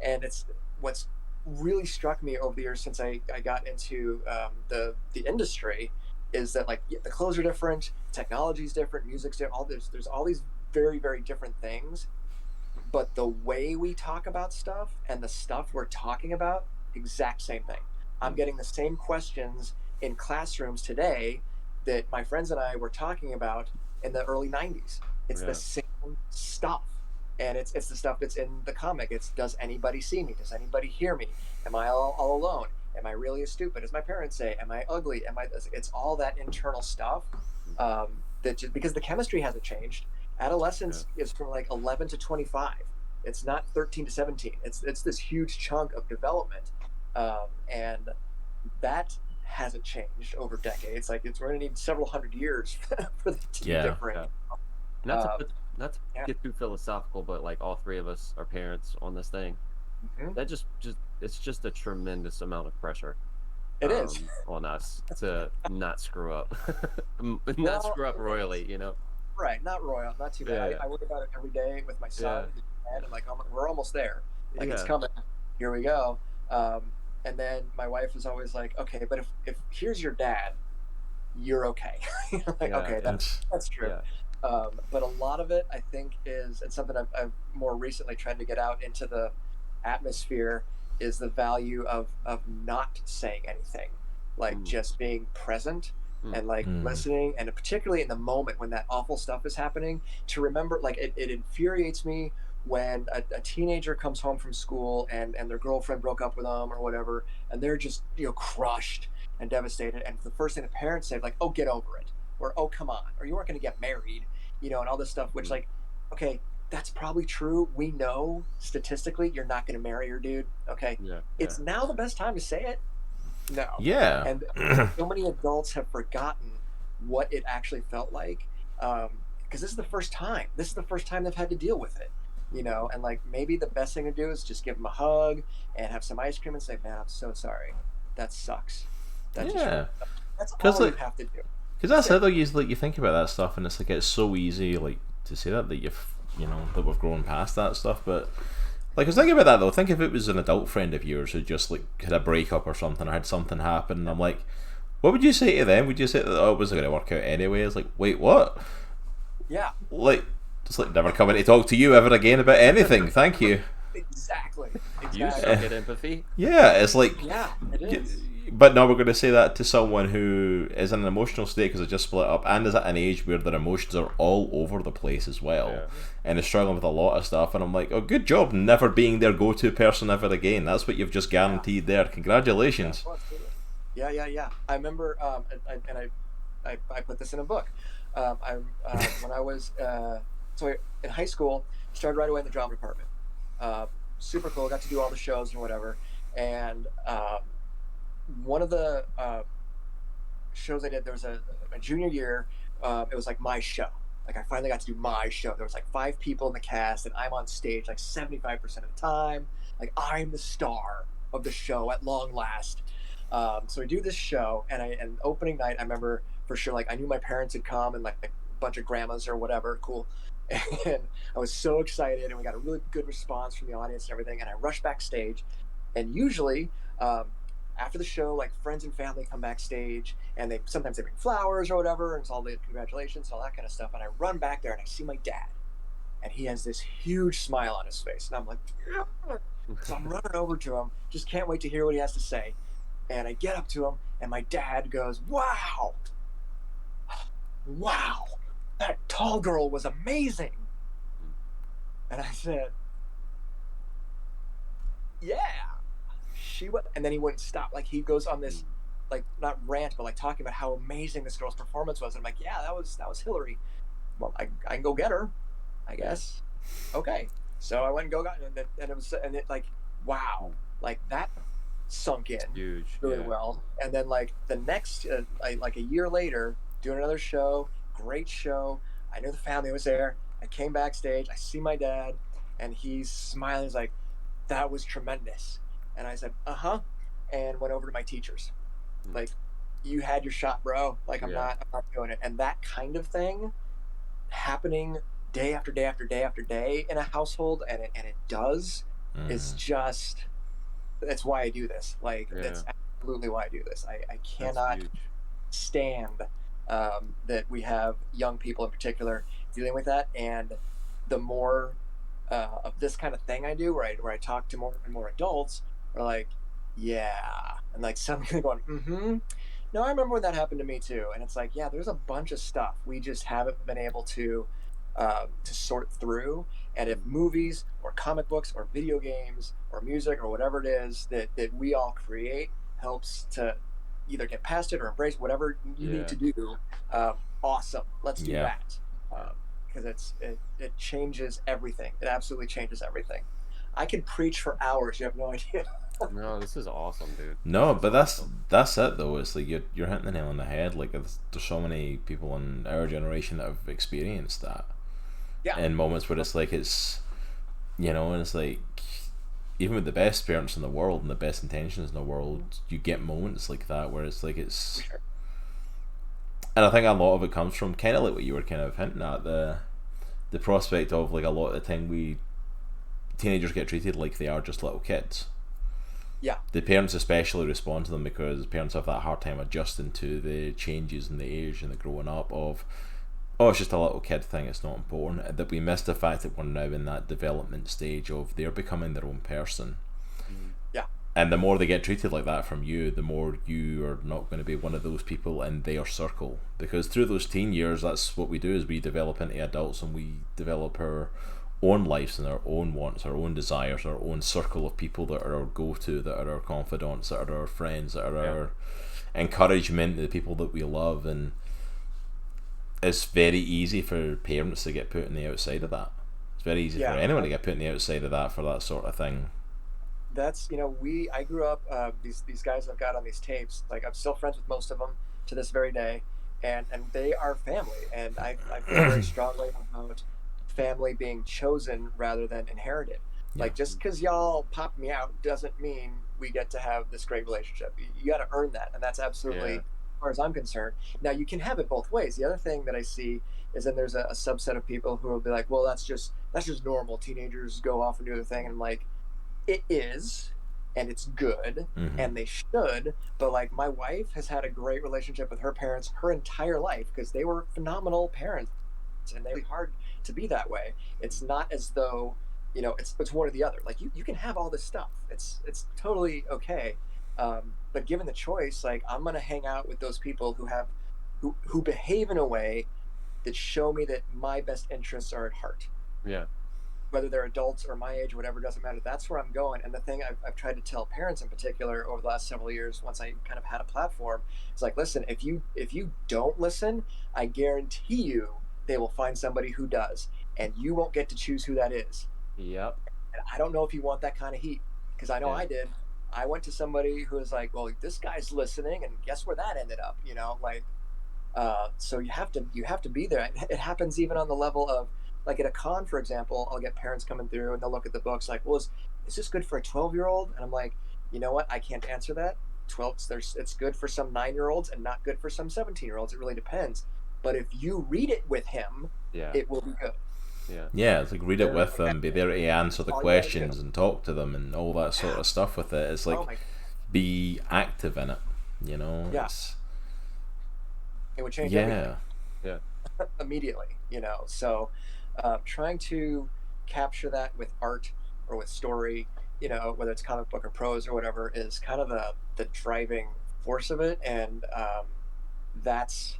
And it's what's really struck me over the years since I got into the industry is that, like, the clothes are different, technology's different, music's different, there's all these very, very different things. But the way we talk about stuff and the stuff we're talking about, exact same thing. I'm getting the same questions in classrooms today that my friends and I were talking about in the early 90s. It's the same stuff. And it's the stuff that's in the comic. It's, does anybody see me? Does anybody hear me? Am I all alone? Am I really as stupid as my parents say? Am I ugly? It's all that internal stuff that just, because the chemistry hasn't changed. Adolescence is from like 11 to 25. It's not 13 to 17. It's this huge chunk of development, and that hasn't changed over decades. Like, we're gonna need several hundred years for that to be different.
Not to get too philosophical, but like, all three of us are parents on this thing. That just it's just a tremendous amount of pressure.
It is
on us to not screw up, not screw up royally,
Right, not royal, not too bad. I worry about it every day with my son, and I'm like, we're almost there. Like, it's coming. Here we go. And then my wife was always like, okay, but if here's your dad, you're okay. Like,
Yeah,
okay,
yeah,
that's true.
yeah.
But a lot of it, I think, is, and something I've more recently tried to get out into the atmosphere, is the value of not saying anything, like
Mm,
just being present
mm,
and like
Mm.
listening, and particularly in the moment when that awful stuff is happening, to remember, like it infuriates me when a teenager comes home from school and their girlfriend broke up with them or whatever, and they're just, crushed and devastated, and the first thing the parents say, like, oh, get over it, or oh, come on, or you weren't going to get married, and all this stuff, which,
mm.
like, okay, that's probably true. We know statistically you're not going to marry your dude. Okay.
Yeah, yeah.
It's now the best time to say it. No.
Yeah.
And so many adults have forgotten what it actually felt like. Because this is the first time. This is the first time they've had to deal with it. And like, maybe the best thing to do is just give them a hug and have some ice cream and say, man, I'm so sorry. That sucks. That just really
Yeah.
sucks. That's
Because
all you
like,
have to do.
because
That's
that's it
it.
though. You think about that stuff, and it's like it's so easy like to say that that we've grown past that stuff. But like, I was thinking about that though. Think if it was an adult friend of yours who just like had a breakup or something, or had something happen, and I'm like, what would you say to them? Would you say that, oh, it wasn't going to work out anyway? It's like, wait, what?
Yeah.
Like, just like never coming to talk to you ever again about anything. Thank you.
Exactly.
You suck
Exactly.
at empathy.
Yeah, it's like,
Yeah, it is.
but now we're going to say that to someone who is in an emotional state because they just split up and is at an age where their emotions are all over the place as well,
Yeah.
and is struggling with a lot of stuff. And I'm like, oh, good job never being their go-to person ever again. That's what you've just
Yeah.
guaranteed there. Congratulations.
Oh, absolutely. Yeah, yeah, yeah. I remember, and I put this in a book. When I was so in high school, started right away in the drama department. Uh, Super cool. Got to do all the shows and whatever. And one of the shows I did, there was a junior year. It was like my show. Like, I finally got to do my show. There was like 5 people in the cast, and I'm on stage like 75% of the time. Like, I'm the star of the show at long last. So we do this show, and opening night, I remember for sure, like, I knew my parents had come, and like a bunch of grandmas or whatever, cool. And I was so excited, and we got a really good response from the audience and everything. And I rushed backstage, and usually, after the show, like, friends and family come backstage, and they sometimes they bring flowers or whatever, and it's all the congratulations and all that kind of stuff. And I run back there, and I see my dad, and he has this huge smile on his face, and I'm like, yeah. So I'm running over to him, just can't wait to hear what he has to say. And I get up to him, and my dad goes, wow, wow, that tall girl was amazing. And I said, yeah, she was. And then he wouldn't stop. Like, he goes on this, like, not rant, but like talking about how amazing this girl's performance was. And I'm like, yeah, that was Hillary. Well, I can go get her, I guess. Okay. So I went and got, and it like, wow, like, that sunk in
Huge.
really
Yeah.
well. And then, like, the next, like a year later, doing another show, great show. I knew the family was there. I came backstage. I see my dad, and he's smiling. He's like, that was tremendous. And I said, and went over to my teachers. Like, you had your shot, bro. Like, I'm not doing it. And that kind of thing happening day after day after day after day in a household, and it does, is just, that's why I do this. Like, that's absolutely why I do this. I cannot stand that we have young people in particular dealing with that. And the more of this kind of thing I do, where I talk to more and more adults, are like, yeah, and like suddenly going, no, I remember when that happened to me too. And it's like, yeah, there's a bunch of stuff we just haven't been able to sort through. And if movies or comic books or video games or music or whatever it is that we all create helps to either get past it or embrace whatever you need to do, awesome, let's do that. Because it changes everything. It absolutely changes everything. I could preach for hours. You have no idea.
No, this is awesome, dude.
No, but that's it though. It's like you're hitting the nail on the head. Like, there's so many people in our generation that have experienced that.
Yeah.
In moments where it's like and it's like, even with the best parents in the world and the best intentions in the world, you get moments like that where it's like it's.
Sure.
And I think a lot of it comes from kind of like what you were kind of hinting at, the prospect of, like, a lot of the time teenagers get treated like they are just little kids.
Yeah.
The parents especially respond to them because parents have that hard time adjusting to the changes in the age and the growing up of, oh, it's just a little kid thing, it's not important. That we miss the fact that we're now in that development stage of they're becoming their own person.
Yeah.
And the more they get treated like that from you, the more you are not going to be one of those people in their circle. Because through those teen years, that's what we do, is we develop into adults and we develop our own lives and our own wants, our own desires, our own circle of people that are our go-to, that are our confidants, that are our friends, that are our encouragement, the people that we love. And it's very easy for parents to get put on the outside of that. It's very easy for anyone to get put on the outside of that for that sort of thing.
That's, I grew up, these guys I've got on these tapes, like I'm still friends with most of them to this very day, and they are family, and I feel very strongly about family being chosen rather than inherited. Like, just because y'all popped me out doesn't mean we get to have this great relationship. You got to earn that, and that's absolutely, as far as I'm concerned. Now, you can have it both ways. The other thing that I see is then there's a subset of people who will be like, well, that's just normal. Teenagers go off and do their thing, and I'm like, it is, and it's good, and they should. But like, my wife has had a great relationship with her parents her entire life because they were phenomenal parents, and they're hard to be that way. It's not as though it's one or the other. Like, you can have all this stuff. It's totally okay. But given the choice, like, I'm gonna hang out with those people who behave in a way that show me that my best interests are at heart.
Yeah.
Whether they're adults or my age or whatever, doesn't matter. That's where I'm going. And the thing I've tried to tell parents in particular over the last several years, once I kind of had a platform, is like, listen, if you don't listen, I guarantee you they will find somebody who does, and you won't get to choose who that is.
Yep.
And I don't know if you want that kind of heat, because I know I did. I went to somebody who was like, well, this guy's listening, and guess where that ended up? So you have to be there. It happens even on the level of, like, at a con, for example, I'll get parents coming through and they'll look at the books like, well, is this good for a 12-year-old? And I'm like, you know what? I can't answer that. It's good for some 9-year-olds and not good for some 17-year-olds. It really depends. But if you read it with him, it will be good.
Yeah, it's like, read it with them, be there to answer the questions and talk to them and all that sort of stuff with it. It's like, be active in it,
Yes. It would change everything.
Yeah.
Immediately, so trying to capture that with art or with story, whether it's comic book or prose or whatever, is kind of the driving force of it. And that's,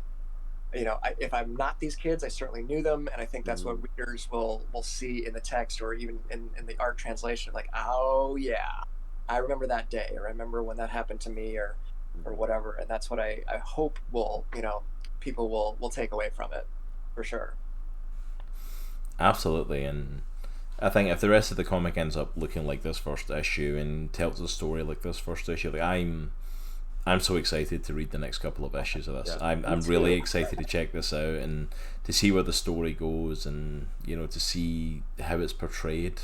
if I'm not these kids, I certainly knew them, and I think that's what readers will see in the text or even in the art translation. Like, oh yeah, I remember that day, or I remember when that happened to me, or whatever. And that's what I hope will, people will take away from it, for sure.
Absolutely. And I think if the rest of the comic ends up looking like this first issue and tells a story like this first issue, like, I'm so excited to read the next couple of issues of this. I'm really excited to check this out and to see where the story goes, and to see how it's portrayed.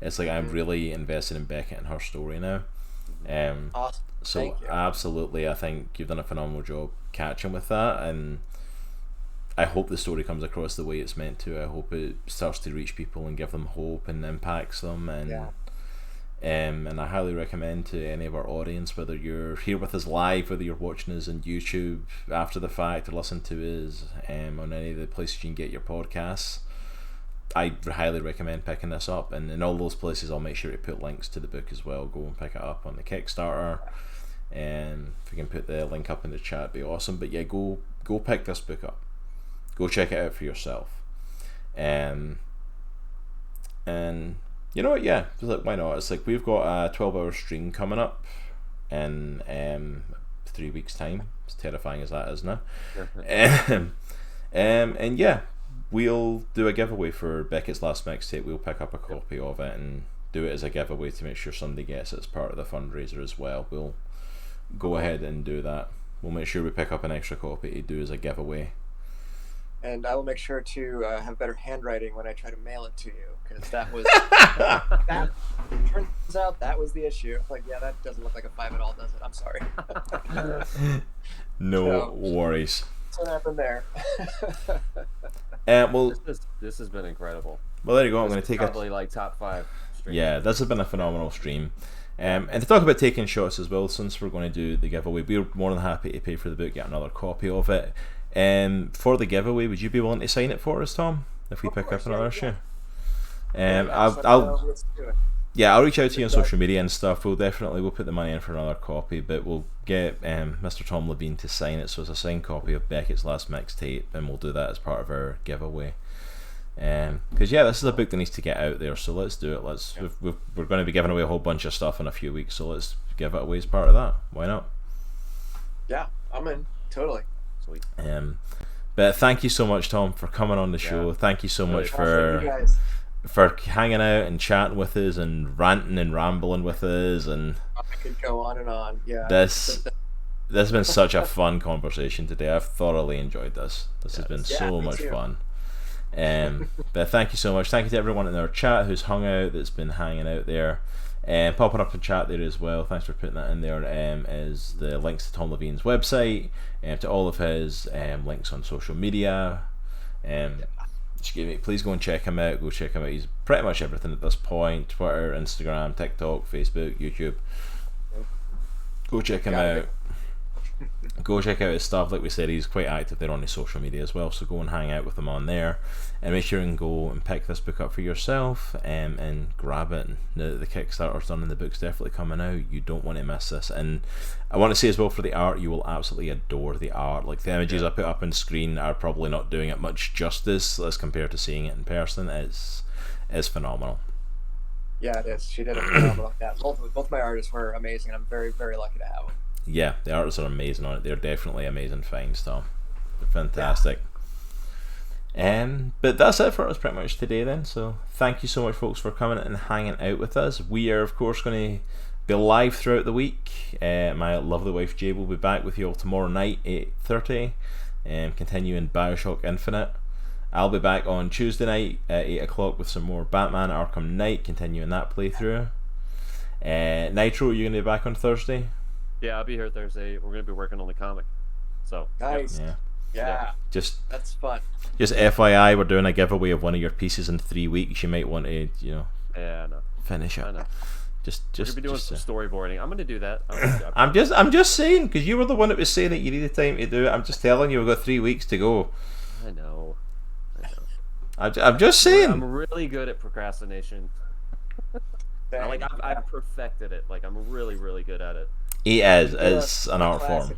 It's like, I'm really invested in Beckett and her story now.
Awesome.
So absolutely, I think you've done a phenomenal job catching with that, and I hope the story comes across the way it's meant to. I hope it starts to reach people and give them hope and impacts them, and I highly recommend to any of our audience, whether you're here with us live, whether you're watching us on YouTube after the fact, or listen to us on any of the places you can get your podcasts, I highly recommend picking this up. And in all those places, I'll make sure to put links to the book as well. Go and pick it up on the Kickstarter, and if we can put the link up in the chat, it'd be awesome. But yeah, go pick this book up. Go check it out for yourself. And you know what, yeah, why not? It's like, we've got a 12-hour stream coming up in 3 weeks' time, as terrifying as that is now. And yeah, we'll do a giveaway for Beckett's last mixtape. We'll pick up a copy of it and do it as a giveaway to make sure somebody gets it as part of the fundraiser as well. We'll go ahead and do that. We'll make sure we pick up an extra copy to do as a giveaway.
And I will make sure to have better handwriting when I try to mail it to you, because that was that turns out that was the issue. Like, yeah, that doesn't look like a 5 at all, does it? I'm sorry.
No worries.
That's what happened there.
Well,
this has been incredible.
Well, there you go. I'm going to take
probably like top 5 stream.
Yeah, this has been a phenomenal stream. And to talk about taking shots as well, since we're going to do the giveaway, we're more than happy to pay for the book, get another copy of it. For the giveaway, would you be willing to sign it for us, Tom, if we pick up another issue? I'll reach out to you on social media and stuff. We'll put the money in for another copy, but we'll get Mr. Tom Leveen to sign it, so it's a signed copy of Beckett's last mixtape, and we'll do that as part of our giveaway. Because this is a book that needs to get out there, so let's do it. We're going to be giving away a whole bunch of stuff in a few weeks, so let's give it away as part of that. Why not?
Yeah, I'm in. Totally.
Sweet.
But thank you so much, Tom, for coming on the show. Thank you so much for hanging out and chatting with us and ranting and rambling with us. And
I could go on and on. Yeah.
This has been such a fun conversation today. I've thoroughly enjoyed this. This has been so much fun. But thank you so much. Thank you to everyone in our chat who's hung out, that's been hanging out there, and popping up in chat there as well. Thanks for putting that in there. Is the links to Tom Leveen's website, and to all of his links on social media. Please go and check him out. Go check him out. He's pretty much everything at this point: Twitter, Instagram, TikTok, Facebook, YouTube. Go check him out. Go check out his stuff. Like we said, he's quite active there on his social media as well, so go and hang out with him on there, and make sure you can go and pick this book up for yourself, and grab it. Now that the Kickstarter's done and the book's definitely coming out, you don't want to miss this. And I want to say as well, for the art, you will absolutely adore the art. Like, the images I put up on screen are probably not doing it much justice as compared to seeing it in person. It's phenomenal.
Yeah, it is. She did a phenomenal. Yeah, both my artists were amazing, and I'm very, very lucky to have them.
Yeah, the artists are amazing on it. They're definitely amazing finds, Tom. They're fantastic. But that's it for us pretty much today then. So thank you so much, folks, for coming and hanging out with us. We are, of course, going to be live throughout the week. My lovely wife Jay will be back with you all tomorrow night, 8:30, continuing Bioshock Infinite. I'll be back on Tuesday night at 8 o'clock with some more Batman Arkham Knight, continuing that playthrough. Nitro, are you going to be back on Thursday?
Yeah, I'll be here Thursday. We're going to be working on the comic. So
nice. Yeah. That's fun.
Just FYI, we're doing a giveaway of one of your pieces in 3 weeks. You might want to, finish it.
I know.
Just
We're going to be doing some storyboarding. I'm going to do that.
I'm just saying, because you were the one that was saying that you needed time to do it. I'm just telling you, we've got 3 weeks to go.
I know.
I'm just saying.
I'm really good at procrastination. I've perfected it. Like, I'm really, really good at it.
It is. It's an art form.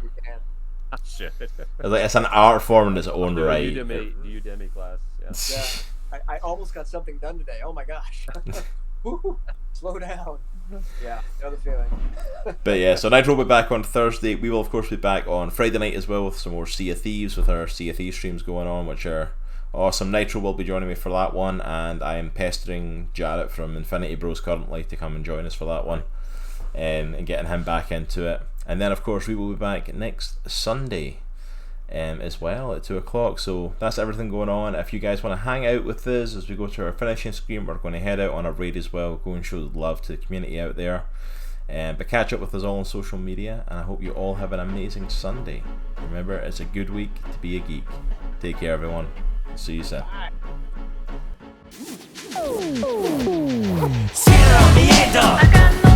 Shit.
It's an art form in its own right.
Udemy class.
Yeah. I almost got something done today. Oh my gosh. Woo, slow down. Yeah, know the feeling.
But yeah, so Nitro will be back on Thursday. We will, of course, be back on Friday night as well with some more Sea of Thieves, with our Sea of Thieves streams going on, which are awesome. Nitro will be joining me for that one, and I am pestering Jarrett from Infinity Bros currently to come and join us for that one. And getting him back into it. And then, of course, we will be back next Sunday as well at 2 o'clock. So that's everything going on. If you guys want to hang out with us as we go to our finishing screen, we're going to head out on a raid as well. Go and show love to the community out there. But catch up with us all on social media, and I hope you all have an amazing Sunday. Remember, it's a good week to be a geek. Take care, everyone. See you soon.
Cierra miedo.